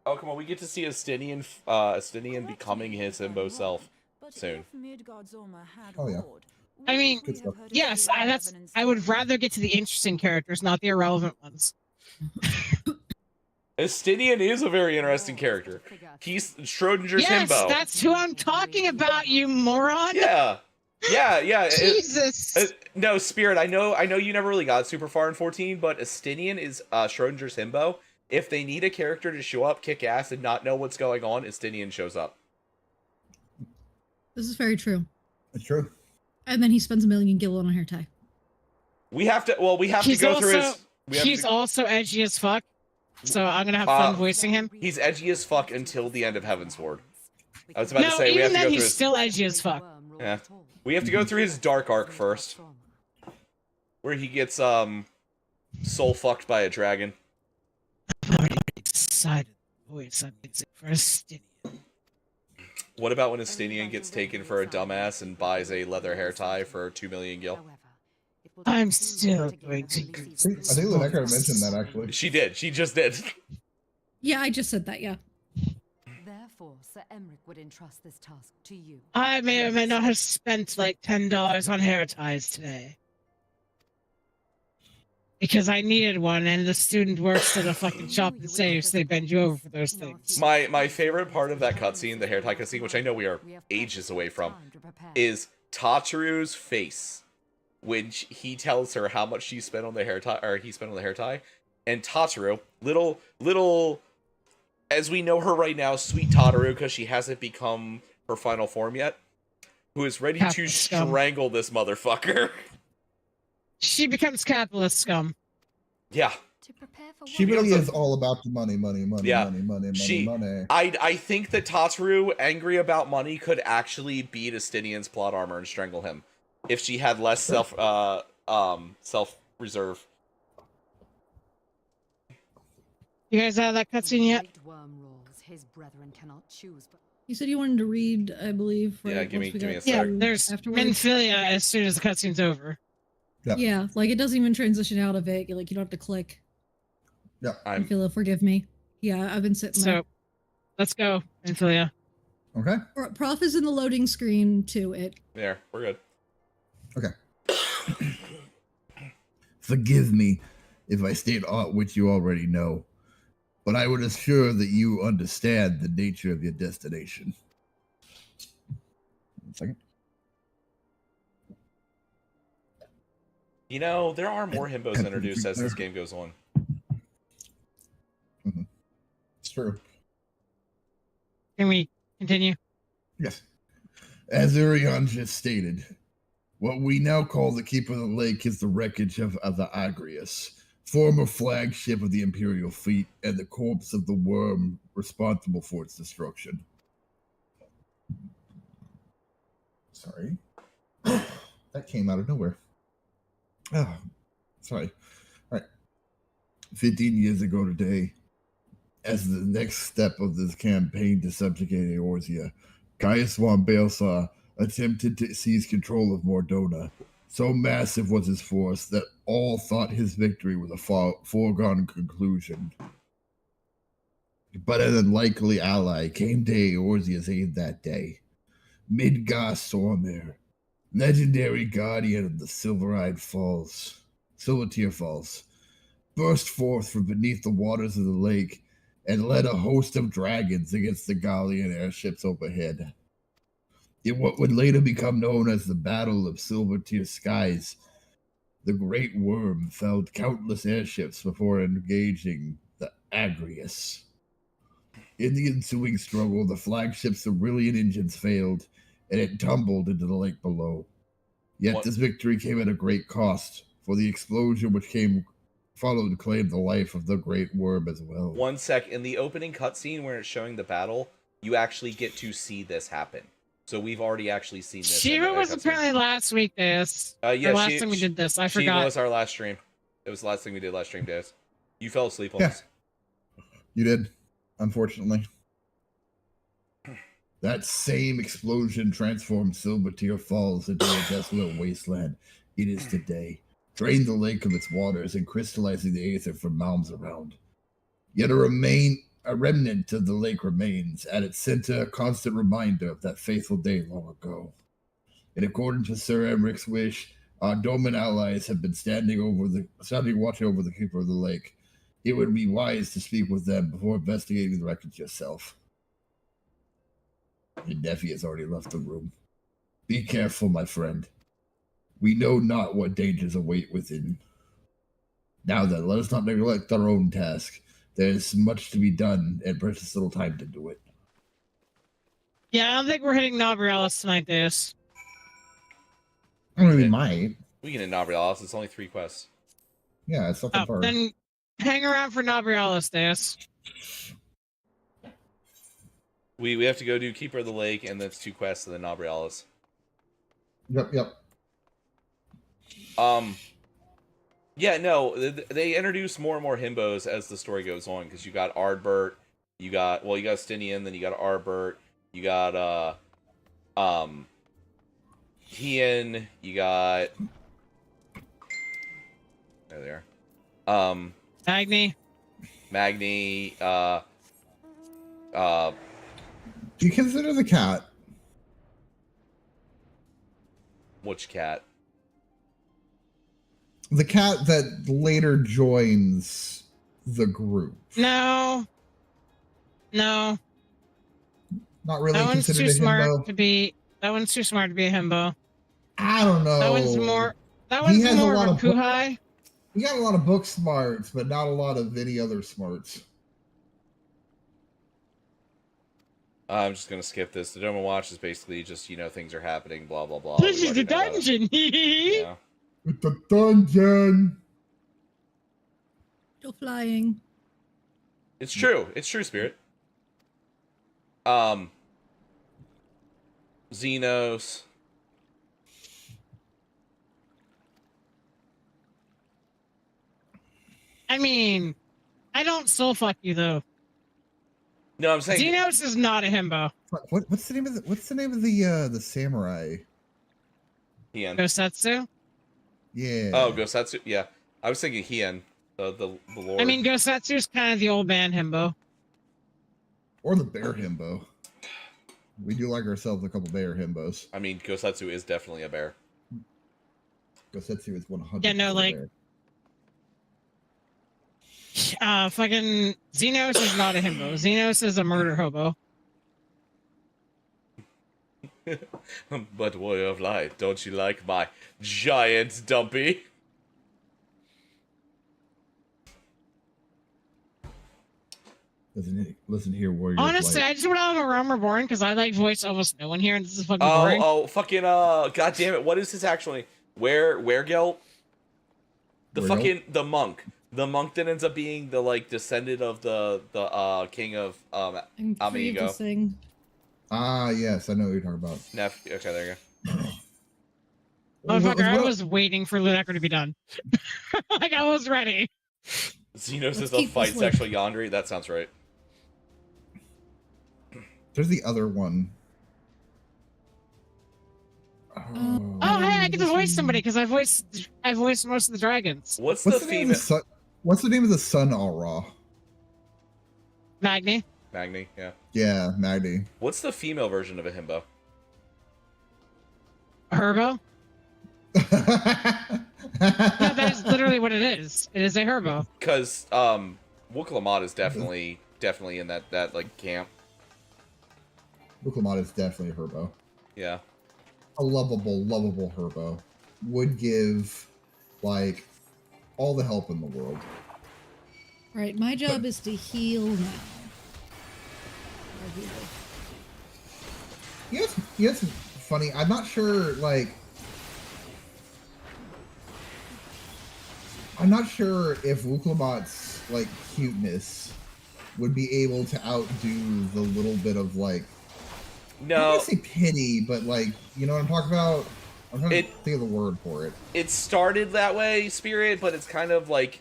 Oh, come on, we get to see Astinian becoming his himbo self soon. Oh, yeah. I mean, yes, I would rather get to the interesting characters, not the irrelevant ones. Astinian is a very interesting character. He's Schrodinger's himbo. Yes, that's who I'm talking about, you moron! Yeah. Jesus! No, Spirit, I know you never really got super far in 14, but Astinian is Schrodinger's himbo. If they need a character to show up, kick ass, and not know what's going on, Astinian shows up. This is very true. It's true. And then he spends $1 million gil on a hair tie. We have to go through his... He's also edgy as fuck, so I'm gonna have fun voicing him. He's edgy as fuck until the end of Heaven's Ward. I was about to say, even we have to then go he's through his... still edgy as fuck. Yeah. We have to go through his dark arc first. Where he gets, soul fucked by a dragon. I'm already excited voice I'm using for Astinian. What about when Astinian gets taken for a dumbass and buys a leather hair tie for 2 million gil? I'm still going to use I think Lunecra mentioned that, actually. She did. She just did. Yeah, I just said that, yeah. Therefore, Sir Emmerich would entrust this task to you. I may or may not have spent like $10 on hair ties today. Because I needed one, and the student works at a fucking shop that saves, they bend you over for those things. My favorite part of that cutscene, the hair tie cutscene, which I know we are ages away from, is Tataru's face when he tells her how much she spent on the hair tie, or he spent on the hair tie, and Tataru, little, as we know her right now, sweet Tataru, because she hasn't become her final form yet, who is ready to strangle this motherfucker. She becomes capitalist scum. Yeah. She really is all about the money. Yeah. Money. I think that Tataru, angry about money, could actually beat Astinian's plot armor and strangle him if she had less self reserve. You guys have that cutscene yet? You said you wanted to read, I believe. Right? Yeah, give me a sec. Yeah, there's Minfilia as soon as the cutscene's over. Yeah, like it doesn't even transition out of it. Like you don't have to click. Yeah, Minfilia, forgive me. Yeah, I've been sitting there. So, let's go, Minfilia. Okay. Prof is in the loading screen to it. There, we're good. Okay. Forgive me if I state aught which you already know, but I would assure that you understand the nature of your destination. 1 second. You know, there are more himbos introduced as this game goes on. Mm-hmm. It's true. Can we continue? Yes. As Urion just stated, what we now call the Keeper of the Lake is the wreckage of the Agrius, former flagship of the Imperial fleet, and the corpse of the worm responsible for its destruction. Sorry. That came out of nowhere. Oh, sorry. All right. 15 years ago today, as the next step of this campaign to subjugate Eorzea, Caius von Balsar attempted to seize control of Mordona. So massive was his force that all thought his victory was a foregone conclusion. But an unlikely ally came to Eorzea's aid that day. Midgar Sormir, legendary guardian of the Silver Tear Falls. burst forth from beneath the waters of the lake and led a host of dragons against the Gallian airships overhead. In what would later become known as the Battle of Silvertear Skies, the Great Worm felled countless airships before engaging the Agrius. In the ensuing struggle, the flagship's Aurelian engines failed, and it tumbled into the lake below. Yet this victory came at a great cost, for the explosion which followed claimed the life of the Great Worm as well. 1 sec. In the opening cutscene where it's showing the battle, you actually get to see this happen. So we've already actually seen this. Shiva was apparently last week, this. Yeah, last time we did this. I Shiva forgot. was our last stream. It was the last thing we did last stream, Daz. You fell asleep on this. You did, unfortunately. That same explosion transformed Silvertear Falls into a desolate wasteland it is today, drained the lake of its waters and crystallizing the aether from mounds around. Yet a remnant of the lake remains, at its center a constant reminder of that faithful day long ago. And according to Sir Emmeric's wish, our Dorman allies have been standing watch over the keeper of the lake. It would be wise to speak with them before investigating the wreckage yourself. And Nephi has already left the room. Be careful, my friend. We know not what dangers await within. Now then, let us not neglect our own task. There is much to be done, and precious little time to do it. Yeah, I don't think we're hitting Nobrialis tonight, this. I mean, we might. We can hit Nobrialis. It's only 3 quests. Yeah, it's not that far. Then hang around for Nobrialis, this. We have to go do Keeper of the Lake, and that's 2 quests, and then Nobrialis. Yep. Yeah, no, they introduce more and more himbos as the story goes on, because you got Ardbert, you got Stinian, then you got Ardbert, you got, Hien, you got... There they are. Magni, Do you consider the cat? Which cat? The cat that later joins the group. No. Not really That one's considered too a smart himbo? to be. That one's too smart to be a himbo. I don't know. That one's more. That He one's has more a lot of a of kuhai. We got a lot of book smarts, but not a lot of any other smarts. I'm just gonna skip this. The Doma Watch is basically just, things are happening, blah, blah, blah. This is the dungeon. Yeah. It's a dungeon. Still flying. It's true. It's true, Spirit. Xenos. I mean, I don't soul fuck you though. No, I'm saying Xenos is not a himbo. What's the name of the samurai? Hien. Gosetsu? Yeah. Oh, Gosetsu. Yeah, I was thinking Hien, the Lord. I mean, Gosetsu's kind of the old man himbo. Or the bear himbo. We do like ourselves a couple bear himbos. I mean, Gosetsu is definitely a bear. Gosetsu is 100%. Yeah, no, like, fucking Xenos is not a himbo. Xenos is a murder hobo. But Warrior of Light, don't you like my giant dumpy? Listen here, Warrior Honestly, of Light. I just went out of a Realm Reborn because I like voice almost no one here, and this is fucking boring. Fucking god damn it! What is his actual name? Wergel? The monk. The monk that ends up being the descendant of the king of Amigo. Ah, yes, I know what you're talking about. Okay, there you go. Motherfucker, I was waiting for Lunecra to be done. Like, I was ready. Xenos is a fight sexual yandere? That sounds right. There's the other one. Oh, hey, I get to voice somebody because I voiced most of the dragons. What's the name of the sun? What's the name of the sun aura? Magni. Magni, yeah. Yeah, Magni. What's the female version of a himbo? Herbo. No, that is literally what it is. It is a herbo. Because Wooklamot is definitely in that like camp. Wooklamot is definitely a herbo. Yeah. A lovable herbo. Would give like all the help in the world. Right, my job is to heal now. Yes, funny. I'm not sure, like, I'm not sure if Wooklamot's like cuteness would be able to outdo the little bit of like, no, I don't want to say pity, but like, you know what I'm talking about? I'm trying to think of the word for it. It started that way, Spirit, but it's kind of like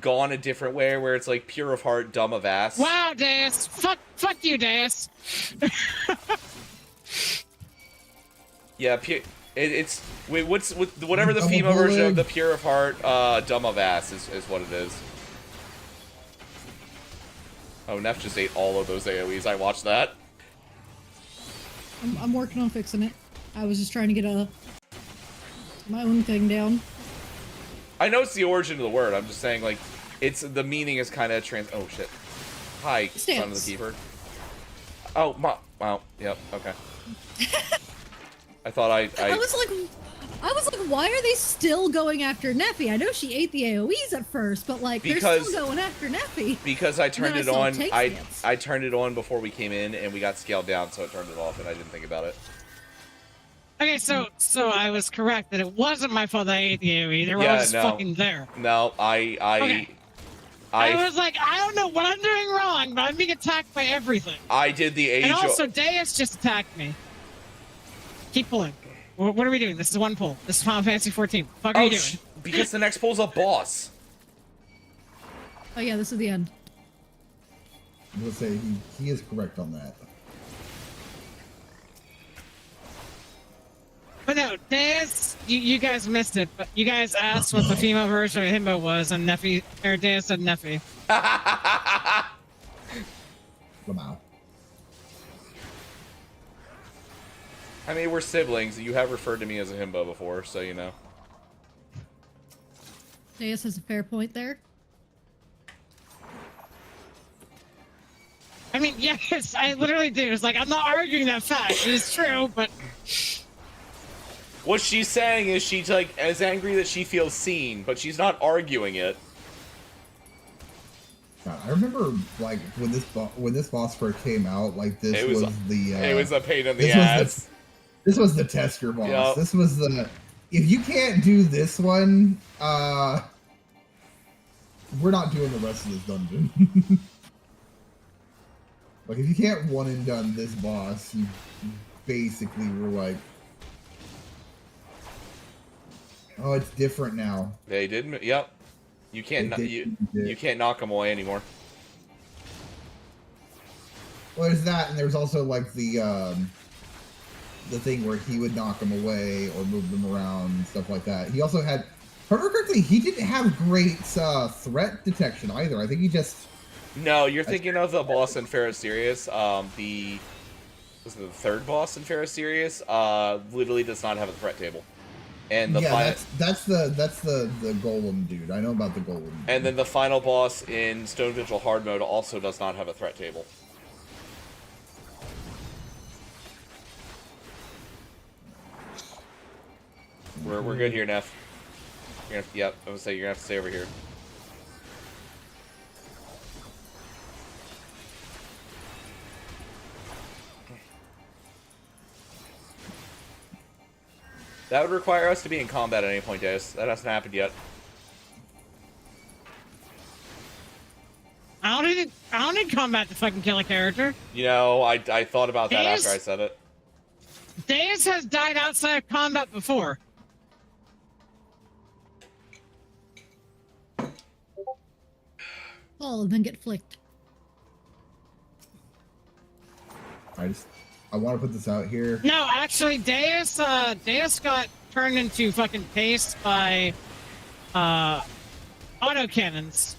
gone a different way, where it's like pure of heart, dumb of ass. Wow, Deus. Fuck you, Deus. Yeah, it's whatever the female version of the pure of heart, dumb of ass is what it is. Oh, Neff just ate all of those AoEs. I watched that. I'm working on fixing it. I was just trying to get my own thing down. I know it's the origin of the word. I'm just saying, like, it's the meaning is kind of oh shit. Hi, son of the keeper. Oh, wow. Yep. Okay. I thought I was like, why are they still going after Neffy? I know she ate the AoEs at first, but like they're still going after Neffy. Because I turned it on. I turned it on before we came in, and we got scaled down, so I turned it off, and I didn't think about it. Okay, so I was correct that it wasn't my fault that I ate the AoE. They were all just fucking there. No, I was like, I don't know what I'm doing wrong, but I'm being attacked by everything. I did the age. And also, Deus just attacked me. Keep pulling. What are we doing? This is one pull. This is Final Fantasy 14. What the fuck are you doing? Because the next pull's a boss. Oh yeah, this is the end. I'm gonna say he is correct on that. But no, Deus, you guys missed it. But you guys asked what the female version of Himbo was, and Deus said Neffy. Wow. I mean, we're siblings. You have referred to me as a himbo before, so you know. Deus has a fair point there. I mean, yes, I literally do. It's like, I'm not arguing that fact. It is true, but... What she's saying is she's, like, as angry that she feels seen, but she's not arguing it. I remember, like, when this boss first came out, like, this it was a pain in the ass. This was the tester boss. Yep. This was the... If you can't do this one, we're not doing the rest of this dungeon. Like, if you can't one and done this boss, you basically were like... Oh, it's different now. They did... Yep. You can't you can't knock them away anymore. Well, there's that, and there's also, like, the thing where he would knock them away or move them around and stuff like that. He also had, if I remember correctly, he didn't have great threat detection either. I think he just... No, you're thinking of the boss in FFXIV. Was it the third boss in FFXIV? Literally does not have a threat table. And the that's the golem dude. I know about the golem. And then the final boss in Stone Vigil hard mode also does not have a threat table. We're good here, Neff. Yep, I would say you're gonna have to stay over here. That would require us to be in combat at any point, Deus. That hasn't happened yet. I don't need combat to fucking kill a character. You know, I thought about that Deus, after I said it. Deus has died outside of combat before. Oh, and then get flicked. I want to put this out here. No, actually, Deus got turned into fucking paste by autocannons.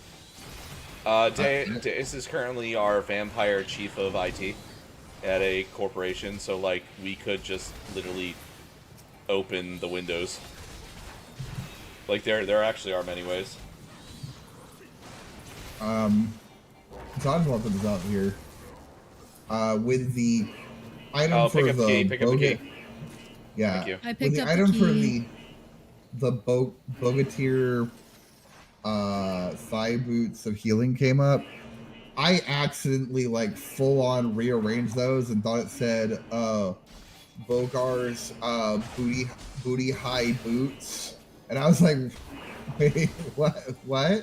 Deus is currently our vampire chief of IT at a corporation, so like we could just literally open the windows. Like there actually are many ways. So I just want to put this out here. With the item for the Boga, yeah, Thank you. I picked with the up item the for key. the Bogatir thigh boots of healing came up. I accidentally like full on rearranged those and thought it said Bogar's booty high boots, and I was like, wait, what? I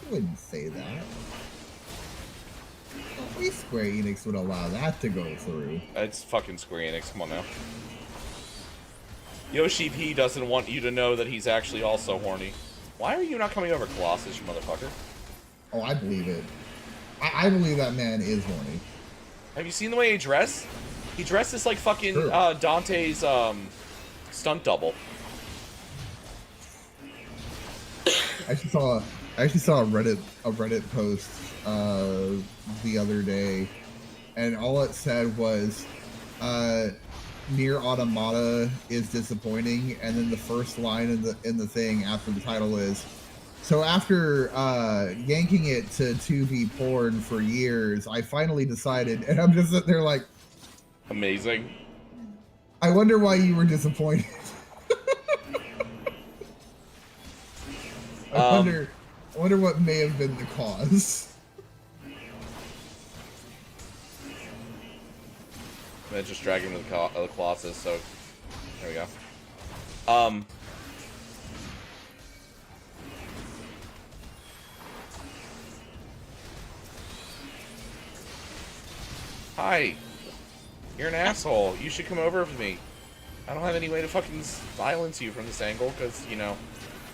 wouldn't say that. Only Square Enix would allow that to go through. It's fucking Square Enix. Come on now. Yoshi P doesn't want you to know that he's actually also horny. Why are you not coming over, Colossus, you motherfucker? Oh, I believe it. I believe that man is horny. Have you seen the way he dressed? He dresses like fucking Dante's stunt double. I actually saw a Reddit post the other day, and all it said was Nier Automata is disappointing, and then the first line in the thing after the title is, so after yanking it to be porn for years, I finally decided, and I'm just sitting there like, amazing. I wonder why you were disappointed. I wonder what may have been the cause. And then just drag him to the Colossus, so there we go. Hi. You're an asshole. You should come over with me. I don't have any way to fucking silence you from this angle, because, you know,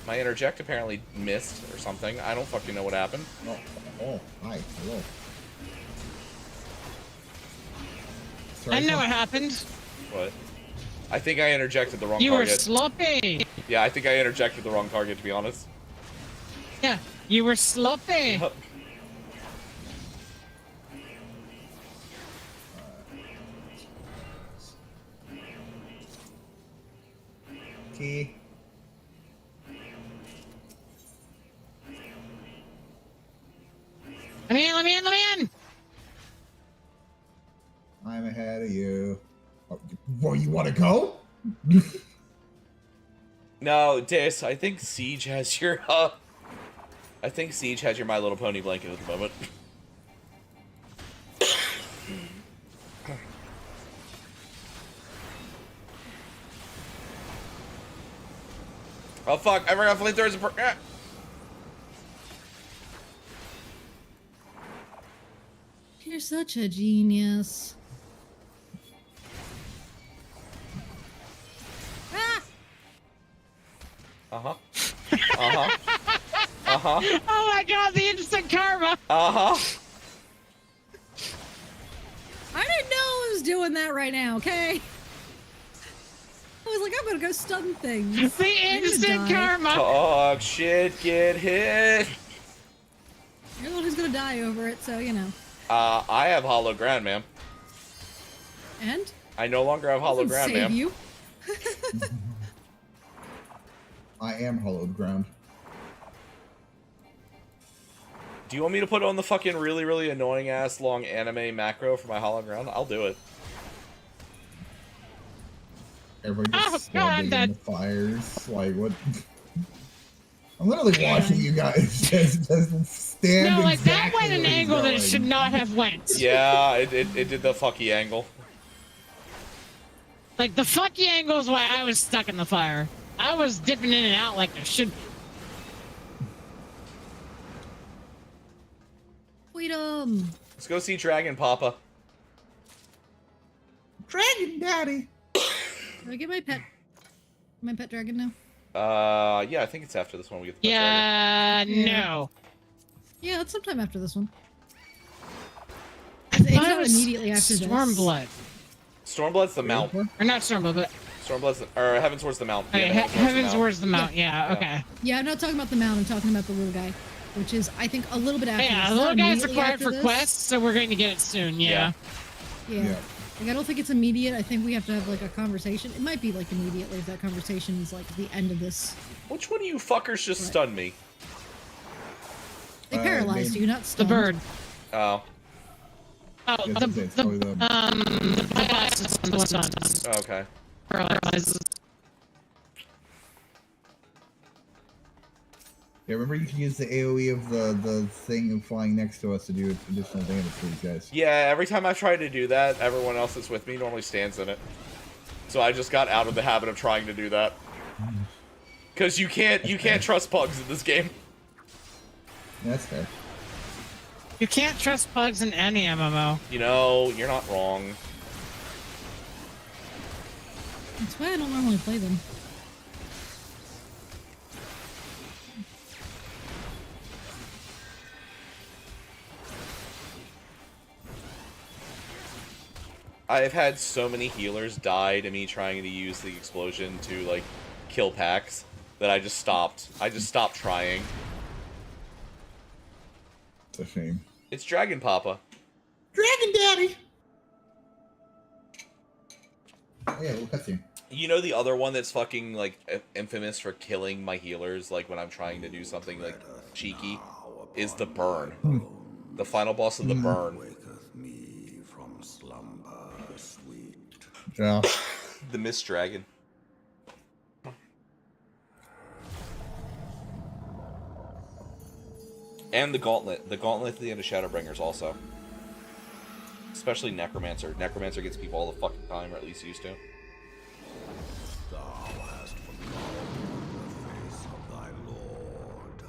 my interject apparently missed or something. I don't fucking know what happened. Oh, hi. Hello. I know what happened. What? I think I interjected the wrong You target. were sloppy. Yeah, I think I interjected the wrong target, to be honest. Yeah, you were sloppy. Key. Let me in. I'm ahead of you. Oh, well, you want to go? No, Dis, I think Siege has your, I think Siege has your My Little Pony blanket at the moment. Oh fuck, I forgot flamethrowers. You're such a genius. Ah! Uh-huh. Uh-huh. Uh-huh. Oh my god, the instant karma. Uh-huh. I didn't know I was doing that right now, okay? I was like, I'm gonna go stun things. The instant karma. Talk shit, get hit. You're the one who's gonna die over it, so you know. I have hollow ground, ma'am. And? I no longer have hollow ground, ma'am. You? I am hollowed ground. Do you want me to put on the fucking really, really annoying ass long anime macro for my hollow ground? I'll do it. Everybody just standing in the fires. Like, what? I'm literally watching you guys just stand. No, like that exactly went an where he's angle that it going. should not have went. Yeah, it did the fucky angle. Like the fucky angle is why I was stuck in the fire. I was dipping in and out like I should. Freedom. Let's go see Dragon Papa. Dragon Daddy. Can I get my pet dragon now? Yeah, I think it's after this one we get the pet dragon. No. Yeah, it's sometime after this one. It's not immediately after this. Stormblood. Stormblood's the mount. Or not Stormblood, but... Stormblood's the... Or Heaven's Ward's the mount. Okay, Yeah, Heaven's Ward's the mount, yeah, okay. Yeah, I'm not talking about the mount, I'm talking about the little guy. Which is, I think, a little bit after Yeah, this. the Not little guy's immediately required after for this. quests, so we're going to get it soon, yeah. Yeah. Like, I don't think it's immediate. I think we have to have, like, a conversation. It might be, like, immediately if that conversation is, like, the end of this. Which one of you fuckers just stunned me? They paralyzed you, not The stunned. bird. Oh. Oh, the eyeglasses on the sun. Okay. Paralyzes. Yeah, remember you can use the AoE of the thing flying next to us to do additional damage for these guys. Yeah, every time I try to do that, everyone else that's with me normally stands in it. So I just got out of the habit of trying to do that. Because you can't trust pugs in this game. That's fair. You can't trust pugs in any MMO. You know, you're not wrong. That's why I don't normally play them. I've had so many healers die to me trying to use the explosion to, like, kill packs that I just stopped. I just stopped trying. It's a shame. It's Dragon Papa. Dragon Daddy! Oh yeah, we'll cut you. You know the other one that's fucking, like, infamous for killing my healers, like, when I'm trying to do something, like, cheeky, is the Burn. The final boss of the Burn. Yeah. The Mist Dragon. And the Gauntlet. The Gauntlet at the end of Shadowbringers also. Especially Necromancer. Necromancer gets people all the fucking time, or at least used to. Thou hast forgotten the face of thy Lord.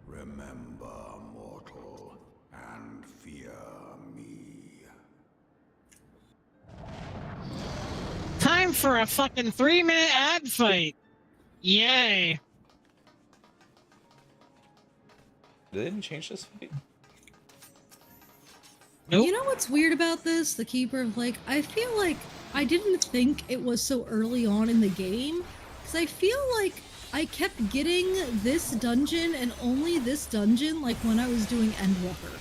Remember, mortal, and fear me. Time for a fucking 3-minute ad fight. Yay. They didn't change this fight? You know what's weird about this? The Keeper of Lake? I feel like I didn't think it was so early on in the game, because I feel like I kept getting this dungeon and only this dungeon, like when I was doing Endwalker.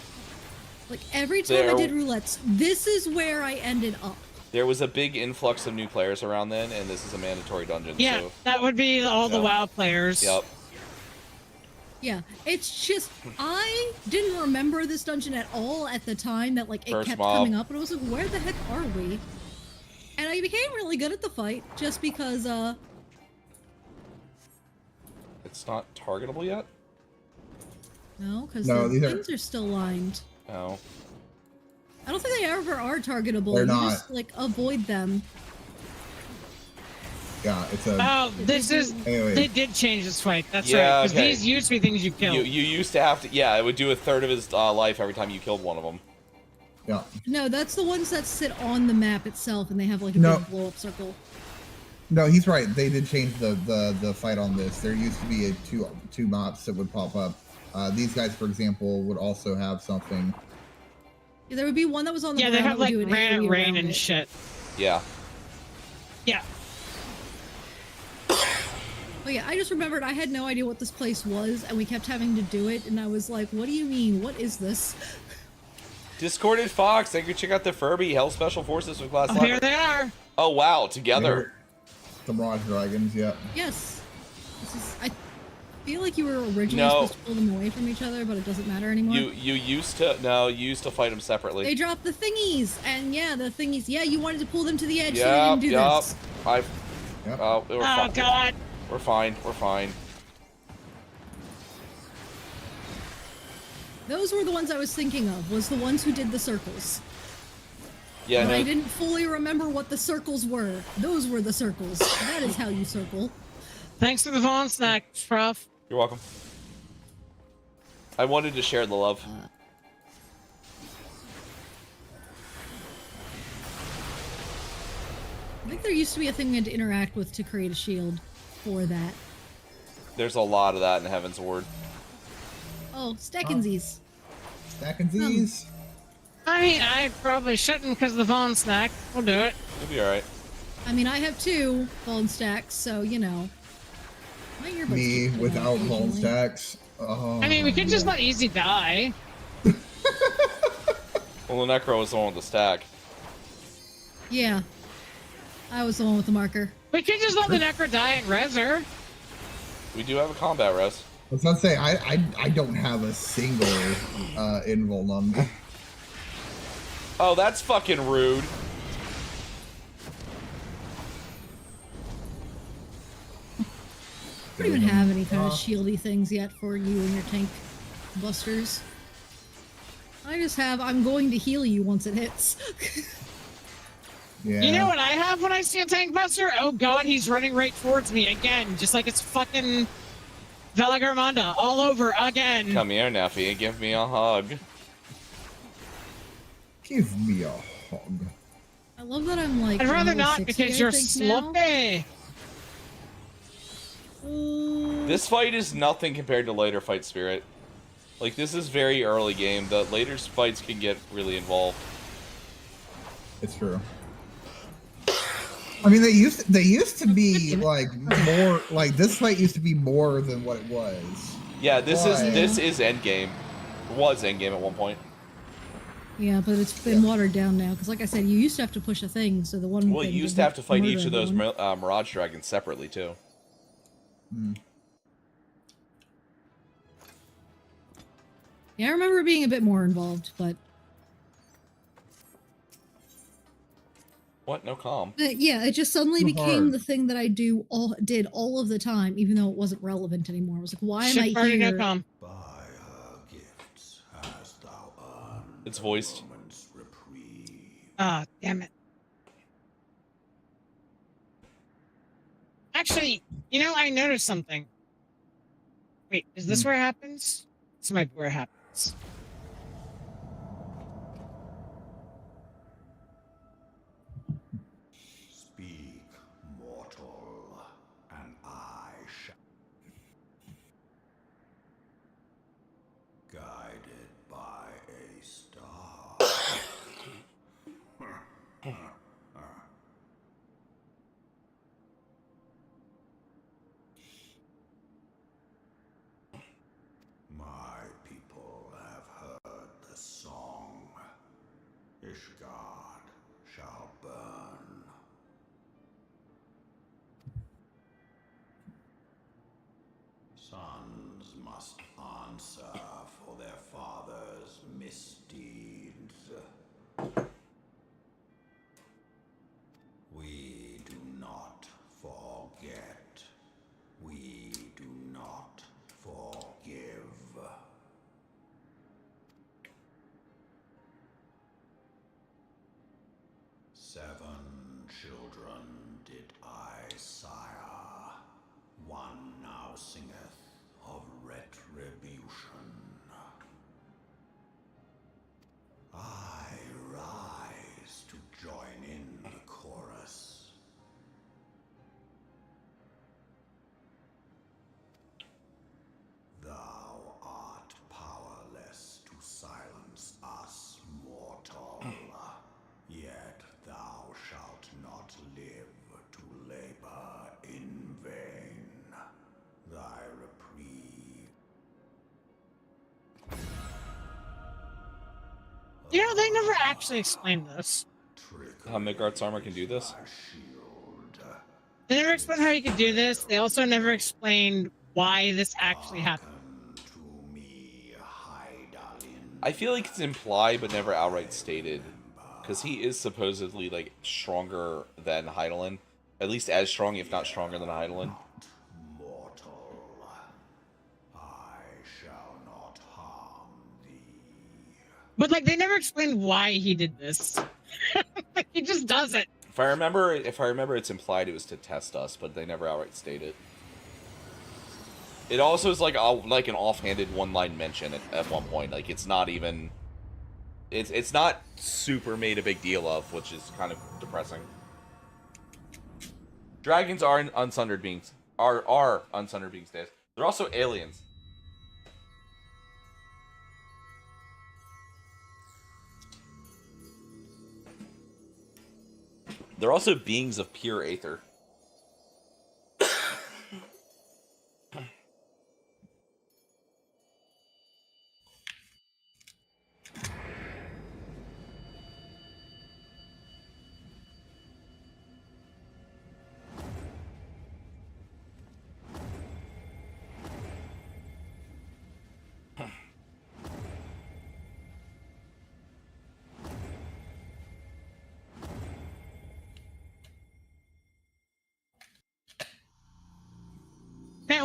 Like every time I did roulettes, this is where I ended up. There was a big influx of new players around then, and this is a mandatory dungeon. Yeah, so. that would be all the WoW players. Yep. Yeah, it's just, I didn't remember this dungeon at all at the time that, like, it First kept mob. coming up, and I was like, where the heck are we? And I became really good at the fight, just because, It's not targetable yet? no, because No, the these things are still lined. Oh. I don't think they ever are targetable. They're You not. just, like, avoid them. Yeah, it's a... Oh, this is... Anyway. They did change this fight. That's Yeah, right. Because okay. these used to be things you kill. You used to have to... Yeah, it would do a third of his life every time you killed one of them. Yeah. No, that's the ones that sit on the map itself, and they have, like, a No. big blow-up circle. No, he's right. They did change the fight on this. There used to be two mobs that would pop up. These guys, for example, would also have something. Yeah, there would be one that was on the Yeah, ground they have, that like, would do an AoE rain around and it. shit. Yeah. Yeah. Oh yeah, I just remembered I had no idea what this place was, and we kept having to do it, and I was like, what do you mean? What is this? Discorded Fox, thank you. Check out the Furby Hell Special Forces with Glass Oh, Leopard. here they are. Oh, wow, together. The Mirage Dragons, yeah. Yes. This is, I feel like you were originally No. supposed to pull them away from each other, but it doesn't matter anymore. You used to... No, you used to fight them separately. They dropped the thingies, and yeah, the thingies. Yeah, you wanted to pull them to the edge, so Yep, you didn't do yep. this. Oh, we're fine. God. We're fine. We're fine. Those were the ones I was thinking of, was the ones who did the circles. Yeah, but no. I didn't fully remember what the circles were. Those were the circles. That is how you circle. Thanks for the Vaughn snack, Prof. You're welcome. I wanted to share the love. I think there used to be a thing we had to interact with to create a shield for that. There's a lot of that in Heaven's Ward. Oh, stackinsies. Stackinsies. I mean, I probably shouldn't because of the Vaughn snack. We'll do it. You'll be alright. I mean, I have 2 bone stacks, so, you know. My earbuds Me keep without cutting out bone occasionally. stacks. Oh, I mean, we could just yeah. let Easy die. Well, the Necro was the one with the stack. Yeah. I was the one with the marker. We could just let the Necro die and res her. We do have a combat res. I was about to say, I don't have a single invul on me. Oh, that's fucking rude. I don't even have any kind of shieldy things yet for you and your tank busters. I just have, I'm going to heal you once it hits. Yeah. You know what I have when I see a tank buster? Oh god, he's running right towards me again, just like it's fucking Velagarmanda all over again. Come here, Neffy, and give me a hug. Give me a hug. I love that I'm like. I'd rather level not 60, because I you're think, now. sloppy. This fight is nothing compared to later fight, Spirit. Like, this is very early game. The later fights can get really involved. It's true. I mean, they used to be like more like this fight used to be more than what it was. Yeah, this is endgame. It was endgame at one point. Yeah, but it's been watered down now because, like I said, you used to have to push a thing, so the one. Well, you thing used to have to fight each of those everyone. Mirage Dragons separately, too. Yeah, I remember it being a bit more involved, but What? No calm. yeah, it just suddenly Too became hard. the thing that I did all of the time, even though it wasn't relevant anymore. I was like, why am I Shit party, here? no calm. It's voiced. Ah, damn it. Actually, you know, I noticed something. Wait, is this where it happens? This might be where it happens. Speak, mortal, and I shall. Guided by a star. My people have heard the song. Ishgard shall burn. Sons must answer for their father's misdeeds. We do not forget. We do not forgive. Seven children did I sire. One now singeth of retribution. I rise to join in the chorus. Thou art powerless to silence us, mortal. Yet thou shalt not live to labor in vain. Thy reprieve. You know, they never actually explained this. How Midgard's armor can do this? They never explained how you could do this. They also never explained why this actually happened. I feel like it's implied but never outright stated. Because he is supposedly, like, stronger than Hydaelyn. At least as strong, if not stronger than Hydaelyn. But, like, they never explained why he did this. Like, he just does it. If I remember, it's implied it was to test us, but they never outright state it. It also is like an offhanded one-line mention at one point. Like, it's not even... It's not super made a big deal of, which is kind of depressing. Dragons are unsundered beings. Are unsundered beings, Dave. They're also aliens. They're also beings of pure aether.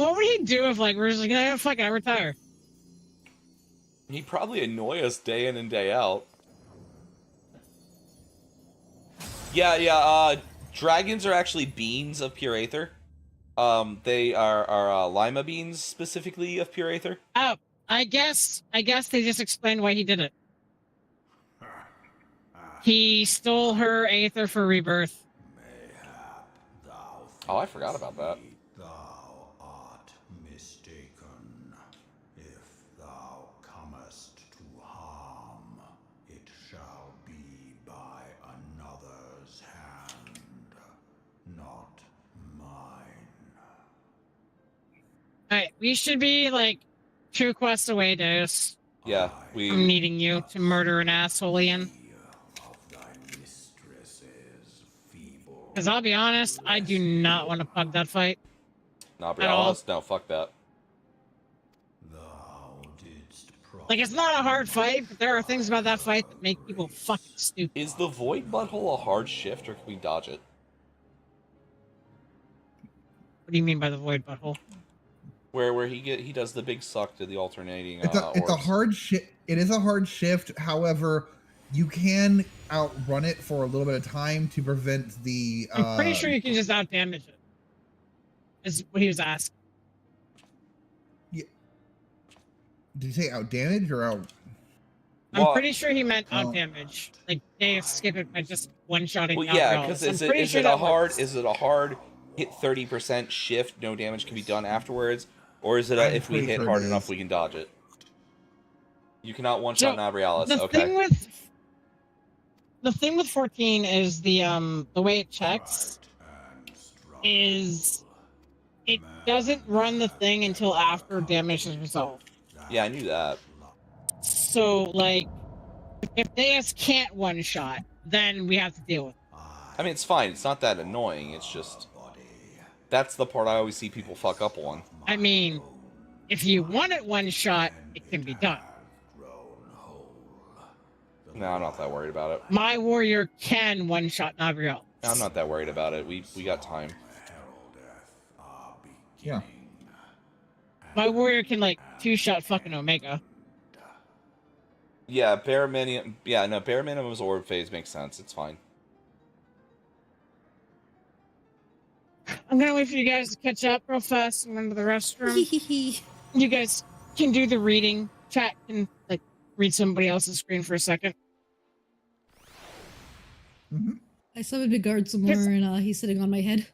what would he do if, like, we're just like, oh, fuck it, I retire? He'd probably annoy us day in and day out. Yeah, dragons are actually beans of pure aether. They are lima beans specifically of pure aether. Oh, I guess they just explained why he did it. He stole her aether for rebirth. Oh, I forgot about that. Thou art mistaken. If thou comest to harm, it shall be by another's hand, not mine. Alright, we should be, like, 2 quests away, Deus. Yeah, I'm needing you to murder an asshole, Ian. Because I'll be honest, I do not want to pug that fight. Nabrialas? No, fuck that. Like, it's not a hard fight, but there are things about that fight that make people fucking stupid. Is the void butthole a hard shift, or can we dodge it? What do you mean by the void butthole? Where he does the big suck to the alternating. It's a hard shift. It is a hard shift. However, you can outrun it for a little bit of time to prevent the. I'm pretty sure you can just out damage it. Is what he was asking. Yeah. Did you say out damage or out? I'm pretty sure he meant out damage. Like they skip it by just one-shotting. Well, yeah, because is it a hard hit 30% shift, no damage can be done afterwards, or is it if we hit hard enough we can dodge it? You cannot one-shot Nabrialis. The thing with 14 is the way it checks is it doesn't run the thing until after damage is resolved. Yeah, I knew that. So, like, if Deus can't one-shot, then we have to deal with it. I mean, it's fine. It's not that annoying. It's just... That's the part I always see people fuck up on. I mean, if you want it one-shot, it can be done. No, I'm not that worried about it. My warrior can one-shot Nabriel. I'm not that worried about it. We got time. Yeah. My warrior can, like, two-shot fucking Omega. Yeah, bare minimum. Yeah, no, bare minimum's orb phase makes sense. It's fine. I'm gonna wait for you guys to catch up real fast and run to the restroom. You guys can do the reading. Chat can, like, read somebody else's screen for a second. I summoned a guard some more, and he's sitting on my head.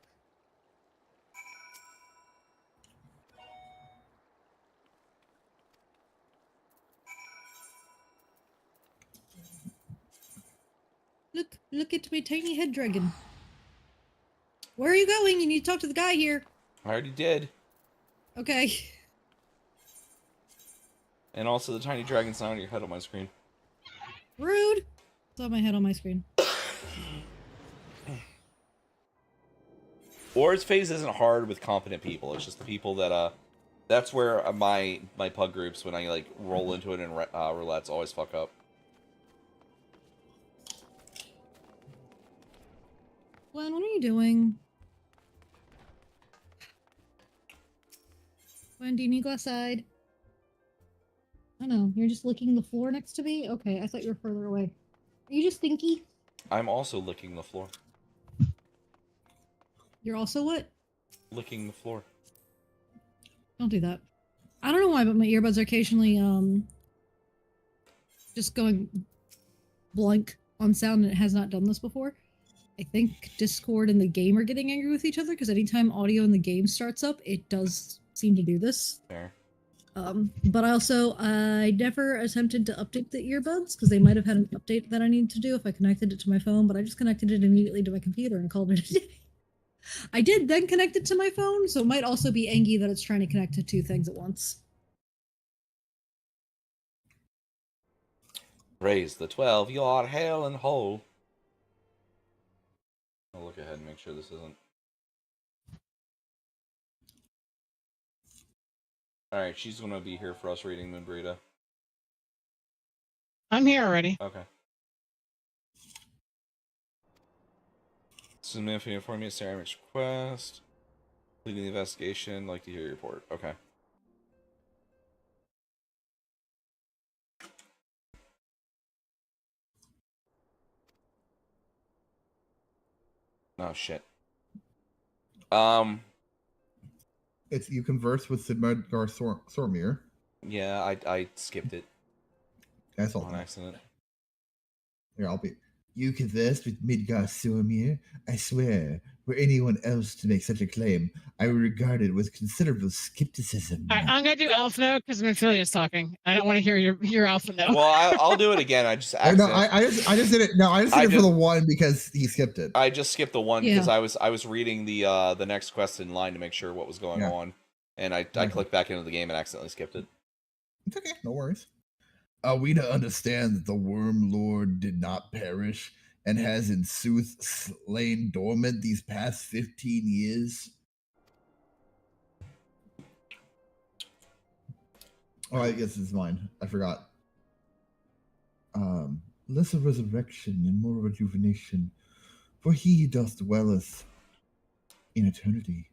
Look at my tiny head dragon. Where are you going? You need to talk to the guy here. I already did. Okay. And also, the tiny dragon's not on your head on my screen. Rude. It's on my head on my screen. Orbs phase isn't hard with competent people. It's just the people that, that's where my pug groups, when I, like, roll into it in roulettes, always fuck up. Glenn, what are you doing? Glenn, do you need glass side? I know, you're just licking the floor next to me? Okay, I thought you were further away. Are you just stinky? I'm also licking the floor. You're also what? Licking the floor. Don't do that. I don't know why, but my earbuds are occasionally, just going blank on sound, and it has not done this before. I think Discord and the game are getting angry with each other, because anytime audio in the game starts up, it does seem to do this. Fair. But I never attempted to update the earbuds, because they might have had an update that I need to do if I connected it to my phone, but I just connected it immediately to my computer and called it a day. I did then connect it to my phone, so it might also be Angie that it's trying to connect to two things at once. Raise the 12, you are hale and whole. I'll look ahead and make sure this isn't... Alright, she's gonna be here for us reading Moonbrita. I'm here already. Okay. Submit for me a ceramics request. Leading the investigation, like to hear your report. Okay. Oh shit. It's you converse with Midgar Sormir. Yeah, I skipped it. That's all. On accident. Here, I'll be. You conversed with Midgar Sormir? I swear, were anyone else to make such a claim, I would regard it with considerable skepticism. All right, I'm gonna do Alpha now because Mephilia talking. I don't want to hear your Alpha now. Well, I'll do it again. I just No, I just did it. No, I just did it for the one because he skipped it. I just skipped the one because I was reading the next quest in line to make sure what was going on, and I clicked back into the game and accidentally skipped it. It's okay, no worries. Are we to understand that the Worm Lord did not perish and has in sooth lain dormant these past 15 years? Oh, I guess it's mine. I forgot. Less of resurrection and more rejuvenation, for he doth dwelleth in eternity,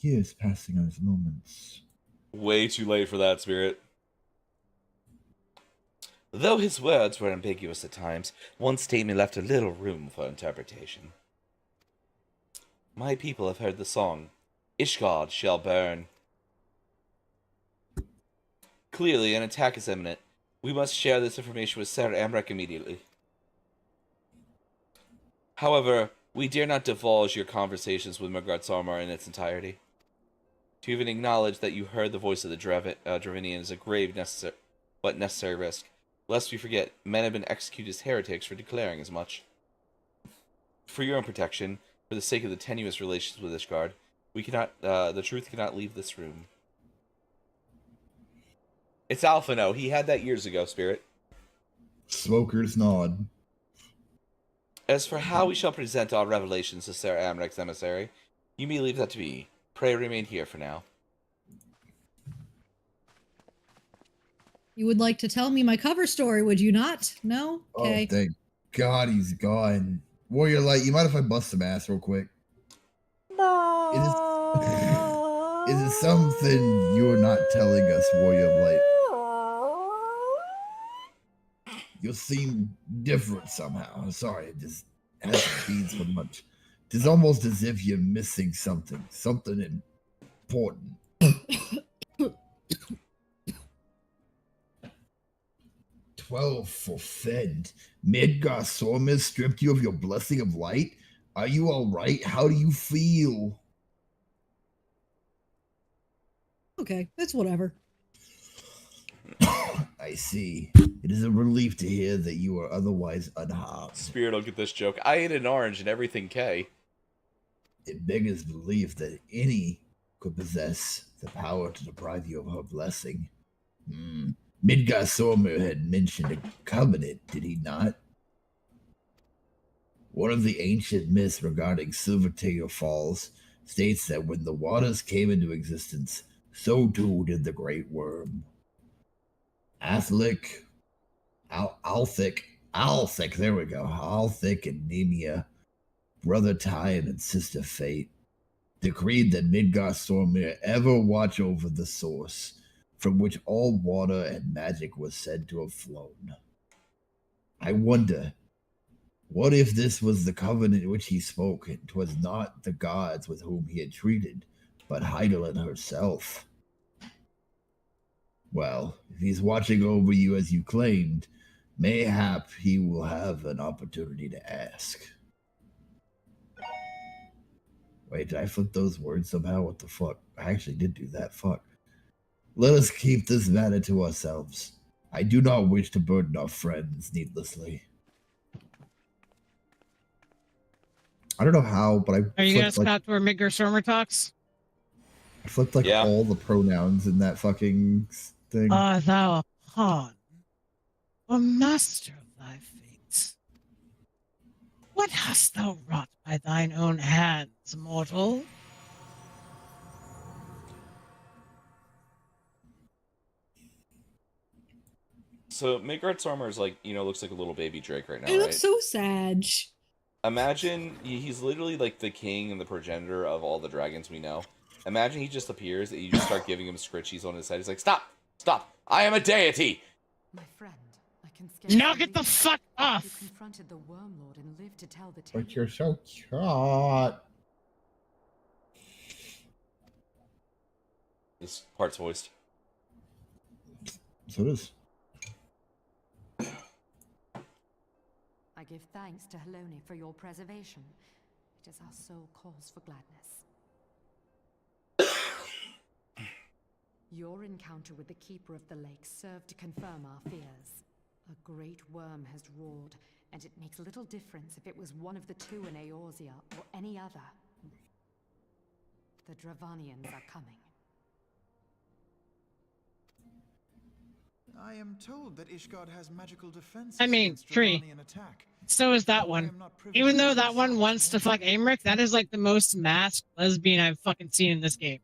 years passing on his moments. Way too late for that, Spirit. Though his words were ambiguous at times, one statement left a little room for interpretation. My people have heard the song, Ishgard shall burn. Clearly, an attack is imminent. We must share this information with Ser Amrek immediately. However, we dare not divulge your conversations with Midgard Sormir in its entirety. To even acknowledge that you heard the voice of the Dravinian is a grave but necessary risk. Lest we forget, men have been executed as heretics for declaring as much. For your own protection, for the sake of the tenuous relations with Ishgard, we cannot. The truth cannot leave this room. It's Alphino. He had that years ago, Spirit. Smoker's nod. As for how we shall present our revelations to Ser Amrek's emissary, you may leave that to me. Pray remain here for now. You would like to tell me my cover story, would you not? No? Okay. Oh, thank God he's gone. Warrior Light, you mind if I bust some ass real quick? Is it something you're not telling us, Warrior Light? You seem different somehow. I'm sorry, it just hasn't been so much. It's almost as if you're missing something important. 12 for Fed. Midgar Sormir stripped you of your blessing of light? Are you alright? How do you feel? Okay, it's whatever. I see. It is a relief to hear that you are otherwise unharmed. Spirit will get this joke. I ate an orange and everything K. It beggars belief that any could possess the power to deprive you of her blessing. Midgar Sormir had mentioned a covenant, did he not? One of the ancient myths regarding Silvertail Falls states that when the waters came into existence, so too did the great worm. Althik, there we go. Althik and Nemia, brother Time and sister Fate, decreed that Midgar Sormir ever watch over the source from which all water and magic was said to have flown. I wonder, what if this was the covenant in which he spoke, and 'twas not the gods with whom he had treated, but Heidelin herself? Well, if he's watching over you as you claimed, mayhap he will have an opportunity to ask. Wait, did I flip those words somehow? What the fuck? I actually did do that. Fuck. Let us keep this matter to ourselves. I do not wish to burden our friends needlessly. I don't know how, but Are you gonna stop where Midgar Sormir talks? I flipped all the pronouns in that fucking thing. Art thou a pawn, or master of thy fates? What hast thou wrought by thine own hands, mortal? So Midgard Sormir is looks like a little baby Drake right now, It right? looks so sad. Imagine he's literally like the king and the progenitor of all the dragons we know. Imagine he just appears and you just start giving him scritchies on his head. He's like, stop! Stop! I am a deity! My friend, I can scarcely Now get the believe fuck off! You confronted the Wormlord and lived to tell the tale. But you're so cute. This part's voiced. So it is. I give thanks to Helone for your preservation. It is our sole cause for gladness. Your encounter with the Keeper of the Lake served to confirm our fears. A great worm has roared, and it makes little difference if it was one of the two in Eorzea or any other. The Dravanians are coming. I am told that Ishgard has magical defenses I mean, against tree. Dravanian attack. So is that one. Even though that one wants to fuck Aymeric, that is like the most masked lesbian I've fucking seen in this game.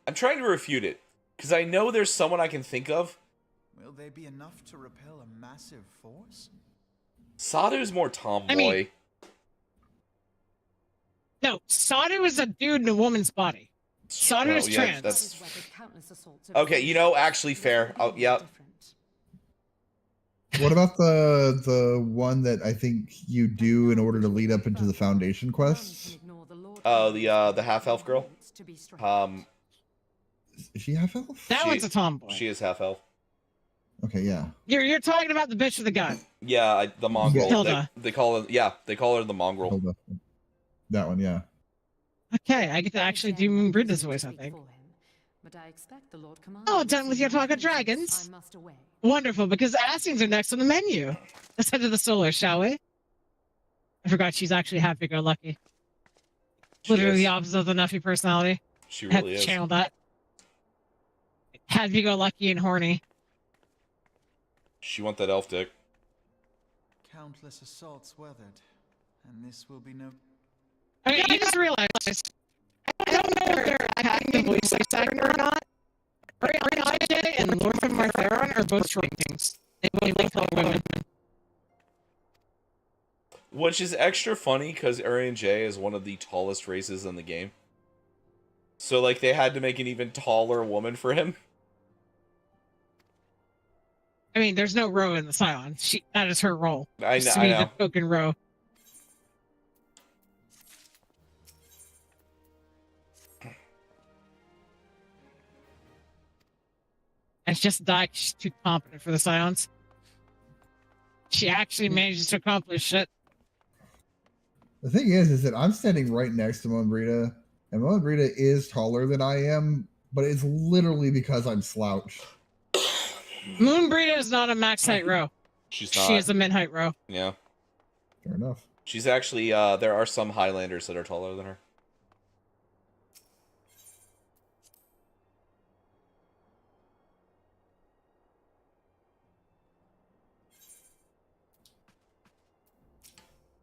I'm trying to refute it, because I know there's someone I can think of. Will they be enough to repel a massive force? Sadu's more tomboy. I mean, no, Sadu is a dude in a woman's body. Sadu is trans. That's... Okay, you know, actually fair. Oh, yeah. What about the one that I think you do in order to lead up into the Foundation quests? Oh, the half-elf girl? Is she half-elf? That one's a tomboy. She is half-elf. Okay, yeah. You're talking about the bitch with the gun. Yeah, the mongrel. Hilda. They call her, yeah, they call her the mongrel. Hilda. That one, yeah. Okay, I get to actually do Moonbrida's voice, I think. But I expect the Lord Commander Oh, done with your talk of dragons? Wonderful, because Asings are next on the menu. Let's head to the solar, shall we? I forgot she's actually happy-go-lucky. Literally the opposite of the Nuffy personality. She I had really to is. channel that. Happy-go-lucky and horny. She want that elf dick. Countless assaults weathered, and this will be no... Okay, you just realized, I don't know if they're attacking the voice actor or not. J and Lord of Martheron are both short things. They both like women. Which is extra funny because Urian J is one of the tallest races in the game. So, like, they had to make an even taller woman for him. I mean, there's no row in the Scion. That is her role. I Just to know. be the token row. And she just died 'cause she's too competent for the Scions. She actually manages to accomplish shit. The thing is that I'm standing right next to Moonbrida, and Moonbrida is taller than I am, but it's literally because I'm slouched. Moonbrida is not a max height row. She's not. She is a min height row. Yeah. Fair enough. She's actually, there are some Highlanders that are taller than her.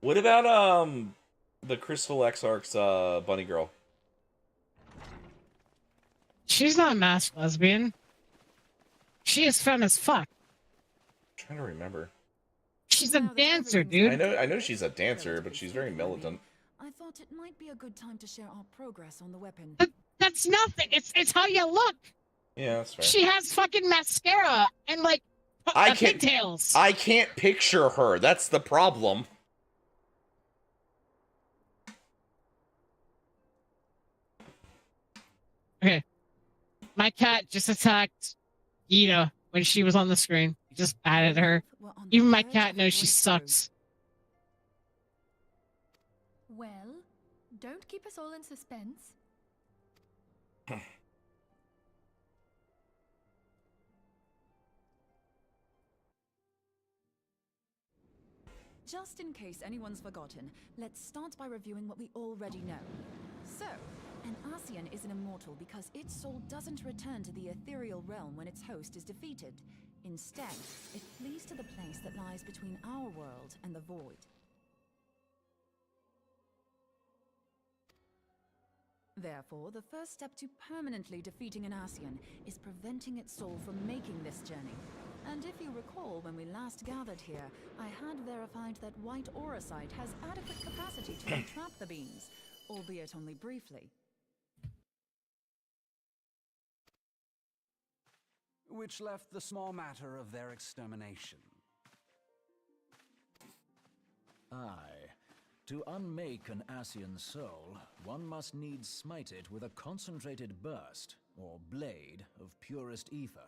What about, the Crystal Exarch's, bunny girl? She's not a masked lesbian. She is femme as fuck. I'm trying to remember. She's a dancer, dude. I know she's a dancer, but she's very militant. I thought it might be a good time to share our progress on the weapon. That's nothing. It's how you look. Yeah, that's fair. She has fucking mascara and like pigtails. I can't picture her. That's the problem. Okay. My cat just attacked Ida when she was on the screen. He just batted her. Even my cat knows she sucks. Well, don't keep us all in suspense. Just in case anyone's forgotten, let's start by reviewing what we already know. So, an Ascian is an immortal because its soul doesn't return to the ethereal realm when its host is defeated. Instead, it flees to the place that lies between our world and the void. Therefore, the first step to permanently defeating an Ascian is preventing its soul from making this journey. And if you recall, when we last gathered here, I had verified that white auracite has adequate capacity to entrap the beams, albeit only briefly. Which left the small matter of their extermination. Aye. To unmake an Ascian soul, one must needs smite it with a concentrated burst, or blade, of purest ether.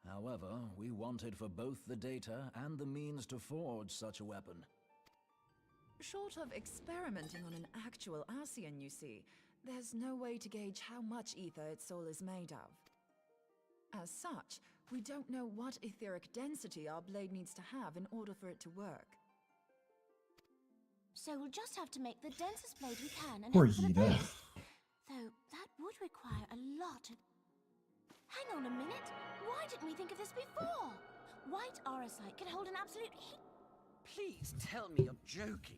However, we wanted for both the data and the means to forge such a weapon. Short of experimenting on an actual Ascian, you see, there's no way to gauge how much ether its soul is made of. As such, we don't know what etheric density our blade needs to have in order for it to work. So we'll just have to make the densest blade we can and Poor hope for the Yida. best. Though that would require a lot of... Hang on a minute. Why didn't we think of this before? White auracite can hold an absolute Please tell me you're joking.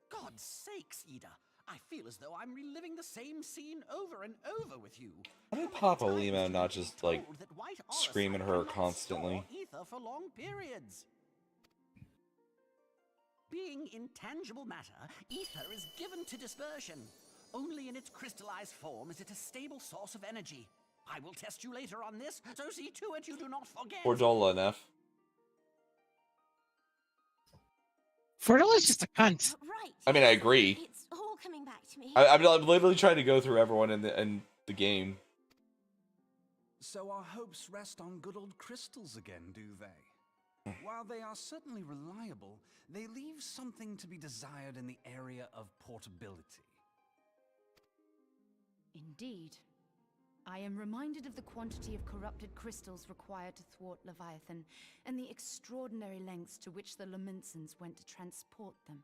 God's sakes, Ida. I feel as though I'm reliving the same scene over and over with you. How did Papa Limo not just, like, scream at her constantly? Ether for long periods. Being intangible matter, ether is given to dispersion. Only in its crystallized form is it a stable source of energy. I will test you later on this, so see to it you do not forget. Or Dola, Neff. Fordola's just a cunt. Right. I mean, I agree. It's all coming back to me. I'm literally trying to go through everyone in the game. So our hopes rest on good old crystals again, do they? While they are certainly reliable, they leave something to be desired in the area of portability. Indeed. I am reminded of the quantity of corrupted crystals required to thwart Leviathan, and the extraordinary lengths to which the Lamentsons went to transport them.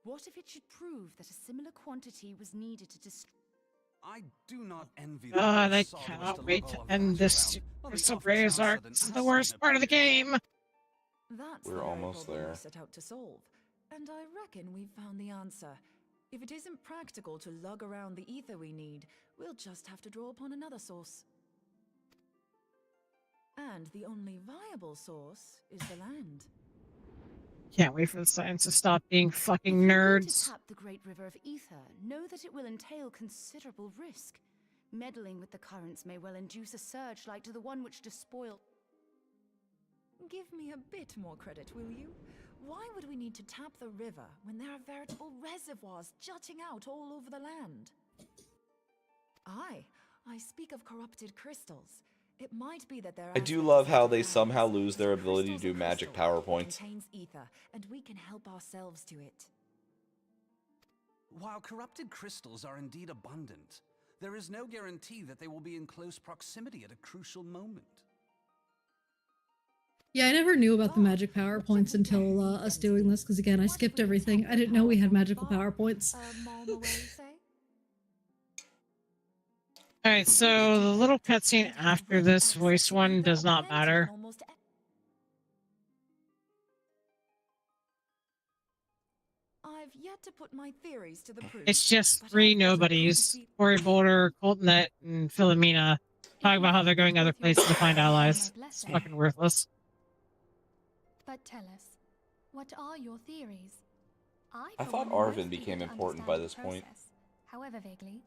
What if it should prove that a similar quantity was needed to destroy... I do not envy the God, I Sawdust cannot wait to all end this Crystal Rays arc. This is the worst part of the game. That's We're the very almost problem there. we set out to solve. And I reckon we've found the answer. If it isn't practical to lug around the ether we need, we'll just have to draw upon another source. And the only viable source is the land. Can't wait for the science to stop being fucking To nerds. tap the great river of ether, know that it will entail considerable risk. Meddling with the currents may well induce a surge like to the one which despoiled... Give me a bit more credit, will you? Why would we need to tap the river when there are veritable reservoirs jutting out all over the land? Aye, I speak of corrupted crystals. It might be that there are... I do love how they somehow lose their ability to do magic PowerPoints. Contains ether, and we can help ourselves to it. While corrupted crystals are indeed abundant, there is no guarantee that they will be in close proximity at a crucial moment. Yeah, I never knew about the magic PowerPoints until us doing this, because again, I skipped everything. I didn't know we had magical PowerPoints. Alright, so the little cutscene after this voice one does not matter. I've yet to put my theories to the proof. It's just three nobodies. Cory Boulder, Coltonet, and Philomena talking about how they're going other places to find allies. It's fucking worthless. But tell us, what are your theories? I thought Arvin became important by this point. However vaguely.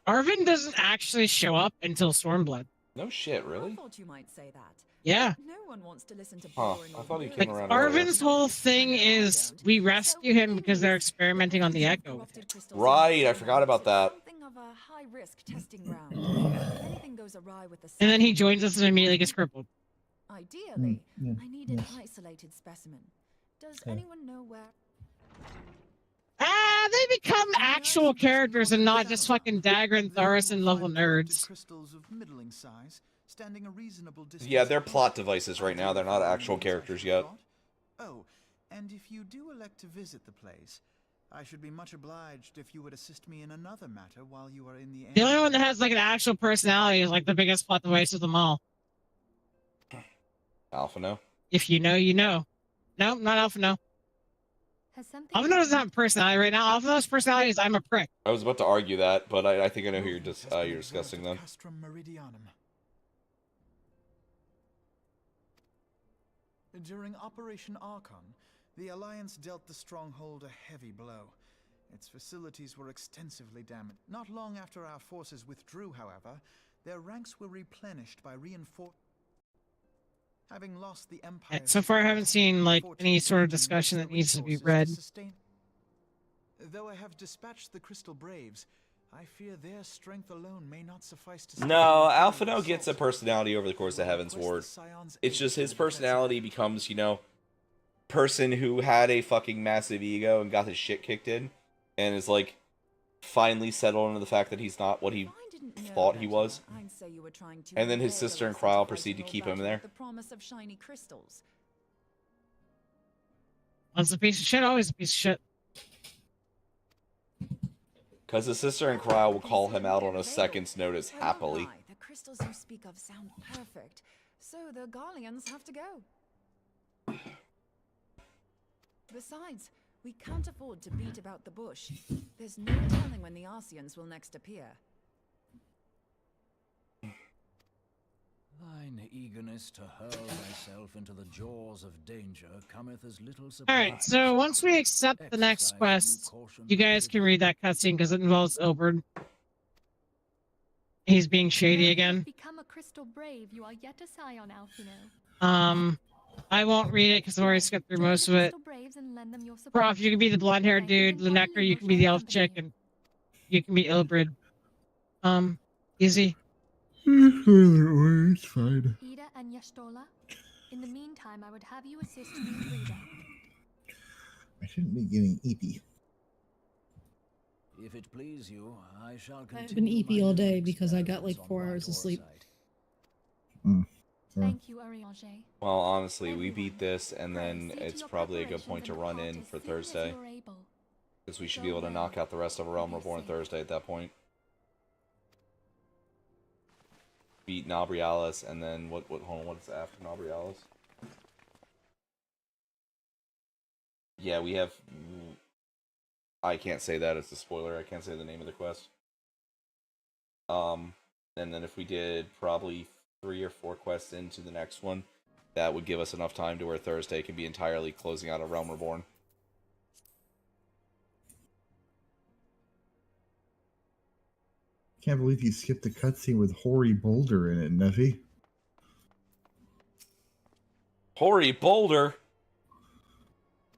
Arvin doesn't actually show up until Stormblood. No shit, I really? thought you might say that. Yeah. No one wants to listen to Huh, boring I thought he old came words. around Arvin's whole thing is we rescue him because they're experimenting on the Echo. Right, I forgot about that. Something of a high-risk testing ground. If anything goes awry with the And then he joins us and immediately gets crippled. Ideally, I need an isolated specimen. Does anyone know where? They become actual characters and not just fucking Dagger and Thorison level nerds. Crystals of middling size, standing a reasonable distance. Yeah, they're plot devices right now. They're not actual characters yet. Oh, and if you do elect to visit the place, I should be much obliged if you would assist me in another matter while you are in the The only one that has like an actual personality is like the biggest plot device of them all. Alpha no. If you know, you know. No, not Alpha no. Alpha no doesn't have a personality right now. Alpha no's personality is I'm a prick. I was about to argue that, but I think I know who you're discussing them. During Operation Archon, the Alliance dealt the stronghold a heavy blow. Its facilities were extensively damaged. Not long after our forces withdrew, however, their ranks were replenished by reinforcements. Having lost the Empire, So far, I haven't seen like any sort of discussion that needs to be read. Though I have dispatched the Crystal Braves, I fear their strength alone may not suffice to. No, Alphino gets a personality over the course of Heaven's Ward. It's just his personality becomes, you know, person who had a fucking massive ego and got his shit kicked in, and is like finally settled into the fact that he's not what he thought he was. And then his sister and Kryl proceed to keep him there. The promise of shiny crystals. Once a piece of shit, always a piece of shit. Because his sister and Kryl will call him out on a second's notice happily. The crystals you speak of sound perfect, so the Garleans have to go. Besides, we can't afford to beat about the bush. There's no telling when the Arceans will next appear. Thine eagerness to hurl thyself into the jaws of danger cometh as little surprise. Alright, so once we accept the next quest, you guys can read that cutscene because it involves Ilberd. He's being shady again. Become a crystal brave, you are yet a scion, Alphino. I won't read it because I've already skipped through most of it. Prof, you can be the blonde-haired dude. Lunecra, you can be the elf chick, and you can be Ilberd. Easy. It's fine. Ida and Yastola. In the meantime, I would have you assist me in Frida. I shouldn't be getting eepy. If it please you, I shall continue. I've been eepy all day because I got like 4 hours of sleep. Thank you, Ariange. Well, honestly, we beat this, and then it's probably a good point to run in for Thursday. Because we should be able to knock out the rest of Realm Reborn Thursday at that point. Beat Nabrialis, and then hold on, what's after Nabrialis? Yeah, we have... I can't say that, it's a spoiler, I can't say the name of the quest. And then if we did probably 3 or 4 quests into the next one, that would give us enough time to where Thursday can be entirely closing out a Realm Reborn. Can't believe you skipped the cutscene with Hoary Boulder in it, Neffy. Hoary Boulder?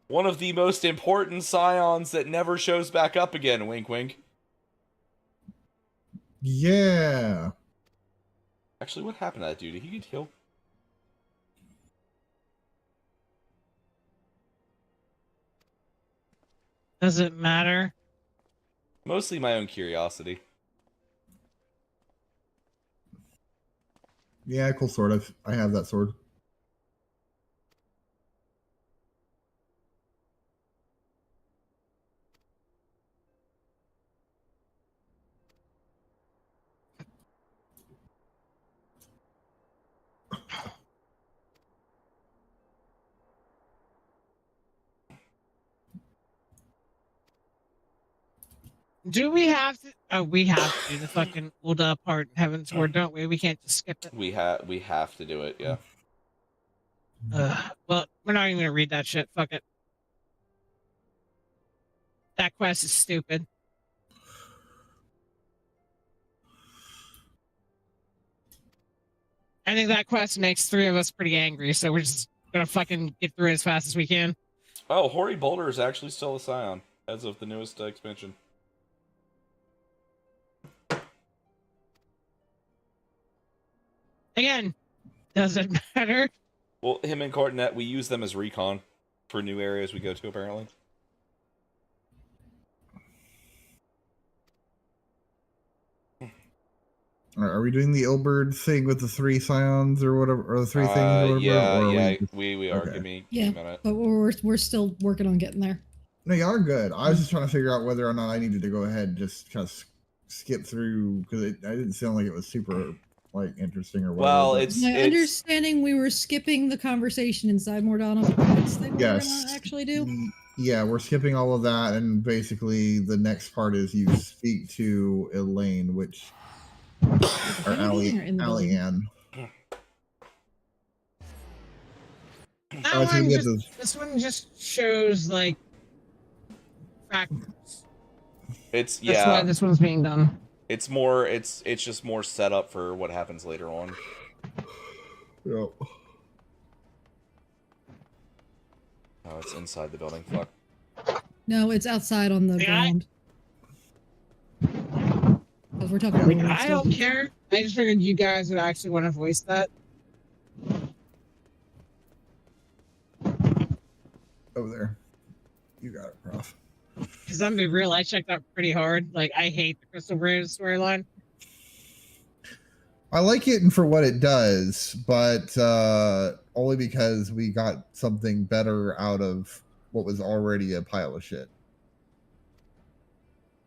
One of the most important scions that never shows back up again, wink wink. Yeah. Actually, what happened to that dude? Did he get killed? Does it matter? Mostly my own curiosity. Yeah, cool, sort of. I have that sword. Do we have to? Oh, we have to do the fucking Ulda part, Heaven's Ward, don't we? We can't just skip it. We have to do it, yeah. Well, we're not even gonna read that shit. Fuck it. That quest is stupid. I think that quest makes 3 of us pretty angry, so we're just gonna fucking get through it as fast as we can. Oh, Hoary Boulder is actually still a scion, as of the newest expansion. Again, does it matter? Well, him and Cortinet, we use them as recon for new areas we go to, apparently. Are we doing the Ilberd thing with the 3 scions or whatever, or the 3 things? Or whatever, yeah, or yeah, we are. Okay. Give me Yeah, a minute. but we're still working on getting there. No, y'all are good. I was just trying to figure out whether or not I needed to go ahead and just kind of skip through, because I didn't sound like it was super like interesting or whatever. Well, but- it's My understanding, we were skipping the conversation inside Mordano's quest that we were gonna actually do. Yeah, we're skipping all of that, and basically the next part is you speak to Elaine, which or Or in the building? Allie-Ann. That Oh, it's gonna one be at just, this one just shows like fractals. It's That's why yeah. this one's being done. It's more. It's just more set up for what happens later on. Yep. Oh, it's inside the building. Fuck. No, it's outside on the ground. Because we're talking Like, about I don't care. I just figured you guys would actually want to voice that. Over there. You got it, Prof. Because I'm gonna be real, I checked out pretty hard. Like, I hate the Crystal Braves storyline. I like it for what it does, but only because we got something better out of what was already a pile of shit.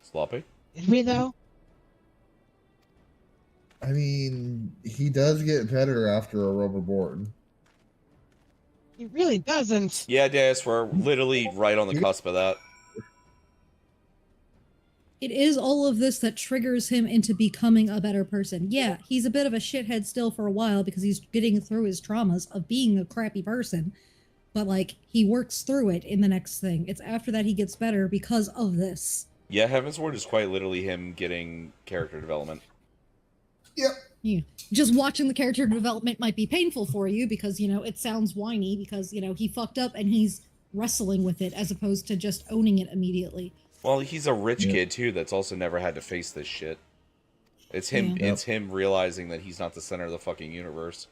Sloppy? Did we, though? I mean, he does get better after a rubber board. He really doesn't. Yeah, Deus, we're literally right on the cusp of that. It is all of this that triggers him into becoming a better person. Yeah, he's a bit of a shithead still for a while because he's getting through his traumas of being a crappy person. But, like, he works through it in the next thing. It's after that he gets better because of this. Yeah, Heaven's Word is quite literally him getting character development. Yep. Yeah. Just watching the character development might be painful for you because, you know, it sounds whiny because, you know, he fucked up and he's wrestling with it as opposed to just owning it immediately. Well, he's a rich kid, too, that's also never had to face this shit. It's him. Yeah. It's him realizing that he's not the center of the fucking universe.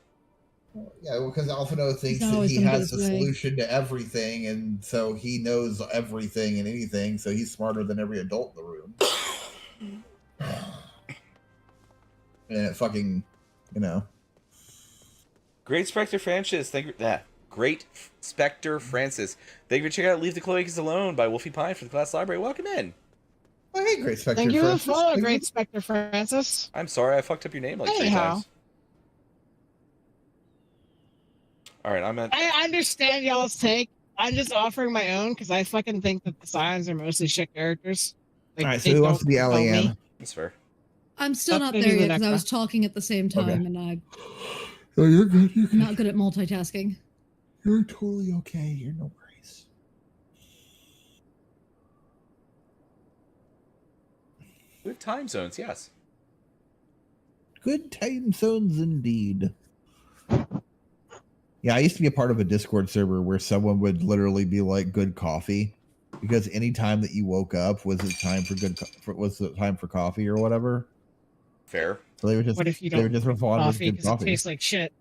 Yeah, because Alphino thinks that he has the solution to everything, and so he knows everything and anything, so he's smarter than every adult in the room. And it fucking, you know. Great Spectre Francis, thank you. Great Spectre Francis. Thank you for checking out Leave the Cloacas Alone by Wolfie Pine for the Class Library. Welcome in. Oh, hey, Great Spectre Thank you for the Francis. follow, Great Spectre Francis. I'm sorry, I fucked up your name like 3 Anyhow. times. Alright, I'm at... I understand y'all's take. I'm just offering my own because I fucking think that the Scions are mostly shit characters. Like, All right, so who wants to be compel me. Allianne? That's fair. I'm still That's not gonna there be yet the because I Necra. was talking at the same time Okay. and I'm Oh, you're good. You're good. not good at multitasking. You're totally okay. You're no worries. Good time zones, yes. Good time zones indeed. Yeah, I used to be a part of a Discord server where someone would literally be like, "Good coffee," because any time that you woke up was it time for was it time for coffee or whatever. Fair. So they were just What if you they were don't just drink responding with coffee good because it coffee. tastes like shit?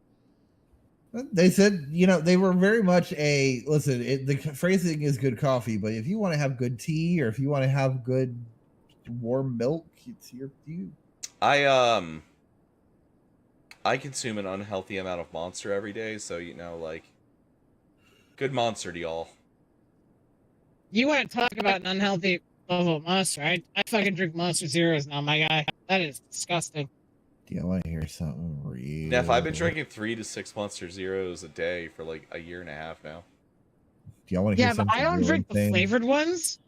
They said, you know, they were very much a listen. The phrasing is good coffee, but if you want to have good tea or if you want to have good warm milk, it's your you. I consume an unhealthy amount of Monster every day, so, you know, like, good Monster to y'all. You want to talk about an unhealthy level of Monster? I fucking drink Monster Zeros now, my guy. That is disgusting. Do you want to hear something real? Neff, I've been drinking 3 to 6 Monster Zeros a day for like a year and a half now. Do y'all want to hear Yeah, but something I don't real drink the insane? flavored ones.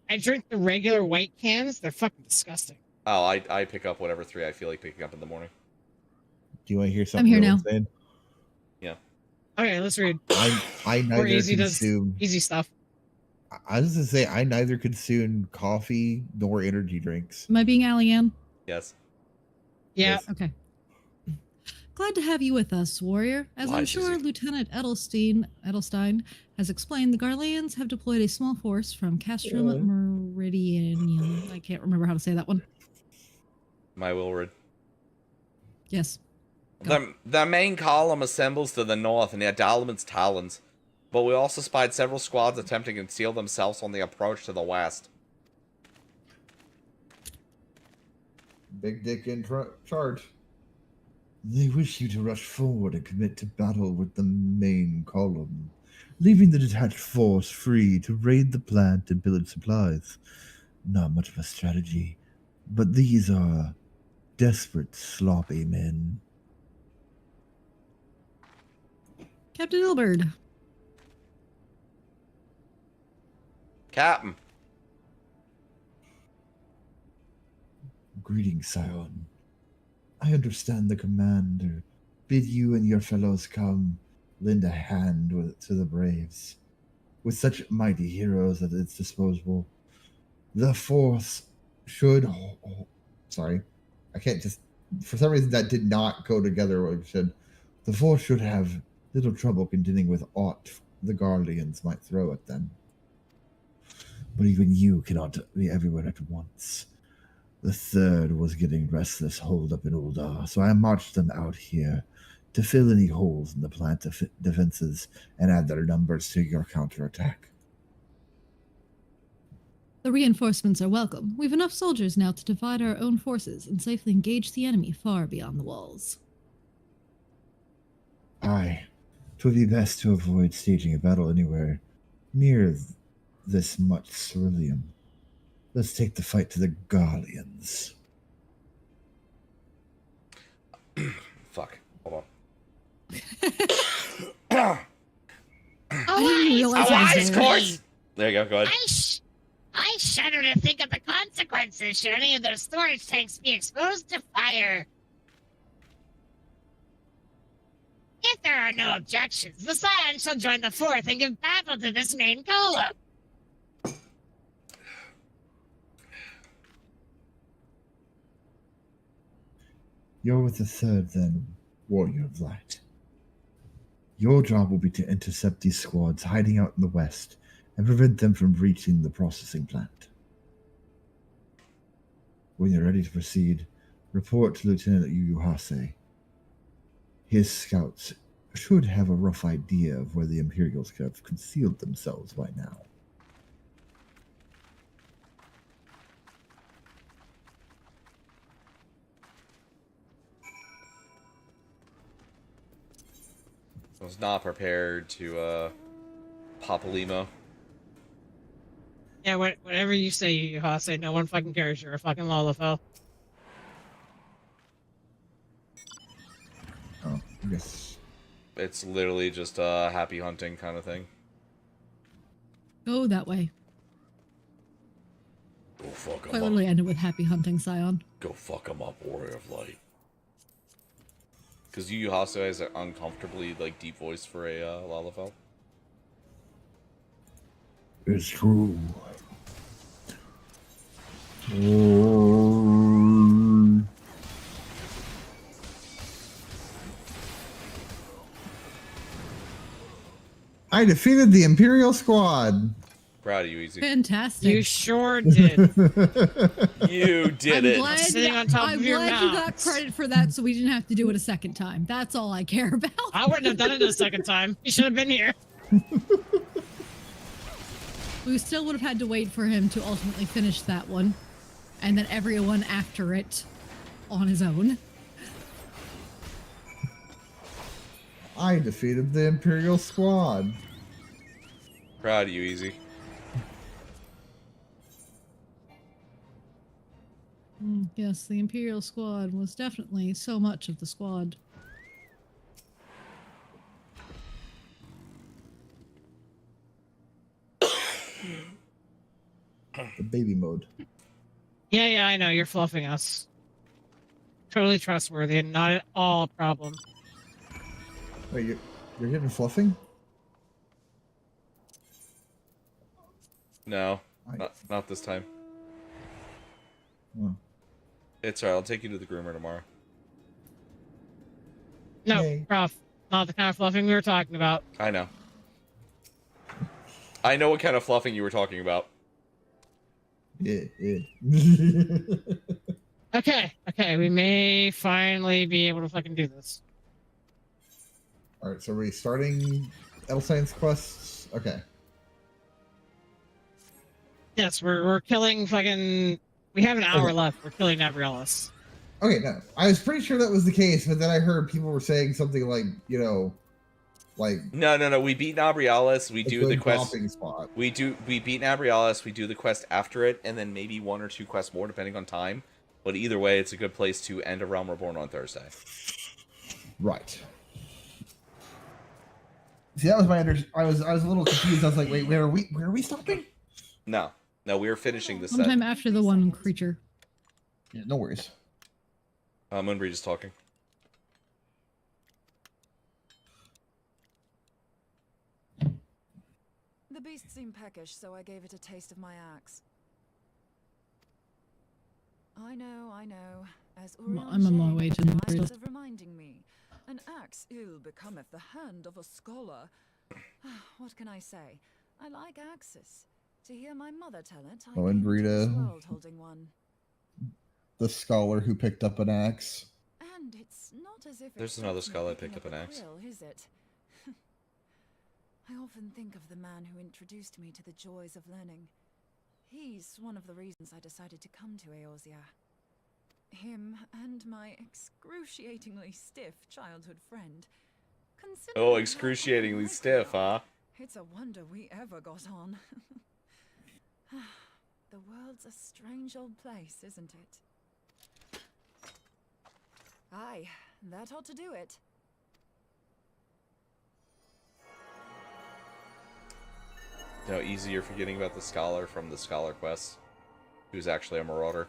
I drink the regular white cans. They're fucking disgusting. Oh, I pick up whatever 3 I feel like picking up in the morning. Do you want to hear something here real now. insane? Yeah. Okay, let's read. I Or neither easy consume. easy stuff. I was gonna say I neither consume coffee nor energy drinks. Am I being Allianne? Yes. Yeah. Yes. Okay. Glad to have you with us, warrior. As I'm Why, sure Susie? Lieutenant Edelstein has explained, the Garleans have deployed a small force from Castrum Meridian. I can't remember how to say that one. My Wilred. Yes. The main column assembles to the north near Dalman's Talons, but we also spied several squads attempting to conceal themselves on the approach to the west. Big dick in charge. They wish you to rush forward and commit to battle with the main column, leaving the detached force free to raid the plant and pillage supplies. Not much of a strategy, but these are desperate, sloppy men. Captain Ilberd. Captain. Greetings, Scion. I understand the commander bid you and your fellows come lend a hand to the braves. With such mighty heroes at its disposal, the force should. Sorry, I can't just. For some reason, that did not go together. What it should. The force should have little trouble contending with aught the Guardians might throw at them. But even you cannot be everywhere at once. The third was getting restless holed up in Uldar, so I marched them out here to fill any holes in the plant defenses and add their numbers to your counterattack. The reinforcements are welcome. We've enough soldiers now to divide our own forces and safely engage the enemy far beyond the walls. Aye, 'twould be best to avoid staging a battle anywhere near this much ceruleum. Let's take the fight to the Guardians. Fuck. Hold on. I didn't realize I was course. There you go. Go ahead. I shudder to think of the consequences should any of those storage tanks be exposed to fire. If there are no objections, the Scion shall join the fourth and give battle to this main golem. You're with the third, then, Warrior of Light. Your job will be to intercept these squads hiding out in the west and prevent them from reaching the processing plant. When you're ready to proceed, report to Lieutenant Yuhase. His scouts should have a rough idea of where the Imperials could have concealed themselves by now. I was not prepared to pop a limo. Yeah, whatever you say, Yuhase, no one fucking cares. You're a fucking Lalafell. Oh, yes. It's literally just a happy hunting kind of thing. Go that way. Go fuck 'em Quite up. literally ended with happy hunting, Scion. Go fuck 'em up, Warrior of Light. Because Yu Hase has an uncomfortably deep voice for a Lalafell. It's true. I defeated the Imperial squad. Proud of you, Easy. Fantastic. You sure did. You did it. Glad, Sitting on top I'm of your glad you got mouse. credit for that so we didn't have to do it a second time. That's all I care about. I wouldn't have done it a second time. You should have been here. We still would have had to wait for him to ultimately finish that one. And then everyone after it on his own. I defeated the Imperial squad. Proud of you, Easy. Yes, the Imperial squad was definitely so much of the squad. The baby mode. Yeah, I know. You're fluffing us. Totally trustworthy and not at all a problem. Wait, you're getting fluffing? No, not this time. Oh. It's alright, I'll take you to the groomer tomorrow. No, Yay. Prof. Not the kind of fluffing we were talking about. I know. I know what kind of fluffing you were talking about. Yeah. Okay, we may finally be able to fucking do this. Alright, so we're starting L Science quests? Okay. Yes, we're killing fucking... We have an hour left. We're killing Gabrielis. Okay, no. I was pretty sure that was the case, but then I heard people were saying something like, like... No, we beat Nabrialis, we do the quest... Spot. We beat Nabrialis, we do the quest after it, and then maybe 1 or 2 quests more, depending on time. But either way, it's a good place to end A Realm Reborn on Thursday. Right. See, that was my I was a little confused. I was like, wait, where are we stopping? No, we were finishing this Sometime after the one creature. Yeah, no worries. Moonbreed is talking. The beast seemed peckish, so I gave it a taste of my axe. I know. As I'm on my way to the Urianger of reminding me, an axe ill becometh the hand of a scholar. What can I say? I like axes. To hear my mother tell it, I Oh, and came into this Rita, world holding one. the scholar who picked up an axe. And it's not as if There's it another stops me skull I picking picked up an a axe. quill, is it? I often think of the man who introduced me to the joys of learning. He's one of the reasons I decided to come to Eorzea. Him and my excruciatingly stiff childhood friend. Oh, excruciatingly stiff, huh? It's a wonder we ever got on. The world's a strange old place, isn't it? Aye, that ought to do it. You know, easy you're forgetting about the scholar from the Scholar Quest, who's actually a marauder.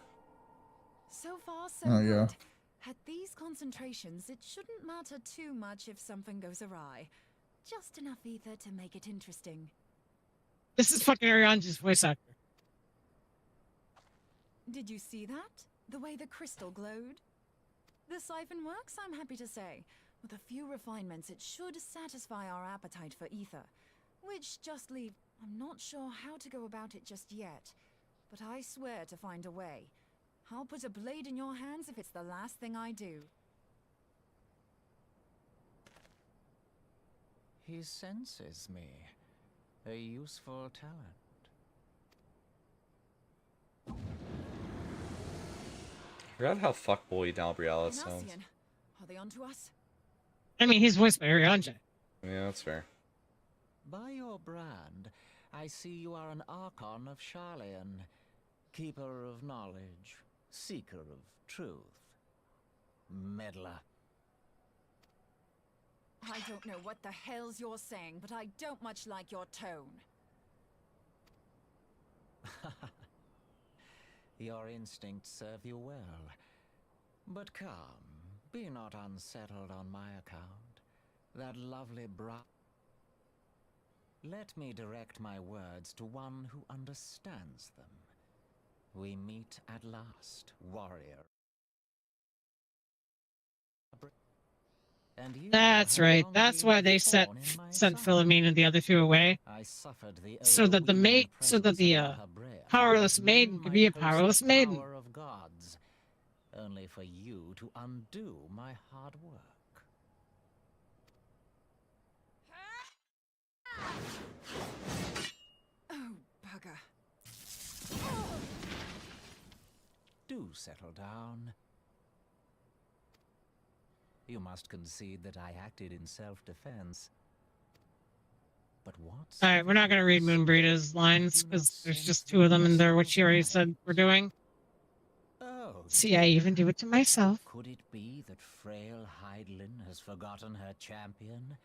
So far, so Oh, yeah. good. At these concentrations, it shouldn't matter too much if something goes awry. Just enough ether to make it interesting. This is fucking Ariana's voice actor. Did you see that? The way the crystal glowed? The siphon works, I'm happy to say. With a few refinements, it should satisfy our appetite for ether. Which just leave... I'm not sure how to go about it just yet. But I swear to find a way. I'll put a blade in your hands if it's the last thing I do. He senses me. A useful talent. I forgot how fuckboy Dalbrialis sounds. Ignacian, are they onto us? I mean, he's voiced by Ariana. Yeah, that's fair. By your brand, I see you are an Archon of Sharlayan, keeper of knowledge, seeker of truth, meddler. I don't know what the hell's you're saying, but I don't much like your tone. Your instincts serve you well. But come, be not unsettled on my account. That lovely Let me direct my words to one who understands them. We meet at last, warrior. And you That's have right. long That's been why a they sent thorn in my Philomene and the other two away, I suffered the so that the overweening so that the presence of Lahabrea, powerless that maiden men could be a might host the powerless maiden. power of gods, only for you to undo my hard work. Oh, bugger. Do settle down. You must concede that I acted in self-defense. But what? Alright, we're not going to read Moonbreeda's lines, because there's just two of them in there, which she already said we're doing. Oh, See, I even do it to myself. could it be that frail Hydaelyn has forgotten her champion?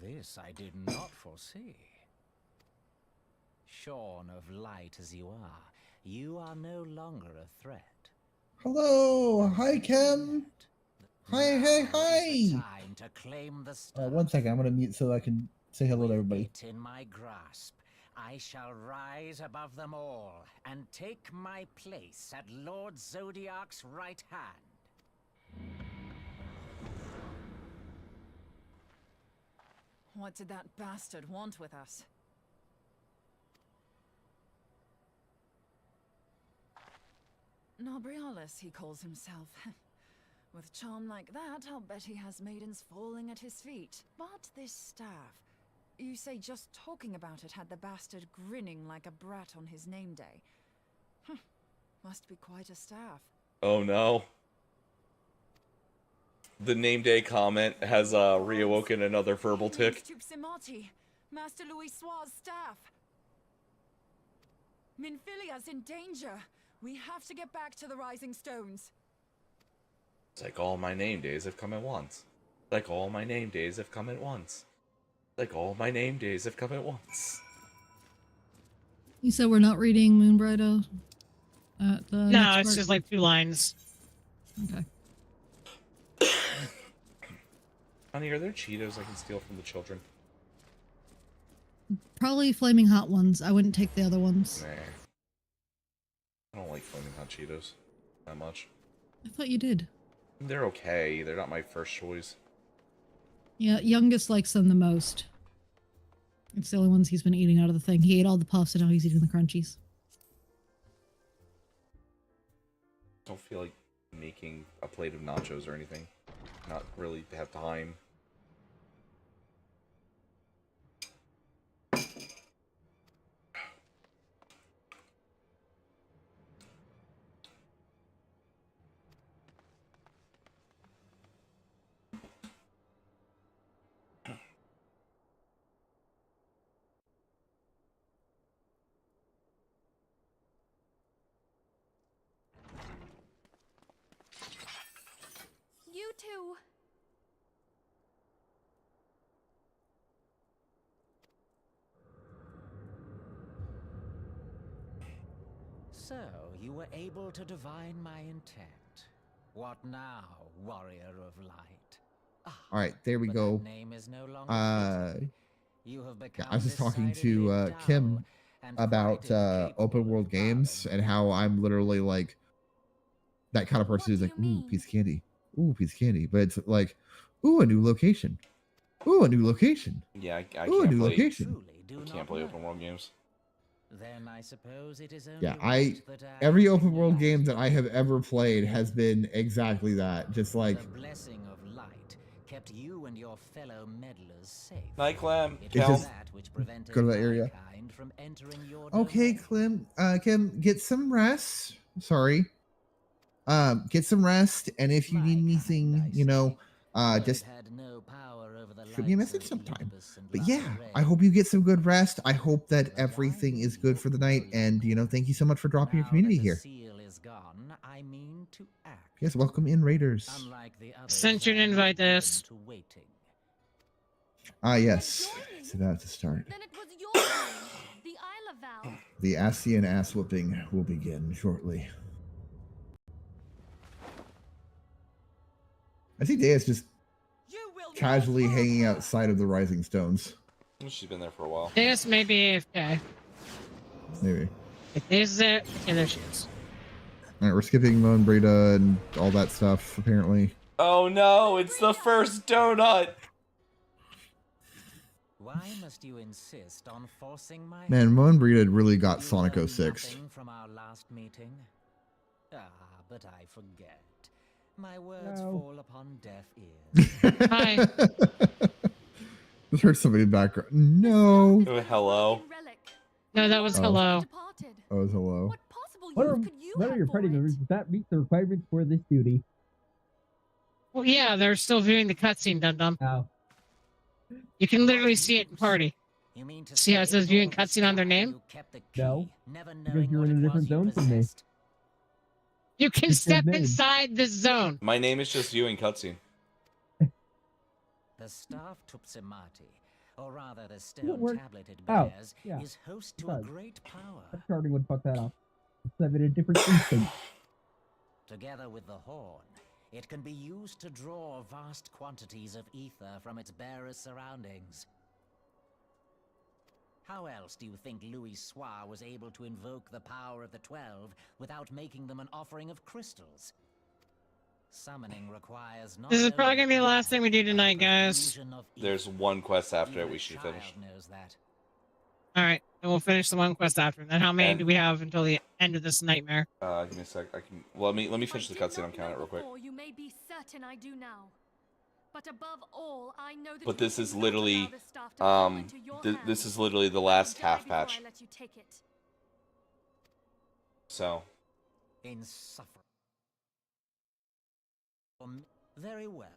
This I did not foresee. Shorn of light as you are no longer a threat. Hello, hi Kim. Hi. Time to claim the One second, I'm gonna mute so I can say hello to everybody. it in my grasp. I shall rise above them all and take my place at Lord Zodiac's right hand. What did that bastard want with us? Nobrialis, he calls himself. With charm like that, I'll bet he has maidens falling at his feet. But this staff... You say just talking about it had the bastard grinning like a brat on his name day. Must be quite a staff. Oh no. The name day comment has reawoken another verbal tick. Tupsimati, Master Louis Soir's staff. Minfilia's in danger. We have to get back to the Rising Stones. It's like all my name days have come at once. Like all my name days have come at once. Like all my name days have come at once. You said we're not reading Moonbright at the No, it's just like 2 lines. Okay. Honey, are there Cheetos I can steal from the children? Probably flaming hot ones. I wouldn't take the other ones. Nah. I don't like flaming hot Cheetos that much. I thought you did. They're okay. They're not my first choice. Yeah, youngest likes them the most. It's the only ones he's been eating out of the thing. He ate all the puffs and now he's eating the crunchies. Don't feel like making a plate of nachos or anything. Not really have time. You two. So, you were able to divine my intent. What now, warrior of light? All right, there we go. Name is no longer you have become I was just talking to Kim about open world games and how I'm literally like that kind of person who's like, ooh, piece of candy. Ooh, piece of candy. But it's like, ooh, a new location. Ooh, a new location. Yeah, I ooh, a can't new play. location. I can't play open world games. Then I suppose it is only Yeah, every open world game that I have ever played has been exactly that. Just like the blessing of light kept you and your fellow meddlers safe. Night Clam, It It's was just- that which prevented go to that my area. kind from entering your Okay, Kim, get some rest. Sorry. Get some rest, and if you need anything, you know, just shoot me a message sometime. But yeah, I hope you get some good rest. I hope that everything is good for the night, and you know, thank you so much for dropping your community here. seal is gone, I mean to act. Yes, welcome in, Raiders. Unlike the others, Sent you an invite, this. to waiting. Ah, yes. So that's the start. Then it was your doing. The Isle of Val. The Asian ass whooping will begin shortly. I see Dea's just casually hanging outside of the Rising Stones. She's been there for a while. This may be AFK. Maybe. If this is it, okay, there she is. Alright, we're skipping Moan Breda and all that stuff, apparently. Oh no, it's the first donut! Why must you insist on forcing my Man, Moan Breda really got Sonic 06. from our last meeting? Ah, but I forget. My words No. fall upon deaf ears. Hi. Just heard somebody in the background. No. Oh, hello. No, that was Oh. hello. Oh, it's hello. What are your party members? Does that meet the requirements for this duty? Well, yeah, they're still viewing the cutscene, dum-dum. Oh. You can literally see it in party. See how it says viewing cutscene on their name? No. Because you're in a different zone from me. You can It's their step name. inside this zone. My name is just viewing cutscene. The staff Tupsimati, or rather the Does it stone work? tablet it Oh, bears, yeah. is host to It a does. great power. That charting would fuck that up. It's having a different instinct. Together with the horn, it can be used to draw vast quantities of ether from its bearer's surroundings. How else do you think Louis Soir was able to invoke the power of the 12 without making them an offering of crystals? Summoning requires not This is only probably gonna be the last thing we do tonight, guys. There's one quest after it we should finish. knows that. All right, and we'll finish the one quest after. Then how many And- do we have until the end of this nightmare? Give me a sec. I can. Well, let me finish the cutscene. I'm counting it real quick. Before, you may be certain I do now. But above all, I know that But you this will is not literally, allow this staff to fall into your this hands. is literally the last Die half before patch. I let you take it. So, Insufferable. Very well.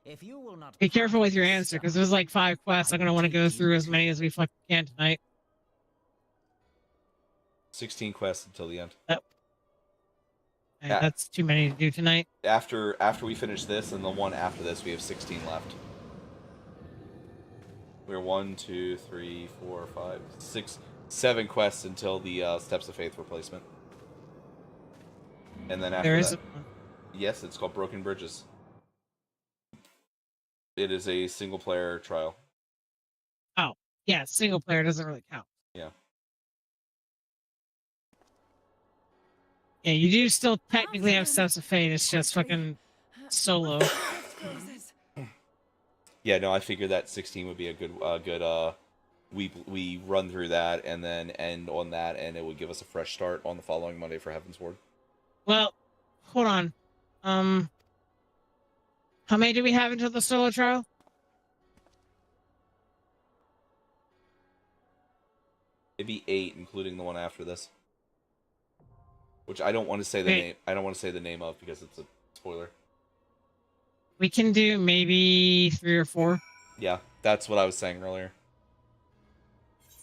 If you will not Be careful with your answer, because there's like 5 quests. I'm gonna want to go through as many as we fucking can tonight. 16 quests until the end. Okay, that's too many to do tonight. After we finish this and the one after this, we have 16 left. We're 1, 2, 3, 4, 5, 6, 7 quests until the Steps of Faith replacement. And then after There is that, yes, it's called Broken Bridges. It is a single player trial. Oh, Yeah, single player doesn't really count. Yeah. Yeah, you do still technically have Steps of Fate. It's just fucking solo. Yeah, no, I figured that 16 would be a good we run through that and then end on that, and it would give us a fresh start on the following Monday for Heavensward. Well, hold on. How many do we have until the solo trial? Maybe 8, including the one after this. Which I don't want to say the name. I don't want to say the name of because it's a spoiler. We can do maybe 3 or 4. Yeah, that's what I was saying earlier.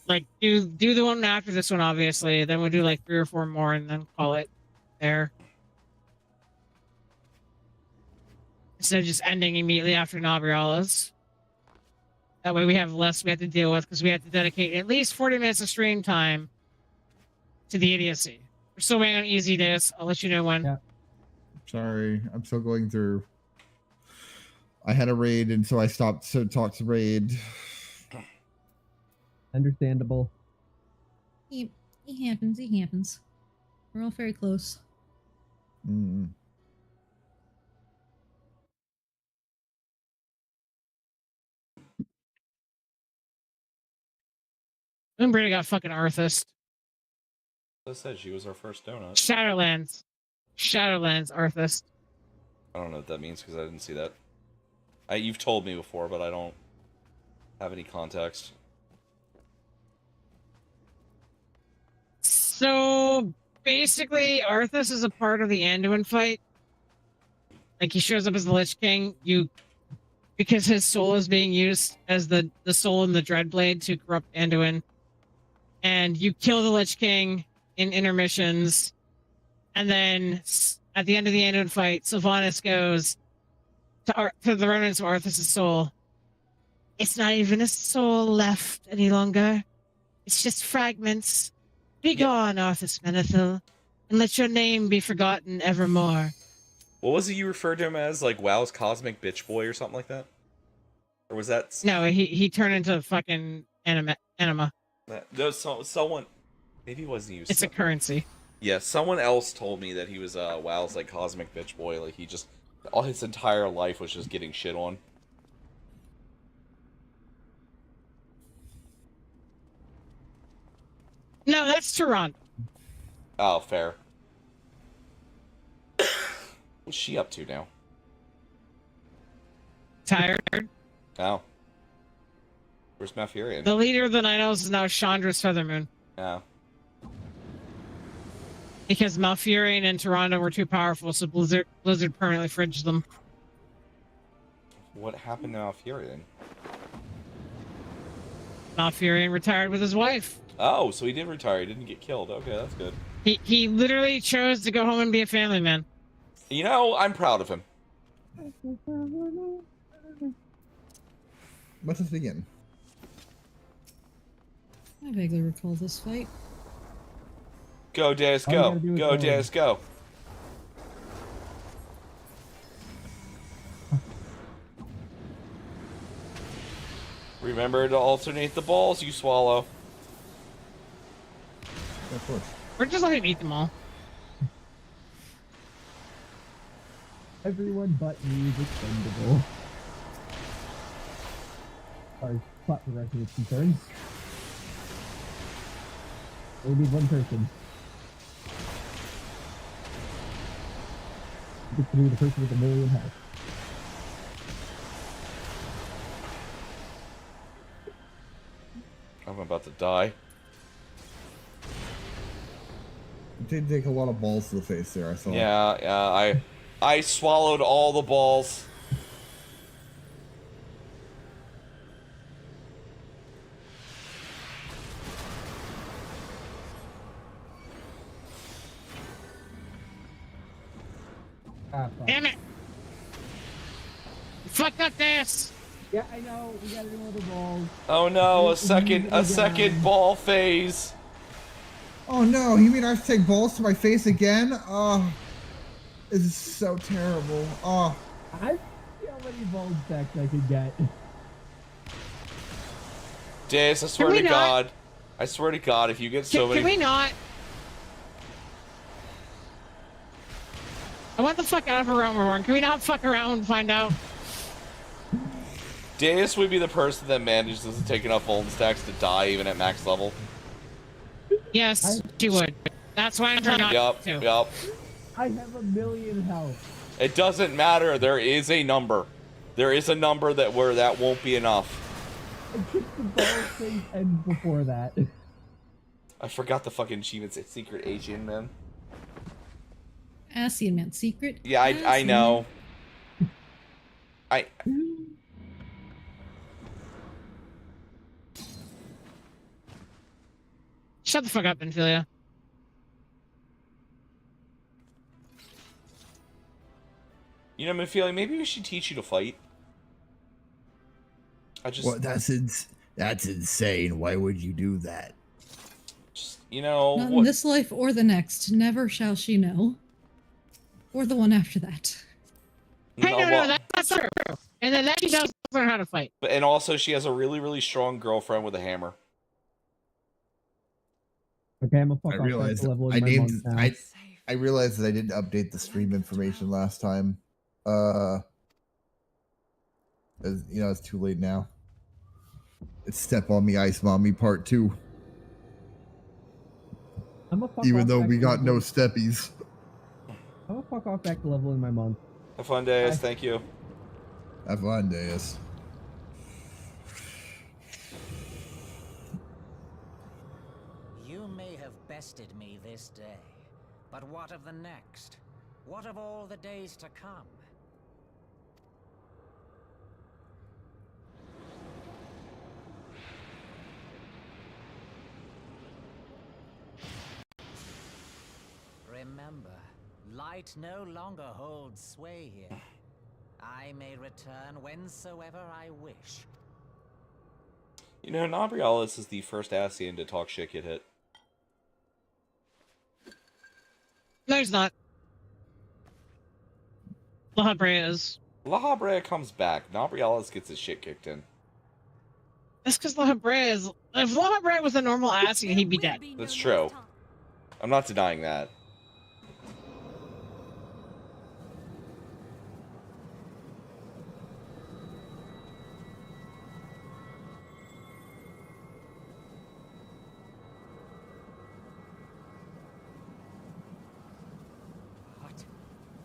Like do the one after this one, obviously. Then we'll do like 3 or 4 more, and then call it there. Instead of just ending immediately after Nabriala's. That way we have less we have to deal with, because we have to dedicate at least 40 minutes of stream time to the idiocy. We're still waiting on Easy Days. I'll let you know when. Yeah. Sorry, I'm still going through. I had a raid, and so I stopped to talk to raid. Understandable. It happens. It happens. We're all very close. Mm. Moonbreeder got fucking Arthas. I said she was our first donut. Shadowlands Arthas. I don't know what that means because I didn't see that. You've told me before, but I don't have any context. So basically, Arthas is a part of the Anduin fight. Like, he shows up as the Lich King. Because his soul is being used as the soul in the Dreadblade to corrupt Anduin. And you kill the Lich King in intermissions. And then at the end of the Anduin fight, Sylvanas goes to the remnants of Arthas' soul. It's not even a soul left any longer. It's just fragments. Be gone, Arthas Menethil, and let your name be forgotten evermore. What was it you referred to him as? Like WoW's Cosmic Bitch Boy or something like that? Or was that... No, he turned into fucking anima. No, someone... Maybe it wasn't you. It's a currency. Yeah, someone else told me that he was WoW's like Cosmic Bitch Boy. Like, he just... all his entire life was just getting shit on. No, that's Toronto. Oh, fair. What's she up to now? Tired. Oh. Where's Malfurion? The leader of the Night Elves is now Chandra's Feathermoon. Oh. Because Malfurion and Toronto were too powerful, so Blizzard permanently fridged them. What happened to Malfurion? Malfurion retired with his wife. Oh, so he did retire. He didn't get killed. Okay, that's good. He literally chose to go home and be a family man. You know, I'm proud of him. Let us begin. I vaguely recall this fight. Go, Daz, go. Go, Daz, go. Remember to alternate the balls you swallow. Of course. We're just letting him eat them all. Everyone but me is expendable. As far as plot progression is concerned. We need one person. It's to be the person with a million health. I'm about to die. It did take a lot of balls to the face there, I saw. Yeah, I swallowed all the balls. Damn it! Fuck up this! Yeah, I know. We gotta do another ball. Oh no, a second ball phase. Oh no, you mean I have to take balls to my face again? Oh, this is so terrible. Oh. I see how many ball stacks I could get. Days, I swear to God. I swear to God, if you get so many... Can we not? I want the fuck out of her realm, Warren. Can we not fuck around and find out? Deus would be the person that manages to take enough Vuln stacks to die even at max level. Yes, she would. That's why I'm trying not to. Yup. I have 1,000,000 health. It doesn't matter. There is a number. There is a number where that won't be enough. I kicked the ball thing and before that. I forgot the fucking achievements. It's Secret Asian Man. Asian Man. Secret? Yeah, I know. Shut the fuck up, Ophelia. You know, Ophelia, maybe we should teach you to fight. Well, that's insane. Why would you do that? You know, Not in this life or the next. Never shall she know. Or the one after that. Hey, no, that's true. And then she does learn how to fight. And also, she has a really, really strong girlfriend with a hammer. Okay, I'm a fuck I off realized level in I my named monk now. I realized that I didn't update the stream information last time. It's too late now. It's Step on Me, Ice Mommy Part 2. I'm a fuck Even off though back we to got no level. steppies. I'm a fuck off back to level in my monk. Have fun, Deus. Thank you. Have fun, Deus. You may have bested me this day, but what of the next? What of all the days to come? Remember, light no longer holds sway here. I may return whensoever I wish. You know, Nabrialis is the first Asian to talk shit get hit. No, he's not. La Habrea is. La Habrea comes back. Nabrialis gets his shit kicked in. That's because La Habrea is... If La Habrea was a normal Asian, he'd be dead. That's true. I'm not denying that.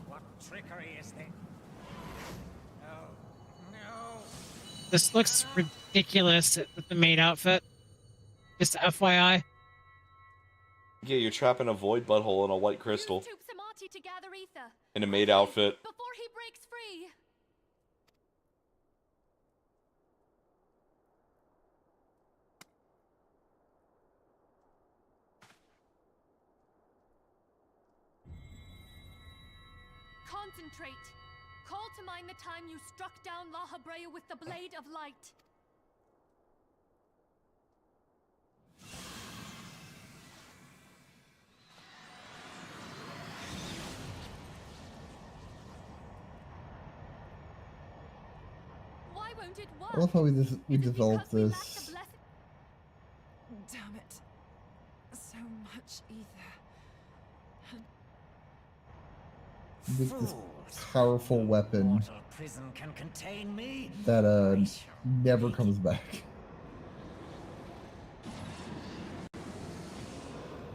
What trickery is this? No. This looks ridiculous with the maid outfit. Just FYI. Yeah, you're trapping a void butthole in a white crystal. Use Samati to gather ether. In a maid outfit. Before he breaks free. Concentrate. Call to mind the time you struck down La Habrea with the blade of light. Why won't it work? I love how we developed this. Damn it. So much ether. This powerful weapon Prison can contain me. that never comes back.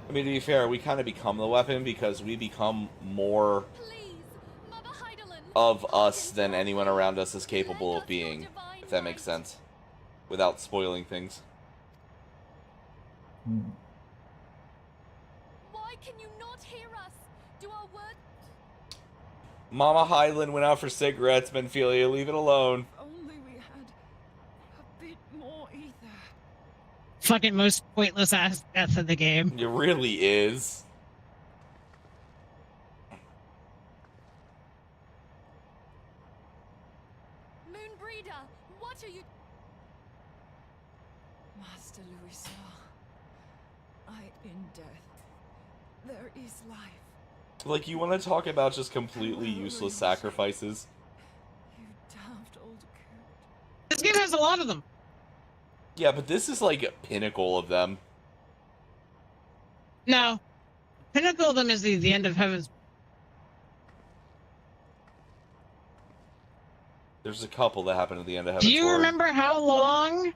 I mean, to be fair, we kind of become the weapon because we become more of us than anyone around us is capable of being, if that makes sense, without spoiling things. Why can you not hear us? Do our words... Mama Highland went out for cigarettes, Benphilia, leave it alone. Only we had a bit more ether. Fucking most pointless ass death in the game. It really is. Moonbreeder, what are you... Master Louisa, I in death. There is life. Like, you want to talk about just completely useless sacrifices? You damned old coot. This game has a lot of them. Yeah, but this is like a pinnacle of them. No. Pinnacle of them is the end of Heaven's. There's a couple that happen at the end of Heaven's Do you Ward. remember how long?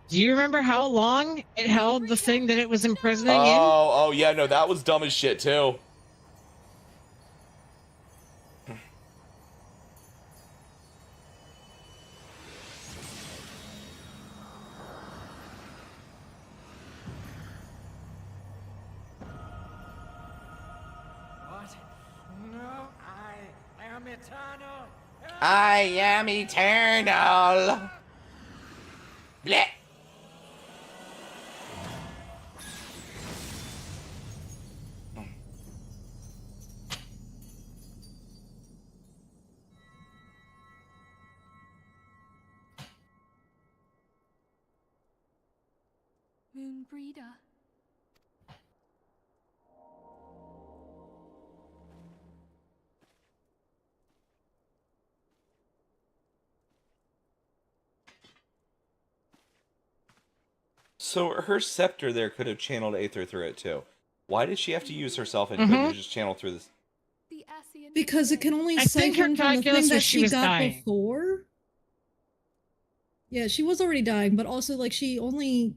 Do you remember how long it held the thing that it was imprisoning in? Oh, yeah, no, that was dumb as shit too. What? No, I am eternal. I am eternal. Blech. Moonbreeder. So her scepter there could have channeled Aether through it too. Why did she have to use herself and couldn't just channel through this? Because it can only I think her siphon from the calculus thing that was she she was got dying. before. Yeah, she was already dying, but also like she only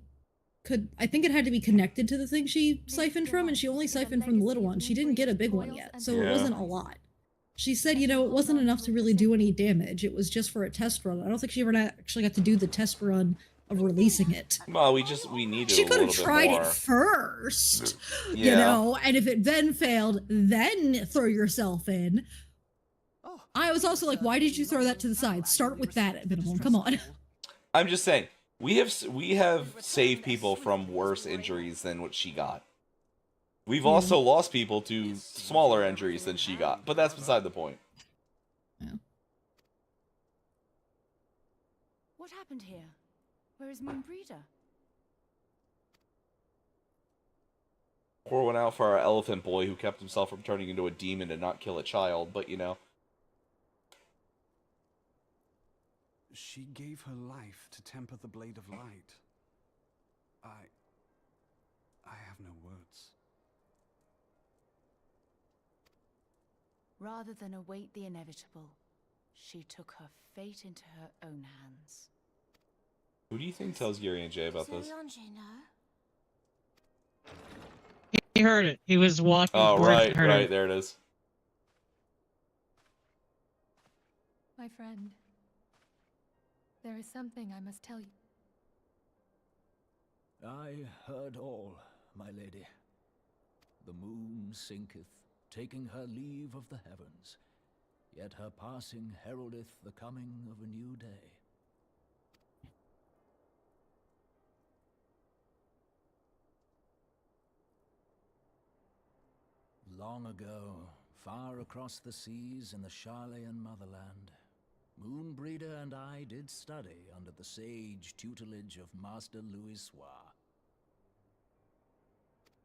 could. I think it had to be connected to the thing she siphoned from, and she only siphoned from the little one. She didn't get a big one yet, so it Yeah. wasn't a lot. She said, you know, it wasn't enough to really do any damage. It was just for a test run. I don't think she ever actually got to do the test run of releasing it. Well, we needed She a could little have bit tried more. it first, you Yeah. know, and if it then failed, then throw yourself in. I was also like, why did you throw that to the side? Start with that at minimum. Come on. I'm just saying, we have saved people from worse injuries than what she got. We've also lost people to smaller injuries than she got, but that's beside the point. What happened here? Where is Moonbreeder? Pour one out for our elephant boy who kept himself from turning into a demon and not kill a child, but you know. She gave her life to temper the blade of light. I have no words. Rather than await the inevitable, she took her fate into her own hands. Who do you think tells Yuri and Jay about this? He heard it. He was walking. Oh, towards right, it, heard right, it. there it is. My friend, there is something I must tell you. I heard all, my lady. The moon sinketh, taking her leave of the heavens, yet her passing heraldeth the coming of a new day. Long ago, far across the seas in the Charlayan motherland, Moonbreeder and I did study under the sage tutelage of Master Louis Soir.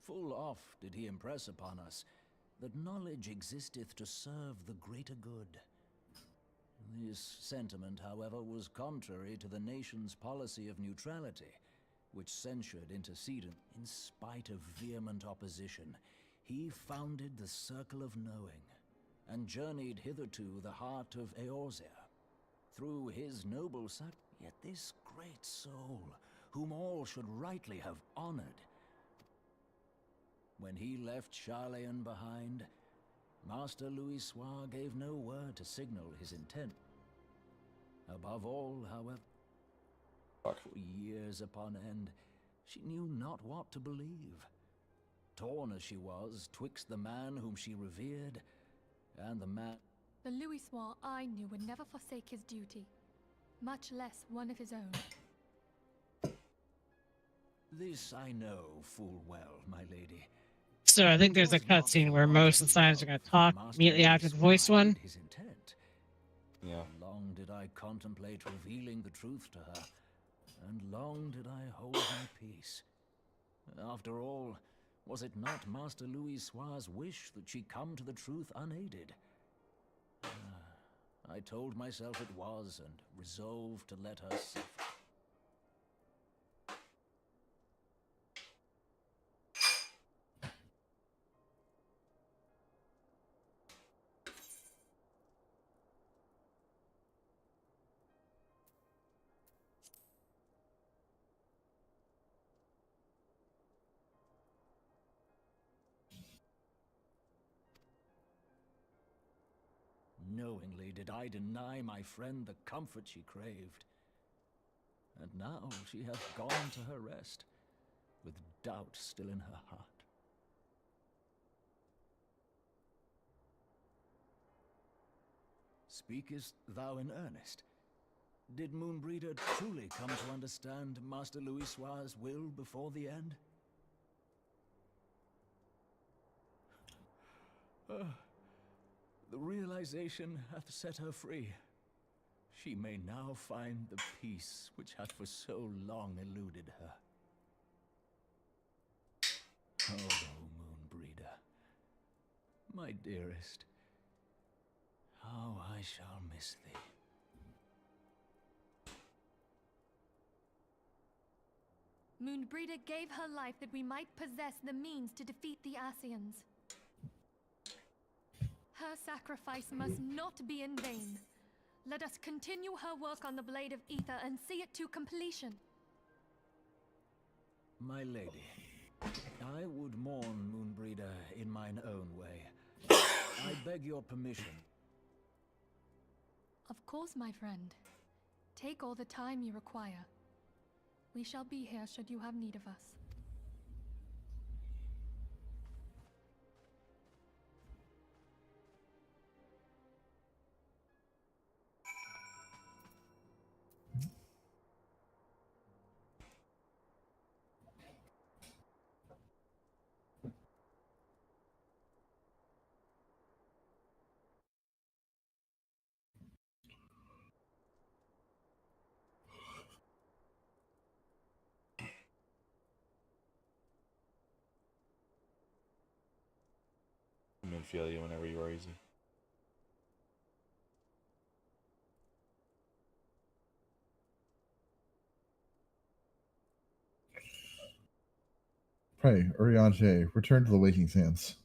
Full oft did he impress upon us that knowledge existeth to serve the greater good. This sentiment, however, was contrary to the nation's policy of neutrality, which censured intercedent. In spite of vehement opposition, he founded the Circle of Knowing, and journeyed hither to the heart of Eorzea. Through his noble yet this great soul, whom all should rightly have honored. When he left Charlayan behind, Master Louis Soir gave no word to signal his intent. Above all, however, for years upon end, she knew not what to believe. Torn as she was twixt the man whom she revered and the man. The Louis Soir I knew would never forsake his duty, much less one of his own. This I know full well, my lady. So I think there's a cutscene where most of the signs are going to talk immediately after the voice one. His intent. Yeah. Long did I contemplate revealing the truth to her, and long did I hold my peace. After all, was it not Master Louis Soir's wish that she come to the truth unaided? I told myself it was, and resolved to let her suffer. unknowingly did I deny my friend the comfort she craved. And now she hath gone to her rest, with doubt still in her heart. Speakest thou in earnest? Did Moonbreeder truly come to understand Master Louisoix's will before the end? The realization hath set her free. She may now find the peace which hath for so long eluded her. Oh, Moonbreeder, my dearest, how I shall miss thee. Moonbreeder gave her life that we might possess the means to defeat the Ascians. Her sacrifice must not be in vain. Let us continue her work on the Blade of Ether and see it to completion. My lady, I would mourn Moonbreeder in mine own way. I beg your permission. Of course, my friend. Take all the time you require. We shall be here should you have need of us. I'm gonna feel you whenever you are easy. Pray, Urianger, return to the waking sands.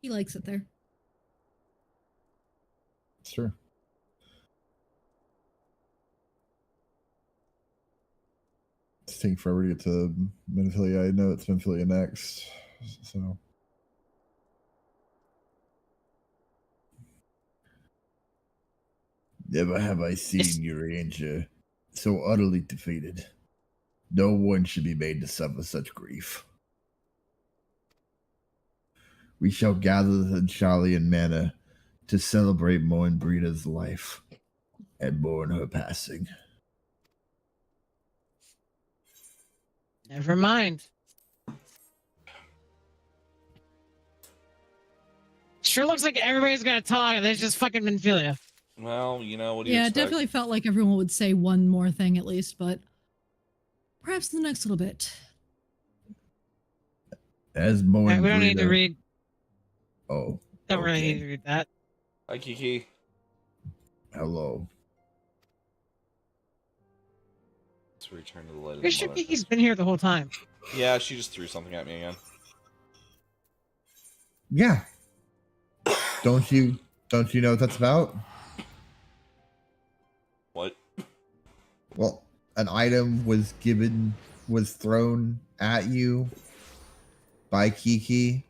He likes it there. It's true. It's taking forever to get to Menophilia. I know it's Menophilia next, so. Never have I seen Urianger so utterly defeated. No one should be made to suffer such grief. We shall gather the Charlian Manor to celebrate Moonbreeder's life and mourn her passing. Never mind. Sure looks like everybody's gonna talk and there's just fucking Menphilia. Well, you know, what do you Yeah, it expect? definitely felt like everyone would say one more thing at least, but perhaps in the next little bit. As Moonbreeder... We don't need to read. Oh. Don't really need to read that. Hi, Kiki. Hello. Let's return to the light of Pretty the sure mother. Kiki's been here the whole time. Yeah, she just threw something at me again. Yeah. Don't you know what that's about? What? Well, an item was thrown at you by Kiki.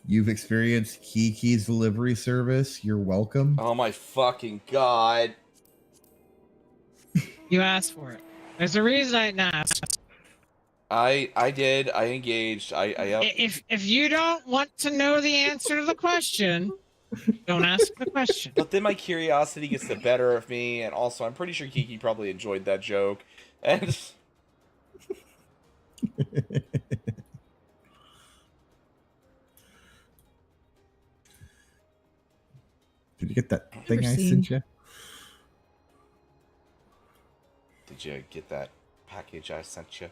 You've experienced Kiki's delivery service. You're welcome. Oh my fucking god. You asked for it. There's a reason I didn't ask. I did. I engaged. If you don't want to know the answer to the question, don't ask the question. But then my curiosity gets the better of me, and also I'm pretty sure Kiki probably enjoyed that joke. And Did you get that thing I sent you? did you get that package I sent you?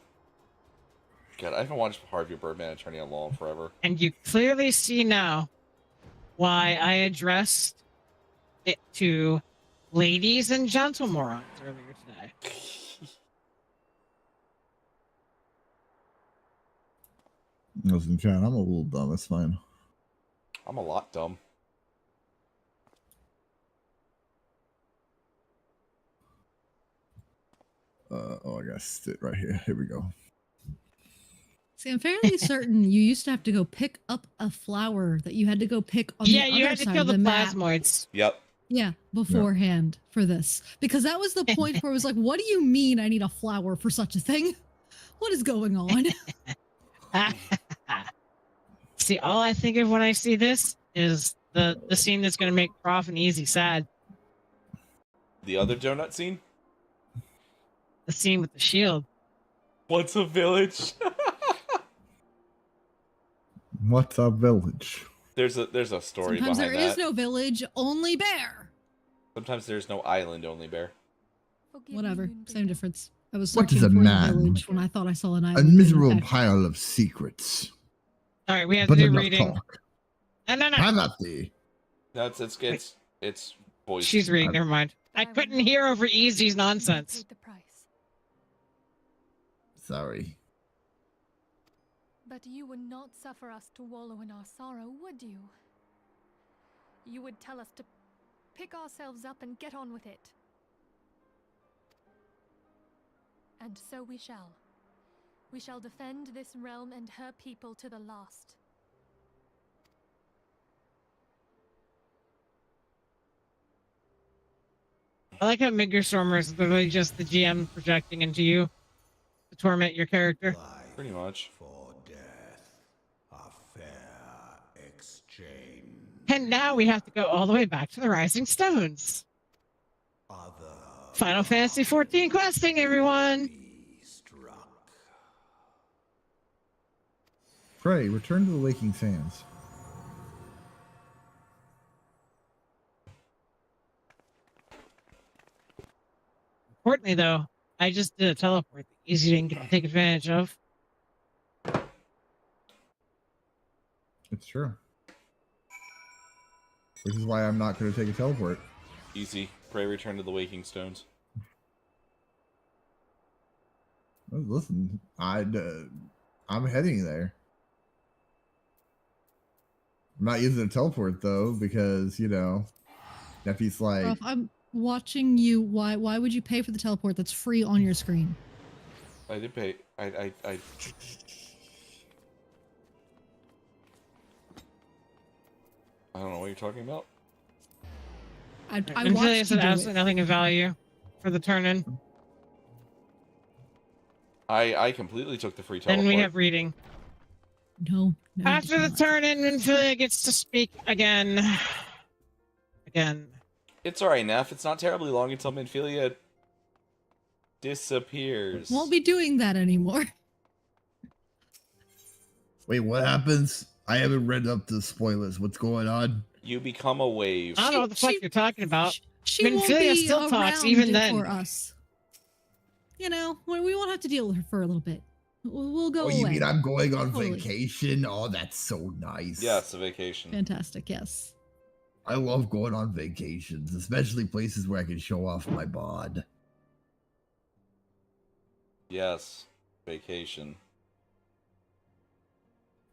God, I haven't watched Harvey Birdman Attorney at Law in forever. And you clearly see now why I addressed it to ladies and gentlemorons earlier today. Listen, John, I'm a little dumb. It's fine. I'm a lot dumb. Oh, I got it right here. Here we go. See, I'm fairly certain you used to have to go pick up a flower that you had to go pick on Yeah, the you other had to side kill of the the map. plasmoids. Yep. Yeah, beforehand for this. Because that was the point where it was like, what do you mean I need a flower for such a thing? What is going on? See, all I think of when I see this is the scene that's going to make Prof and Easy sad. The other donut scene? The scene with the shield. What's a village? What's a village? There's a story Sometimes behind there that. is no village, only bear. Sometimes there's no island, only bear. Whatever, same difference. I was What searching is a for man? a village when I thought I saw an A island. and in miserable fact- pile of secrets. All right, we have But to do enough reading. talk. No. Have at thee. No, it's voiced. She's reading. Never mind. I couldn't hear over Easy's nonsense. Sorry. But you would not suffer us to wallow in our sorrow, would you? You would tell us to pick ourselves up and get on with it. And so we shall. We shall defend this realm and her people to the last. I like how Midgerstormer is literally just the GM projecting into you to torment your character. Pretty much. For death, a fair exchange. And now we have to go all the way back to the Rising Stones. Final Fantasy XIV questing, everyone. Pray, return to the Waking Sands. Importantly, though, I just did a teleport that Easy didn't get to take advantage of. It's true. Which is why I'm not going to take a teleport. Easy. Pray return to the Waking Stones. Listen, I'm heading there. I'm not using a teleport though because Neffy's like. Prof, I'm watching you. Why would you pay for the teleport that's free on your screen? I did pay. I don't know what you're talking about. I Until watched they you said do absolutely it. nothing of value for the turn-in. I completely took the free teleport. Then we have reading. No. After the turn-in, Minfilia gets to speak again. It's alright, Neff. It's not terribly long until Minfilia disappears. Won't be doing that anymore. Wait, what happens? I haven't read up the spoilers. What's going on? You become a wave. I don't know what the fuck you're talking about. She won't Minfilia be still talks around even then. for us. We won't have to deal with her for a little bit. We'll go away. You mean I'm going on Totally. vacation? Oh, that's so nice. Yeah, it's a vacation. Fantastic, yes. I love going on vacations, especially places where I can show off my bod. Yes, vacation.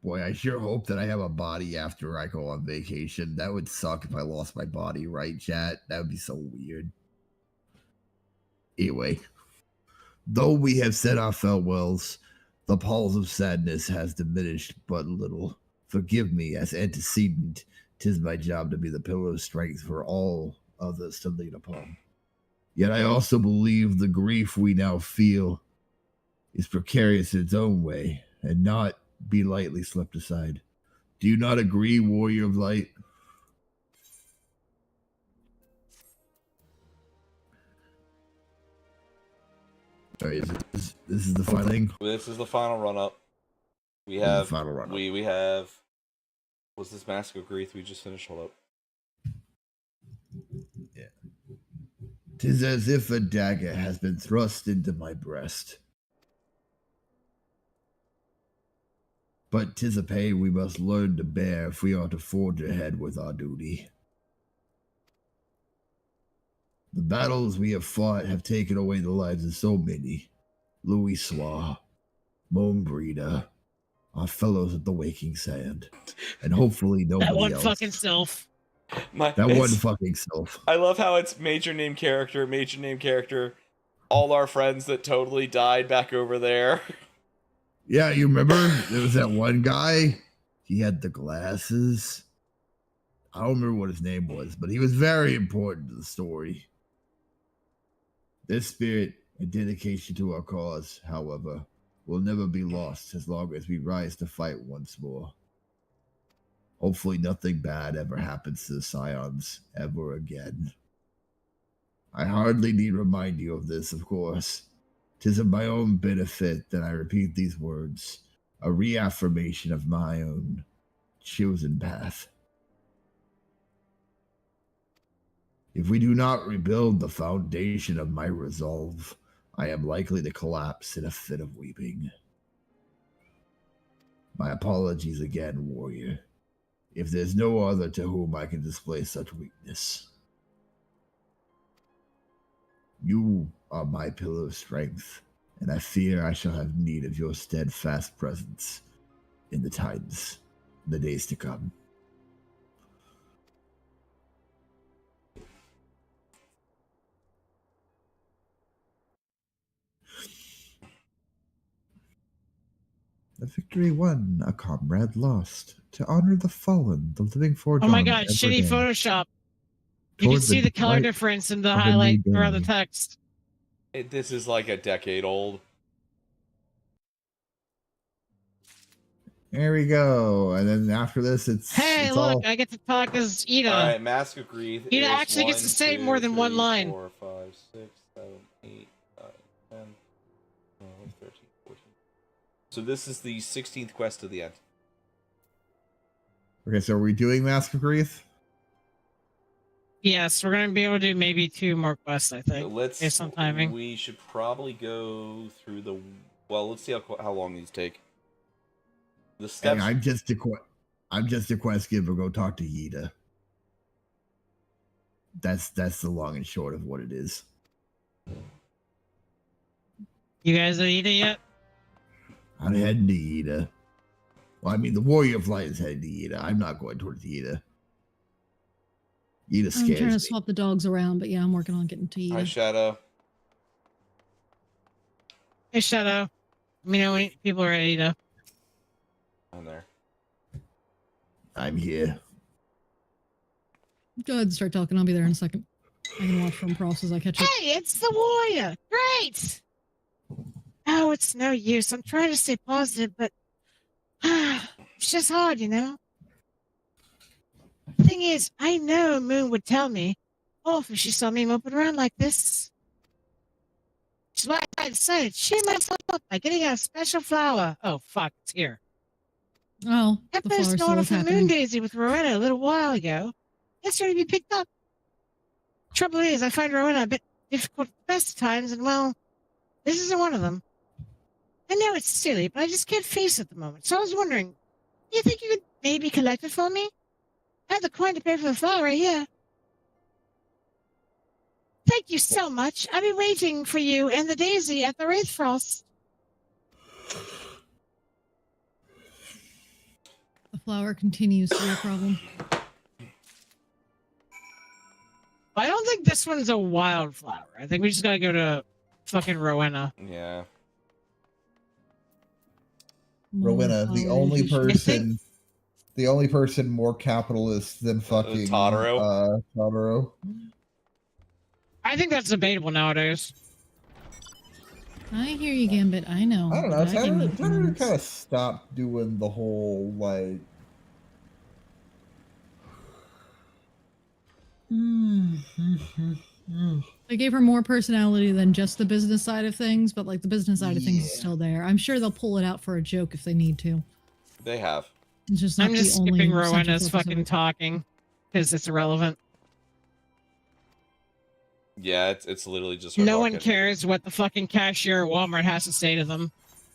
Boy, I sure hope that I have a body after I go on vacation. That would suck if I lost my body, right, chat? That would be so weird. Anyway, though we have said our farewells, the pulse of sadness has diminished but little. Forgive me, as antecedent, 'tis my job to be the pillar of strength for all others to lean upon. Yet I also believe the grief we now feel is precarious in its own way, and not be lightly swept aside. Do you not agree, Warrior of Light? All right, this is the final thing. This is the final run-up. We have... final run-up. We have... What's this Mask of Grief we just finished? Hold up. Yeah. 'Tis as if a dagger has been thrust into my breast. But 'tis a pain we must learn to bear if we are to forge ahead with our duty. The battles we have fought have taken away the lives of so many. Louis Swa, Moan Breeder, our fellows at the Waking Sand, and hopefully nobody That one else. fucking self. That one fucking self. I love how it's major name character, all our friends that totally died back over there. Yeah, you remember? There was that one guy. He had the glasses. I don't remember what his name was, but he was very important to the story. This spirit and dedication to our cause, however, will never be lost as long as we rise to fight once more. Hopefully nothing bad ever happens to the Scions ever again. I hardly need remind you of this, of course. 'Tis of my own benefit that I repeat these words, a reaffirmation of my own chosen path. If we do not rebuild the foundation of my resolve, I am likely to collapse in a fit of weeping. My apologies again, warrior, if there's no other to whom I can display such weakness. You are my pillar of strength, and I fear I shall have need of your steadfast presence in the days to come. A victory won, a comrade lost. To honor the fallen, the living forge Oh my on god, ever shitty again. Photoshop. You can Toward see the color light difference in the of a new highlight around the day. text. This is like a decade old. There we go. And then after this, it's Hey, look, all. I get to talk as Ida. All right, Mask of Grief. Ida is actually gets to say more than one line. 4, 5, 6, 7, 8, 9, 10, 12, 13, 14. So this is the 16th quest to the end. Okay, so are we doing Mask of Grief? Yes, we're gonna be able to do maybe 2 more quests, I think. Let's. Based on timing. We should probably go through the. Well, let's see how long these take. The steps. Hey, I'm just a quest giver. Go talk to Yida. That's the long and short of what it is. You guys at Ida yet? I'm heading to Yida. Well, I mean, the Warrior of Light is heading to Yida. I'm not going towards Yida. Yida I'm scares trying to me. swap the dogs around, but yeah, I'm working on getting to Hi, you. Shadow. Hey, Shadow. Let me know when people are at Ida. I'm there. I'm here. Go ahead and start talking. I'll be there in a second. I can watch from Pross as I catch up. Hey, it's the Warrior. Great. Oh, it's no use. I'm trying to stay positive, but it's just hard, you know? Thing is, I know Moon would tell me off if she saw me moping around like this. Which is why I decided to cheer myself up by getting a special flower. Oh, fuck, it's here. Oh, I the placed flower an still order is for the Moon happening. Daisy with Rowena a little while ago. It's ready to be picked up. Trouble is, I find Rowena a bit difficult at the best of times, and well, this isn't one of them. I know it's silly, but I just can't face it at the moment. So I was wondering, do you think you could maybe collect it for me? I have the coin to pay for the flower right here. Thank you so much. I'll be waiting for you and the daisy at the Wraithfrost. The flower continues to be a problem. I don't think this one's a wildflower. I think we just gotta go to fucking Rowena. Yeah. Rowena, the only person more capitalist than fucking Totoro. I think that's debatable nowadays. I hear you, Gambit. I know. I don't know. but I give you Totoro kind of stopped doing the whole like. They gave her more personality than just the business side of things, but like the business side of things is still there. I'm sure they'll pull it out for a joke if they need to. They have. It's just not I'm just the only skipping central Rowena's focus of fucking it. talking because it's irrelevant. Yeah, it's literally just her No one talking. cares what the fucking cashier at Walmart has to say to them.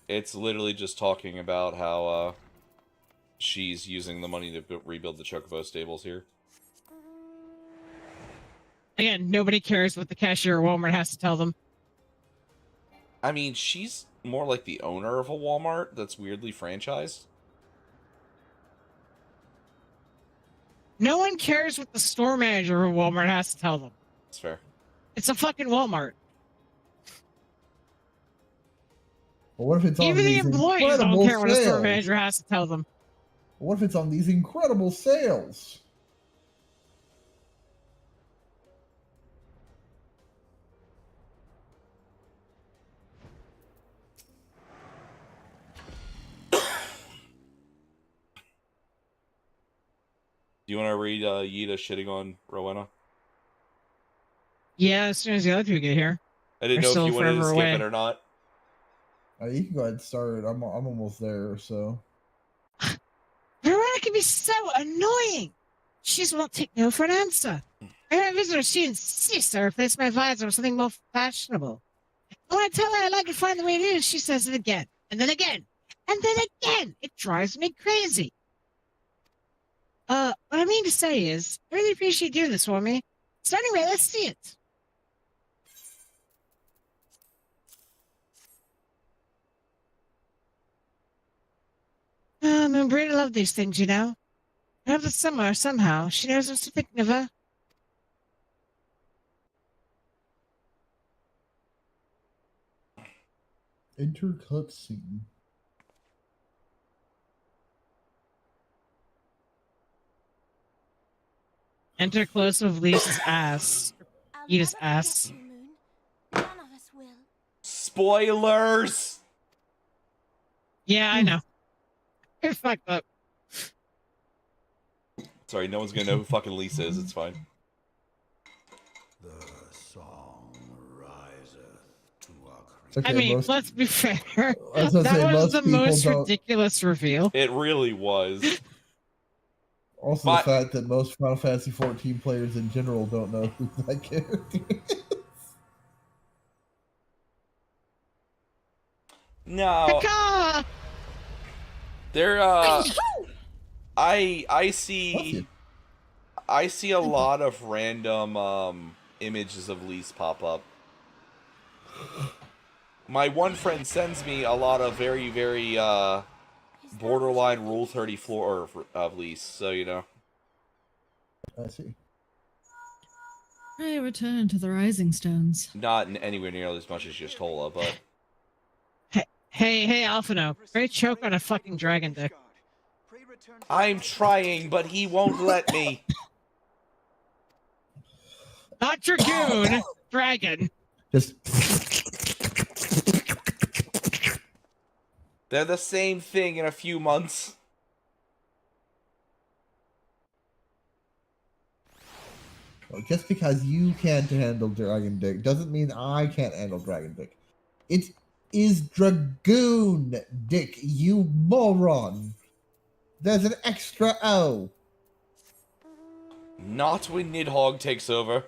It's literally just talking about how she's using the money to rebuild the Chocobo stables here. Again, nobody cares what the cashier at Walmart has to tell them. I mean, she's more like the owner of a Walmart that's weirdly franchised. No one cares what the store manager of Walmart has to tell them. That's fair. It's a fucking Walmart. But what if it's on Even the these employees don't incredible care what a store sales? manager has to tell them. What if it's on these incredible sales? Do you want to read Yida shitting on Rowena? Yeah, as soon as the other two get here. I didn't They're know if still you wanted to forever skip away. it or not. You can go ahead and start. I'm almost there, so. Veronica can be so annoying. She just won't take no for an answer. Every visitor, she insists I replace my visor with something more fashionable. When I tell her I like it fine the way it is, she says it again, and then again, and then again. It drives me crazy. What I mean to say is, I really appreciate you doing this for me. So anyway, let's see it. I'm really love these things, you know. I hope that somewhere, somehow, she knows I'm still thinking of her. Enter cutscene. Enter close of Lisa's ass. Edith's ass. None of us will. Spoilers! Yeah, I know. You're fucked up. Sorry, no one's gonna know who fucking Lisa is. It's fine. The song riseth to a Okay, I mean, most- let's be fair. I was gonna say, That was most the people most don't- ridiculous reveal. It really was. Also, the fact that most Final Fantasy XIV players in general don't know who that character is. No. There I see a lot of random images of Lise pop up. My one friend sends me a lot of very borderline Rule 30 floor of Lise, so you know. I see. I return to the Rising Stones. Not anywhere near as much as Justola, but Hey, Alphino. Great choke on a fucking dragon dick. I'm trying, but he won't let me. Not Dragoon, dragon. Just. They're the same thing in a few months. Well, just because you can't handle Dragon Dick doesn't mean I can't handle Dragon Dick. It is Dragoon Dick, you moron. There's an extra O. Not when Nidhogg takes over.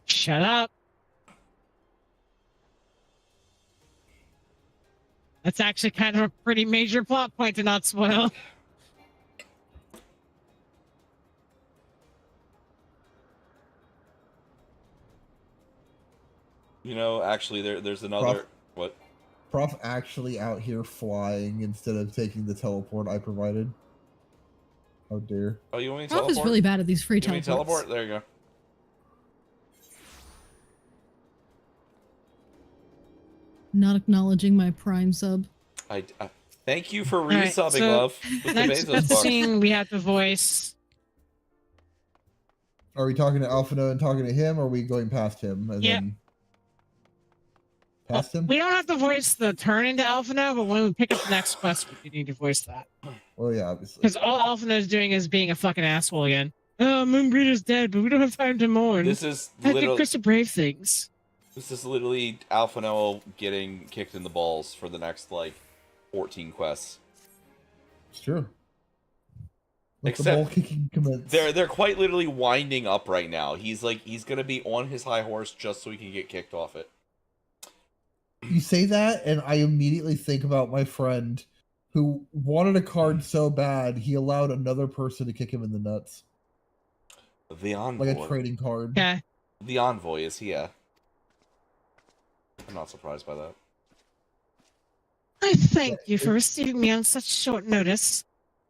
Shut up. That's actually kind of a pretty major plot point to not spoil. You know, actually, there's another... What? Prof actually out here flying instead of taking the teleport I provided. Oh dear. Oh, you want me to Prof teleport? is really bad at these free You want me to teleports. teleport? There you go. Not acknowledging my Prime sub. I thank you for All right, resubbing, so love. With the next Bezos box. scene, we have to voice. Are we talking to Alphino and talking to him, or are we going past him? And Yeah. then past him? We don't have to voice the turn into Alphino, but when we pick up the next quest, we need to voice that. Well, yeah, obviously. Because all Alphino is doing is being a fucking asshole again. Oh, Moonbreeder's dead, but we don't have time to mourn. This is I think literally... Krista Brave things. This is literally Alpha Noah getting kicked in the balls for the next, like, 14 quests. It's true. Let the Except ball kicking commence. they're quite literally winding up right now. He's gonna be on his high horse just so he can get kicked off it. You say that, and I immediately think about my friend who wanted a card so bad he allowed another person to kick him in the nuts. The envoy. Like a trading card. Yeah. The envoy is here. I'm not surprised by that. I thank you for receiving me on such short notice.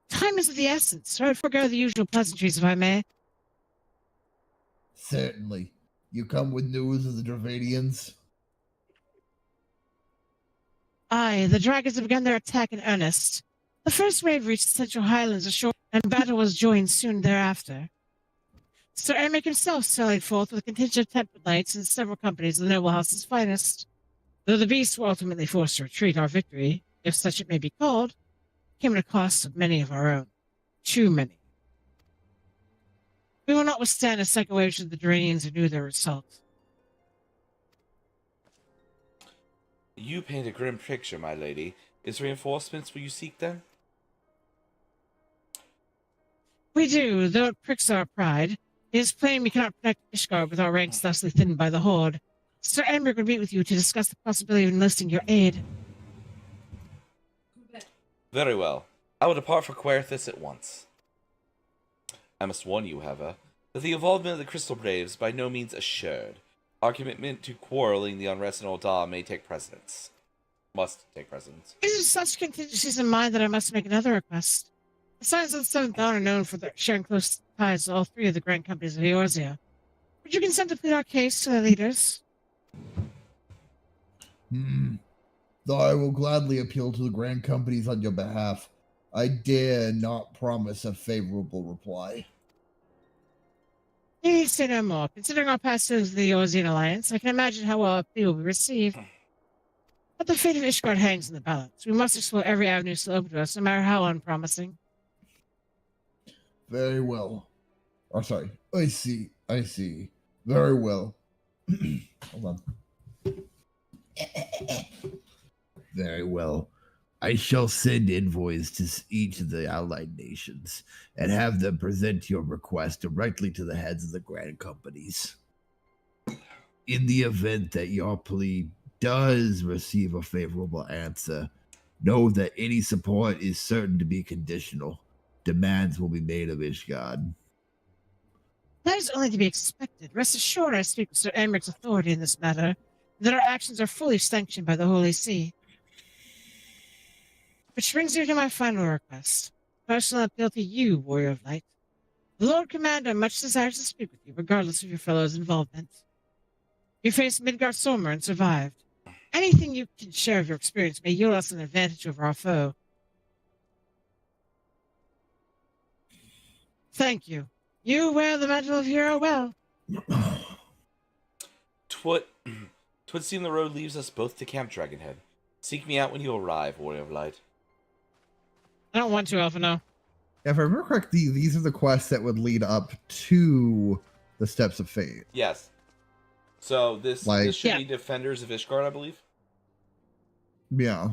Time is of the essence, so I would forego the usual pleasantries if I may. Certainly. You come with news of the Dravadians? Aye, the dragons have begun their attack in earnest. The first wave reached the Central Highlands ashore, and battle was joined soon thereafter. Sir Emmerich himself sallied forth with a contingent of temple knights and several companies of the noble house's finest. Though the beasts were ultimately forced to retreat, our victory, if such it may be called, came at a cost of many of our own. Too many. We will not withstand a second wave should the Duranians renew their assault. You paint a grim picture, my lady. Is reinforcements will you seek then? We do, though it pricks our pride. It is plain we cannot protect Ishgard with our ranks thusly thinned by the Horde. Sir Emmerich would meet with you to discuss the possibility of enlisting your aid. Very well. I will depart for Querthis at once. I must warn you, however, that the involvement of the Crystal Braves is by no means assured. Our commitment to quarreling the unrest in Ul'dah may take precedence. Must take precedence. It is such contingencies in mind that I must make another request. The Scions of the Seventh Dawn are known for their sharing close ties with all three of the grand companies of Eorzea. Would you consent to plead our case to their leaders? Though I will gladly appeal to the grand companies on your behalf, I dare not promise a favorable reply. You need say no more. Considering our past service with the Eorzean Alliance, I can imagine how well our plea will be received. But the fate of Ishgard hangs in the balance. We must explore every avenue still open to us, no matter how unpromising. Very well. Oh, sorry. I see. Very well. Hold on. Very well. I shall send envoys to each of the allied nations and have them present your request directly to the heads of the grand companies. In the event that your plea does receive a favorable answer, know that any support is certain to be conditional. Demands will be made of Ishgard. That is only to be expected. Rest assured I speak with Sir Emerich's authority in this matter, and that our actions are fully sanctioned by the Holy See. Which brings me to my final request. Personal appeal to you, Warrior of Light. The Lord Commander much desires to speak with you, regardless of your fellow's involvement. You faced Midgard Solmer and survived. Anything you can share of your experience may yield us an advantage over our foe. Thank you. You wear the mantle of hero well. Twould seem the road leaves us both to Camp Dragonhead. Seek me out when you arrive, Warrior of Light. I don't want to, Alphino. If I remember correctly, these are the quests that would lead up to the Steps of Fate. Yes. So this should be Defenders of Ishgard, I believe. Yeah.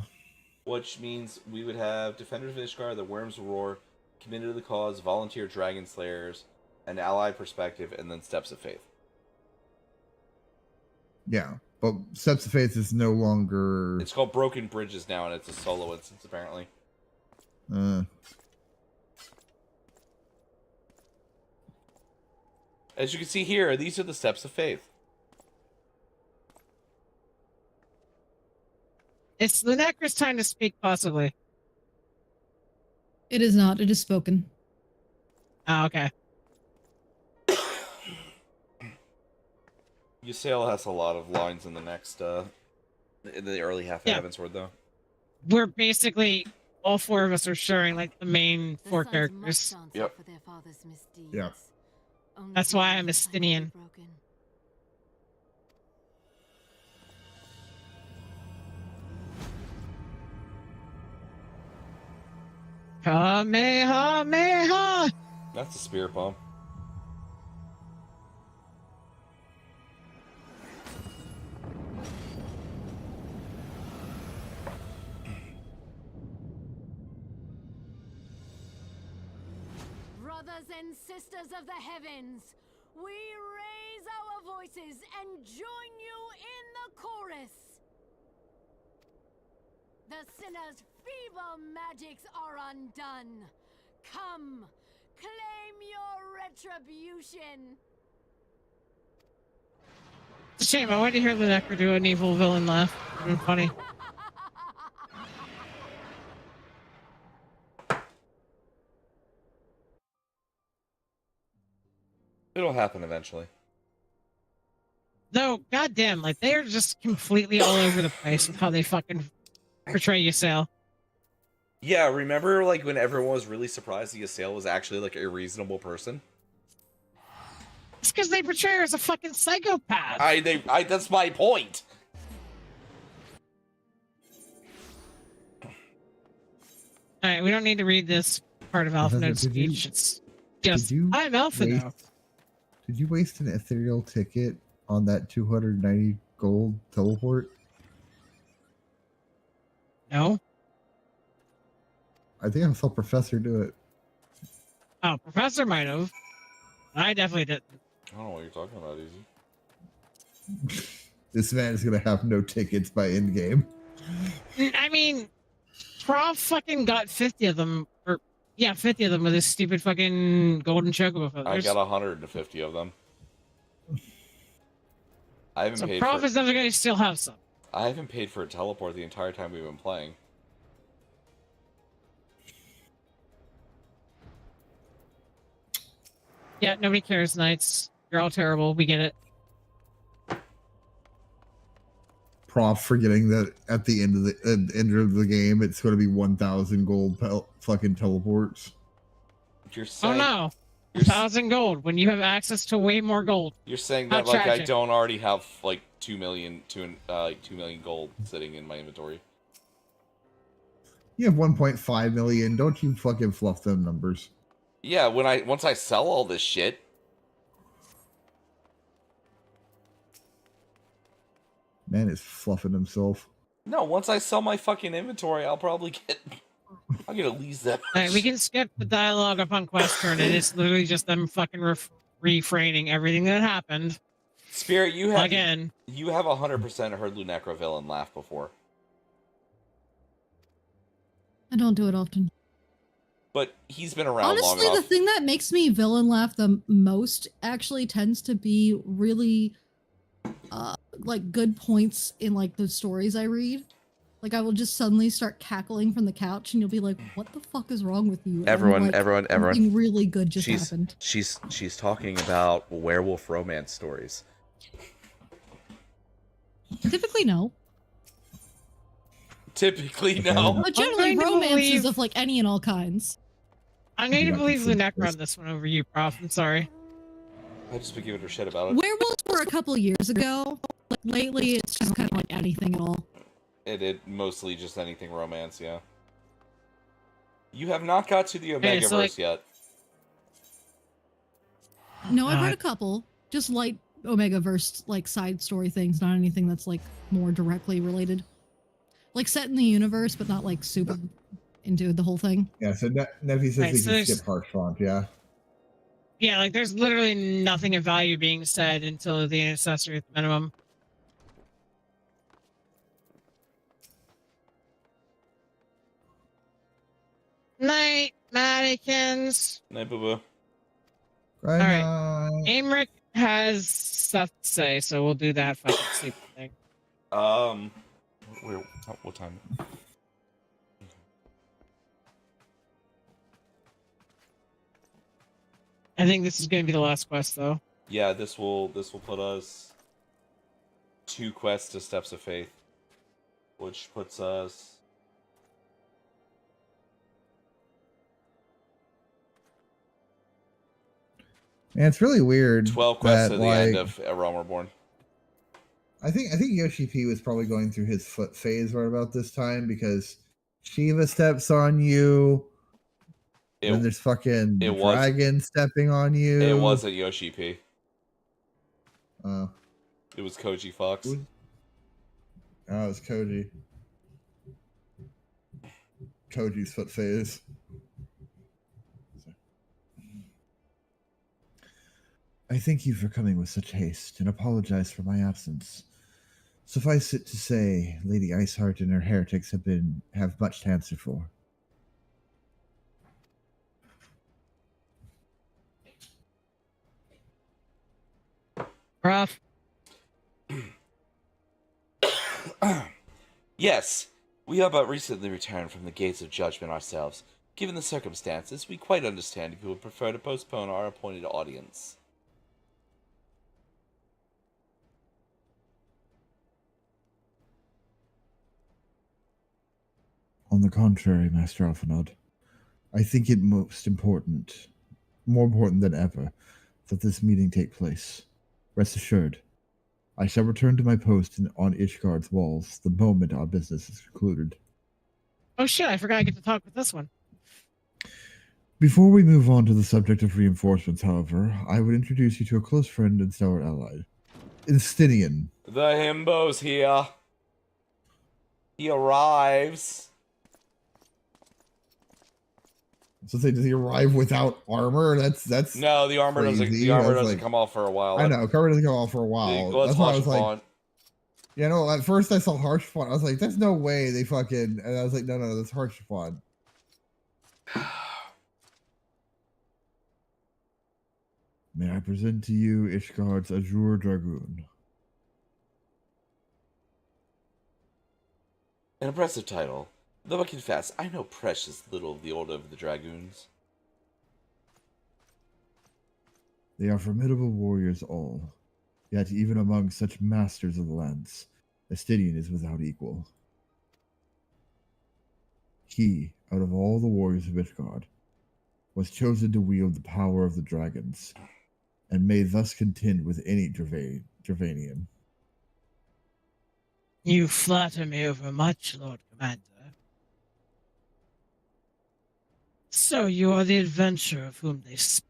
Which means we would have Defenders of Ishgard, the Worms Roar, Committed to the Cause, Volunteer Dragon Slayers, an Allied Perspective, and then Steps of Faith. Yeah, but Steps of Faith is no longer... It's called Broken Bridges now, and it's a solo instance, apparently. As you can see here, these are the Steps of Faith. It's Lunecra's time to speak, possibly. It is not. It is spoken. Oh, okay. Ysayle has a lot of lines in the next, in the early half of Heaven's Word, though. We're basically, all four of us are sharing, like, the main four characters. Yep. Yeah. That's why I'm a Stinian. Kamehameha! That's a spirit bomb. Brothers and sisters of the heavens, we raise our voices and join you in the chorus. The sinner's feeble magics are undone. Come, claim your retribution. It's a shame. I wanted to hear Lunecra do an evil villain laugh. It would be funny. It'll happen eventually. Though, goddamn, like, they are just completely all over the place with how they fucking portray Ysayle. Yeah, remember like when everyone was really surprised the Ysayle was actually like a reasonable person? It's because they portray her as a fucking psychopath. That's my point. All right, we don't need to read this part of Alpha Note's speech. It's just, I'm Alpha Note. Did you waste an ethereal ticket on that 290 gold teleport? No. I think I saw Professor do it. Oh, Professor might have. I definitely didn't. I don't know what you're talking about, Easy. This man is gonna have no tickets by end game. I mean, Prof fucking got 50 of them, or yeah, 50 of them with his stupid fucking golden chocobo feathers. I got 150 of them. I haven't So paid Prof for. is never going to still have some. I haven't paid for a teleport the entire time we've been playing. Yeah, nobody cares, Knights. You're all terrible. We get it. Prof forgetting that at the end of the game, it's going to be 1,000 gold fucking teleports. You're saying, oh no, 1,000 gold when you have access to way more gold. You're saying How that like tragic. I don't already have like 2 million gold sitting in my inventory. You have 1.5 million. Don't you fucking fluff them numbers. Yeah, once I sell all this shit. Man is fluffing himself. No, once I sell my fucking inventory, I'll get at least that. All right, we can skip the dialogue up on quest turn. It is literally just them fucking refraining everything that happened. Spirit, you have again. You have 100% heard Lunecra villain laugh before. I don't do it often. But he's been around long Honestly, enough. the thing that makes me villain laugh the most actually tends to be really, like good points in like the stories I read. Like I will just suddenly start cackling from the couch, and you'll be like, "What the fuck is wrong with you?" And, Everyone. Something really good just happened. She's talking about werewolf romance stories. Typically, no. Typically, no. But generally, romances of like any and all kinds. I'm going to believe Lunecra on this one over you, Prof. I'm sorry. I've just been giving her shit about it. Werewolves were a couple years ago. Like lately, it's just kind of like anything at all. It mostly just anything romance, yeah. You have not got to the Omegaverse yet. No, I've read a couple. Just light Omegaverse like side story things, not anything that's like more directly related. Like set in the universe, but not like super into the whole thing. Yeah, so Nevi says he can skip harsh font, yeah. Yeah, like there's literally nothing of value being said until the intercessory at the minimum. Night, Maddikins. Night, boo-boo. All right. Aymeric has stuff to say, so we'll do that fucking stupid thing. What time? I think this is going to be the last quest, though. Yeah, this will put us 2 quests to Steps of Faith, which puts us. Man, it's really weird. 12 quests that, to the end of A Realm Reborn. I think Yoshi P was probably going through his foot phase right about this time because Shiva steps on you. Then there's fucking dragon stepping on you. It wasn't Yoshi P. Oh. It was Koji Fox. Oh, it was Koji. Koji's foot phase. I thank you for coming with such haste and apologize for my absence. Suffice it to say, Lady Iceheart and her heretics have much to answer for. Prof. Yes, we have but recently returned from the gates of judgment ourselves. Given the circumstances, we quite understand if you would prefer to postpone our appointed audience. On the contrary, Master Alphanod, I think it more important than ever, that this meeting take place. Rest assured, I shall return to my post on Ishgard's walls the moment our business is concluded. Oh shit, I forgot I get to talk with this one. Before we move on to the subject of reinforcements, however, I would introduce you to a close friend and stellar ally, Instinian. The himbo's here. He arrives. So say, does he arrive without armor? That's No, the armor crazy. doesn't. The armor doesn't like, come off for a while. I know, armor doesn't come off for a while. Let's That's why I was like, font. you know, at first I saw harsh font. I was like, there's no way they fucking. And I was like, no, that's harsh font. May I present to you Ishgard's Azure Dragoon? An impressive title, though I confess I know precious little of the Order of the Dragoons. They are formidable warriors all, yet even among such masters of the lance, Estidian is without equal. He, out of all the warriors of Ishgard, was chosen to wield the power of the dragons, and may thus contend with any Dravanian. You flatter me overmuch, Lord Commander. So you are the adventurer of whom they speak.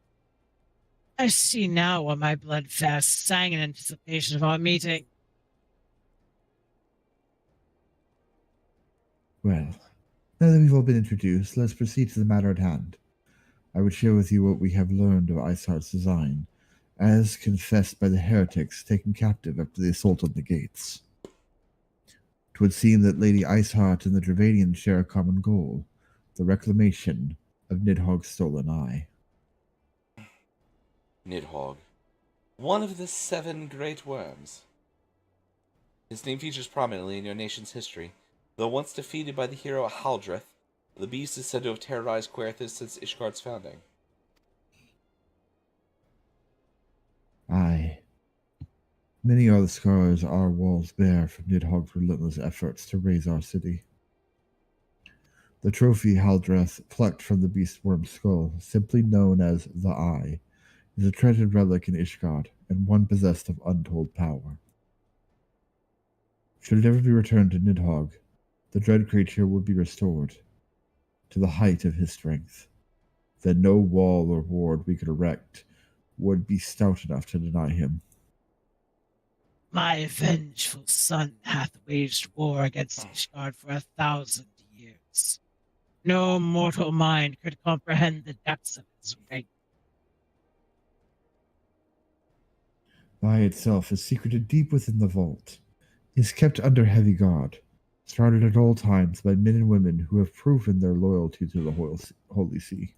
I see now why my blood fast sang in anticipation of our meeting. Well, now that we've all been introduced, let's proceed to the matter at hand. I would share with you what we have learned of Iceheart's design, as confessed by the heretics taken captive after the assault on the gates. It would seem that Lady Iceheart and the Dravanians share a common goal, the reclamation of Nidhogg's stolen eye. Nidhogg, one of the 7 great worms. His name features prominently in your nation's history. Though once defeated by the hero Haldreth, the beast is said to have terrorized Querthus since Ishgard's founding. Aye. Many are the scars our walls bear from Nidhogg's relentless efforts to raise our city. The trophy Haldreth plucked from the beast worm's skull, simply known as the Eye, is a treasured relic in Ishgard, and one possessed of untold power. Should it ever be returned to Nidhogg, the dread creature would be restored to the height of his strength. Then no wall or ward we could erect would be stout enough to deny him. My vengeful son hath waged war against Ishgard for 1,000 years. No mortal mind could comprehend the depths of its reign. The Eye itself is secreted deep within the vault. It is kept under heavy guard, surrounded at all times by men and women who have proven their loyalty to the Holy See.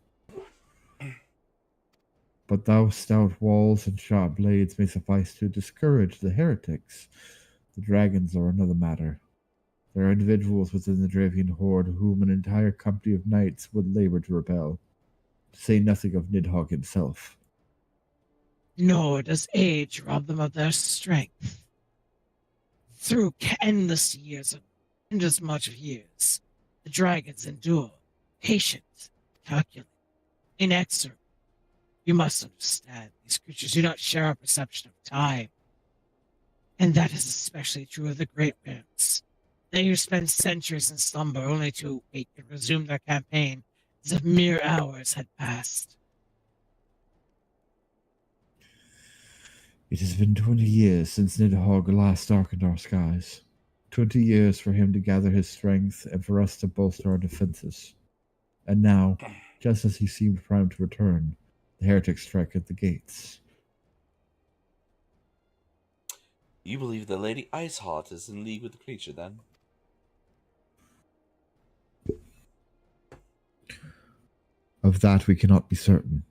But though stout walls and sharp blades may suffice to discourage the heretics, the dragons are another matter. There are individuals within the Dravian horde whom an entire company of knights would labor to repel, to say nothing of Nidhogg himself. Nor does age rob them of their strength. Through endless years of years, the dragons endure, patient, calculating, inexorable. You must understand, these creatures do not share our perception of time. And that is especially true of the Great Bears. They who spend centuries in slumber only to awake and resume their campaign as if mere hours had passed. It has been 20 years since Nidhogg last darkened our skies. 20 years for him to gather his strength and for us to bolster our defenses. And now, just as he seemed primed to return, the heretics strike at the gates. You believe that Lady Iceheart is in league with the creature, then? Of that we cannot be certain.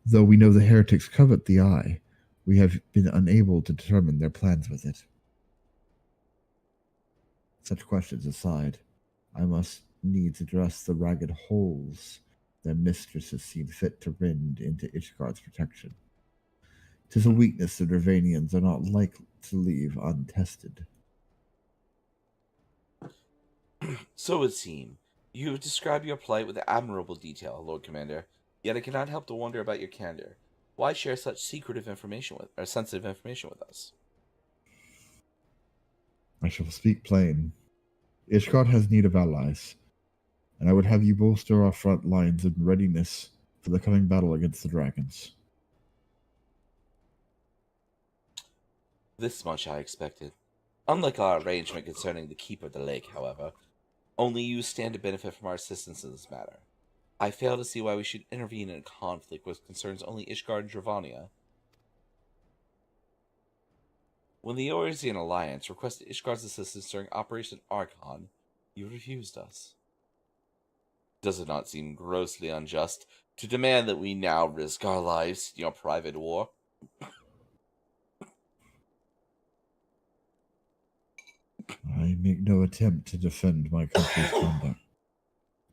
Though we know the heretics covet the eye, we have been unable to determine their plans with it. Such questions aside, I must needs address the ragged holes their mistresses seem fit to rend into Ishgard's protection. 'Tis a weakness the Dravanians are not likely to leave untested. So it would seem. You have described your plight with admirable detail, Lord Commander, yet I cannot help to wonder about your candor. Why share such secretive information or sensitive information with us? I shall speak plain. Ishgard has need of allies, and I would have you bolster our front lines in readiness for the coming battle against the dragons. This much I expected. Unlike our arrangement concerning the keep of the lake, however, only you stand to benefit from our assistance in this matter. I fail to see why we should intervene in a conflict which concerns only Ishgard and Dravania. When the Eorzean Alliance requested Ishgard's assistance during Operation Archon, you refused us. Does it not seem grossly unjust to demand that we now risk our lives in your private war? I make no attempt to defend my country's conduct.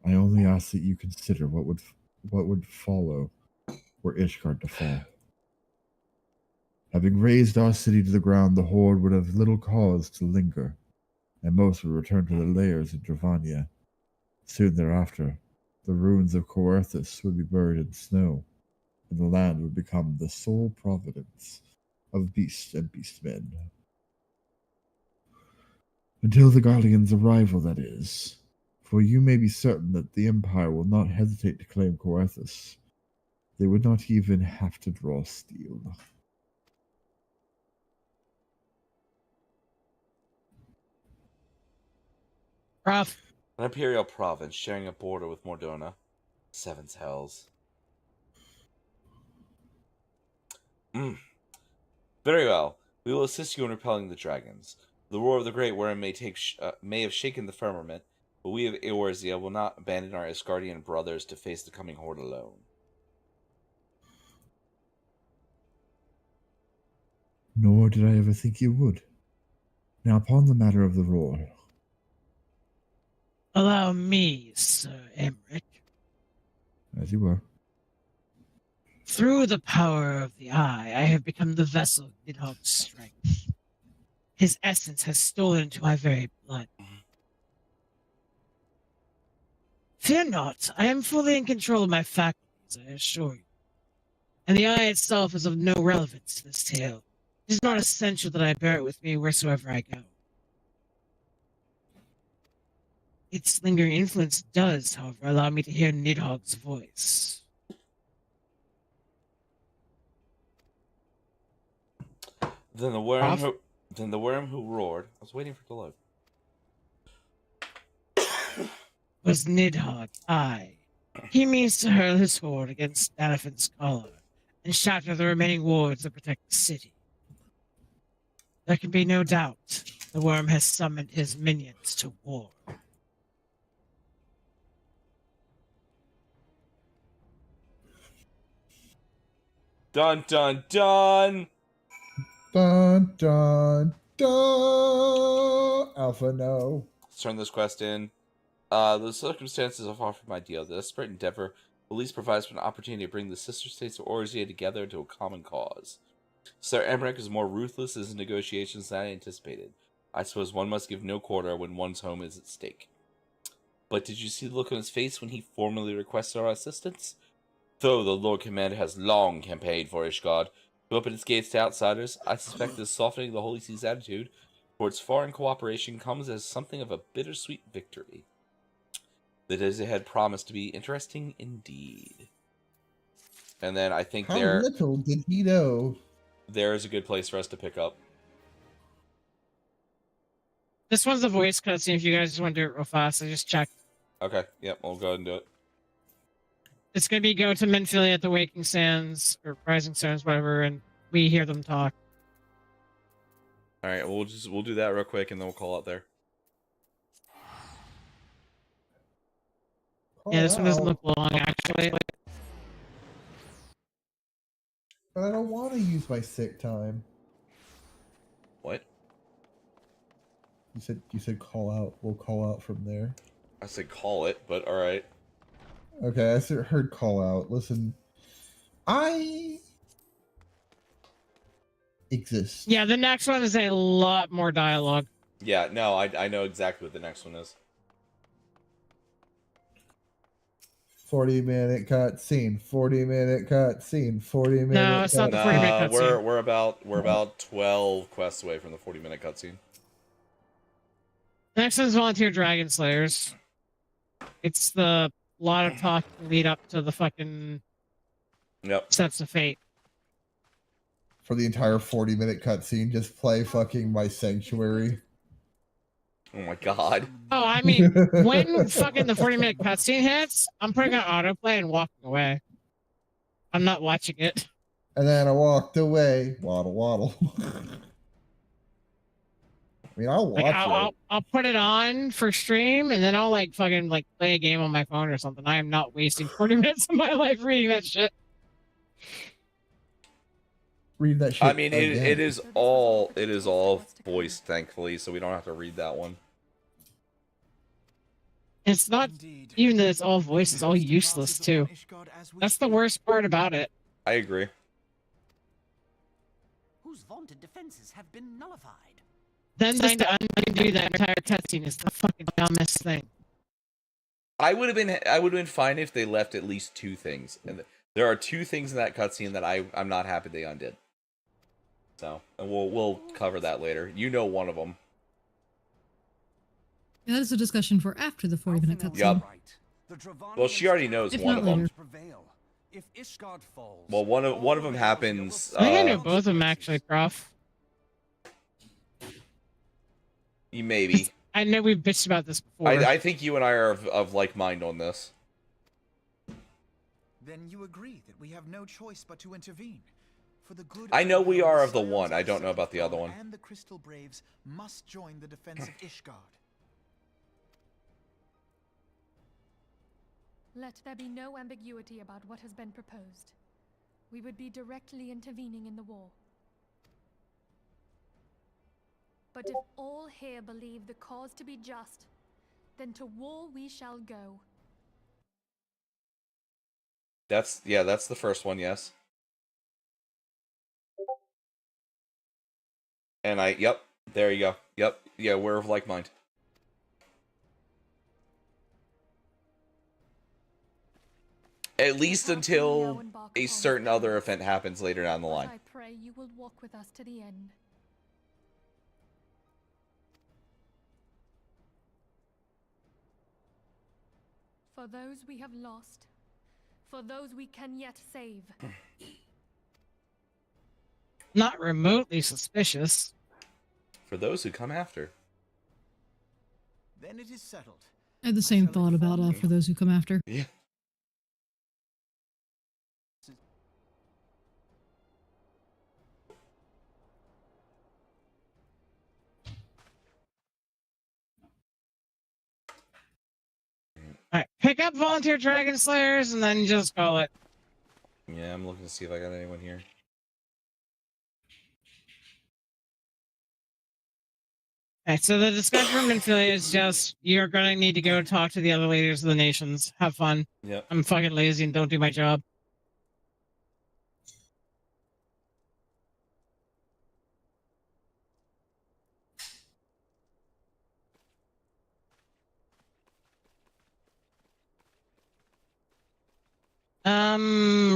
I only ask that you consider what would follow were Ishgard to fall. Having razed our city to the ground, the Horde would have little cause to linger, and most would return to their lairs in Dravania. Soon thereafter, the ruins of Coerthus would be buried in snow, and the land would become the sole providence of beasts and beastmen. Until the Guardian's arrival, that is. For you may be certain that the Empire will not hesitate to claim Coerthus. They would not even have to draw steel. Prof. An imperial province sharing a border with Mordona. Seven's hells. Very well. We will assist you in repelling the dragons. The roar of the great worm may have shaken the firmament, but we of Eorzea will not abandon our Asgardian brothers to face the coming horde alone. Nor did I ever think you would. Now, upon the matter of the roar. Allow me, Sir Emmerich. As you were. Through the power of the eye, I have become the vessel of Nidhogg's strength. His essence has stolen into my very blood. Fear not, I am fully in control of my faculties, I assure you. And the eye itself is of no relevance to this tale. It is not essential that I bear it with me wheresoever I go. Its lingering influence does, however, allow me to hear Nidhogg's voice. Then the worm who roared. I was waiting for it to load. Was Nidhogg, aye. He means to hurl his horde against Danafin's collar and shatter the remaining wards that protect the city. There can be no doubt the worm has summoned his minions to war. Dun dun dun! Dun dun dun! Alpha, no. Let's turn this quest in. The circumstances are far from ideal. The desperate endeavor will at least provide us with an opportunity to bring the sister states of Eorzea together into a common cause. Sir Emmerich is more ruthless in his negotiations than I anticipated. I suppose one must give no quarter when one's home is at stake. But did you see the look on his face when he formally requested our assistance? Though the Lord Commander has long campaigned for Ishgard to open its gates to outsiders, I suspect this softening of the Holy See's attitude towards foreign cooperation comes as something of a bittersweet victory. The days ahead promise to be interesting indeed. And then I think How little did he know? There is a good place for us to pick up. This one's a voice cutscene if you guys just want to do it real fast. I just checked. Okay, yep, we'll go ahead and do it. It's going to be go to Menphilly at the Waking Sands, or Rising Sands, whatever, and we hear them talk. Alright, we'll do that real quick and then we'll call out there. Yeah, this one doesn't look long, actually. But I don't want to use my sick time. What? You said call out. We'll call out from there. I said call it, but alright. Okay, I heard call out. Listen, I exist. Yeah, the next one is a lot more dialogue. Yeah, no, I know exactly what the next one is. 40-minute cutscene. 40-minute cutscene. 40-minute. No, it's not the 40-minute cutscene. We're about 12 quests away from the 40-minute cutscene. Next is Volunteer Dragon Slayers. It's the lot of talk lead up to the fucking Steps of Fate. For the entire 40-minute cutscene, just play fucking My Sanctuary. Oh my god. Oh, I mean, when fucking the 40-minute cutscene hits, I'm putting on autoplay and walking away. I'm not watching it. And then I walked away. Waddle, waddle. I mean, I'll watch it. I'll put it on for stream, and then I'll like fucking like play a game on my phone or something. I am not wasting 40 minutes of my life reading that shit. Read that shit. I mean, it is all voiced, thankfully, so we don't have to read that one. It's not even that it's all voice; it's all useless too. That's the worst part about it. I agree. Whose vaunted defenses have been nullified. Then trying to undo that entire cutscene is the fucking dumbest thing. I would have been fine if they left at least two things. And there are two things in that cutscene that I'm not happy they undid. So, and we'll cover that later. You know one of them. Yeah, that is a discussion for after the 40-minute cutscene. Yep. Well, she already knows one of them. Well, one of them happens. I think I know both of them actually, Prof. Maybe. I know we've bitched about this before. I think you and I are of like mind on this. Then you agree that we have no choice but to intervene. For the good I know we are of the one. I don't know about the other one. And the Crystal Braves must join the defense of Ishgard. Let there be no ambiguity about what has been proposed. We would be directly intervening in the war. But if all here believe the cause to be just, then to war we shall go. That's the first one, yes. And yep, there you go. Yep, yeah, we're of like mind. At least until a certain other event happens later down the line. I pray you will walk with us to the end. For those we have lost, for those we can yet save. Not remotely suspicious. For those who come after. Then it is settled. I had the same thought about for those who come after. Yeah. Alright, pick up Volunteer Dragon Slayers and then just call it. Yeah, I'm looking to see if I got anyone here. Alright, so the discussion from Infilia is just, you're gonna need to go talk to the other leaders of the nations. Have fun. Yep. I'm fucking lazy and don't do my job.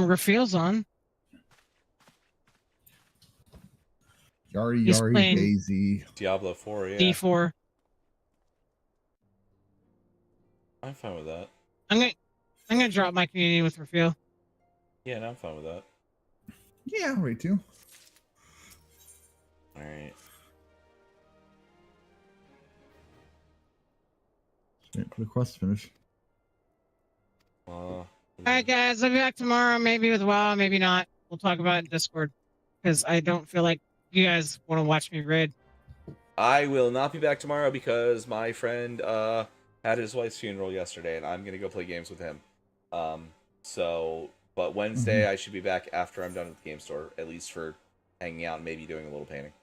Raphael's on. Yari He's Yari playing Daisy. Diablo 4, yeah. D4. I'm fine with that. I'm gonna drop my community with Raphael. Yeah, no, I'm fine with that. Yeah, I'm ready to. Alright. Wait for the quest to finish. Alright guys, I'll be back tomorrow, maybe with WoW, maybe not. We'll talk about it in Discord. Because I don't feel like you guys want to watch me raid. I will not be back tomorrow because my friend had his wife's funeral yesterday, and I'm gonna go play games with him. But Wednesday I should be back after I'm done with the game store, at least for hanging out and maybe doing a little painting.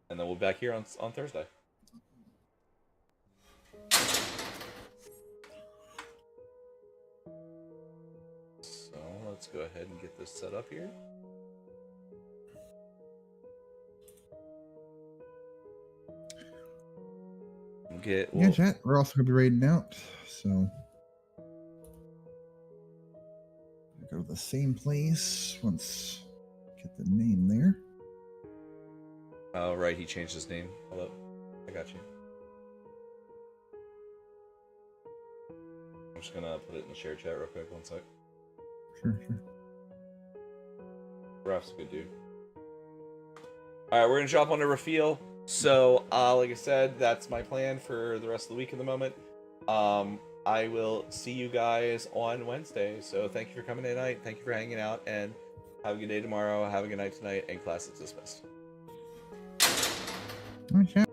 And then we'll be back here on Thursday. So let's go ahead and get this set up here. Yeah, chat. We're also gonna be raiding out, so go to the same place once. Get the name there. Oh, right, he changed his name. Hold up. I got you. I'm just gonna put it in the share chat real quick, one sec. Sure. Raph's a good dude. Alright, we're gonna drop on a reveal. So, like I said, that's my plan for the rest of the week at the moment. I will see you guys on Wednesday. So thank you for coming tonight. Thank you for hanging out, and have a good day tomorrow. Have a good night tonight, and class is dismissed. Okay.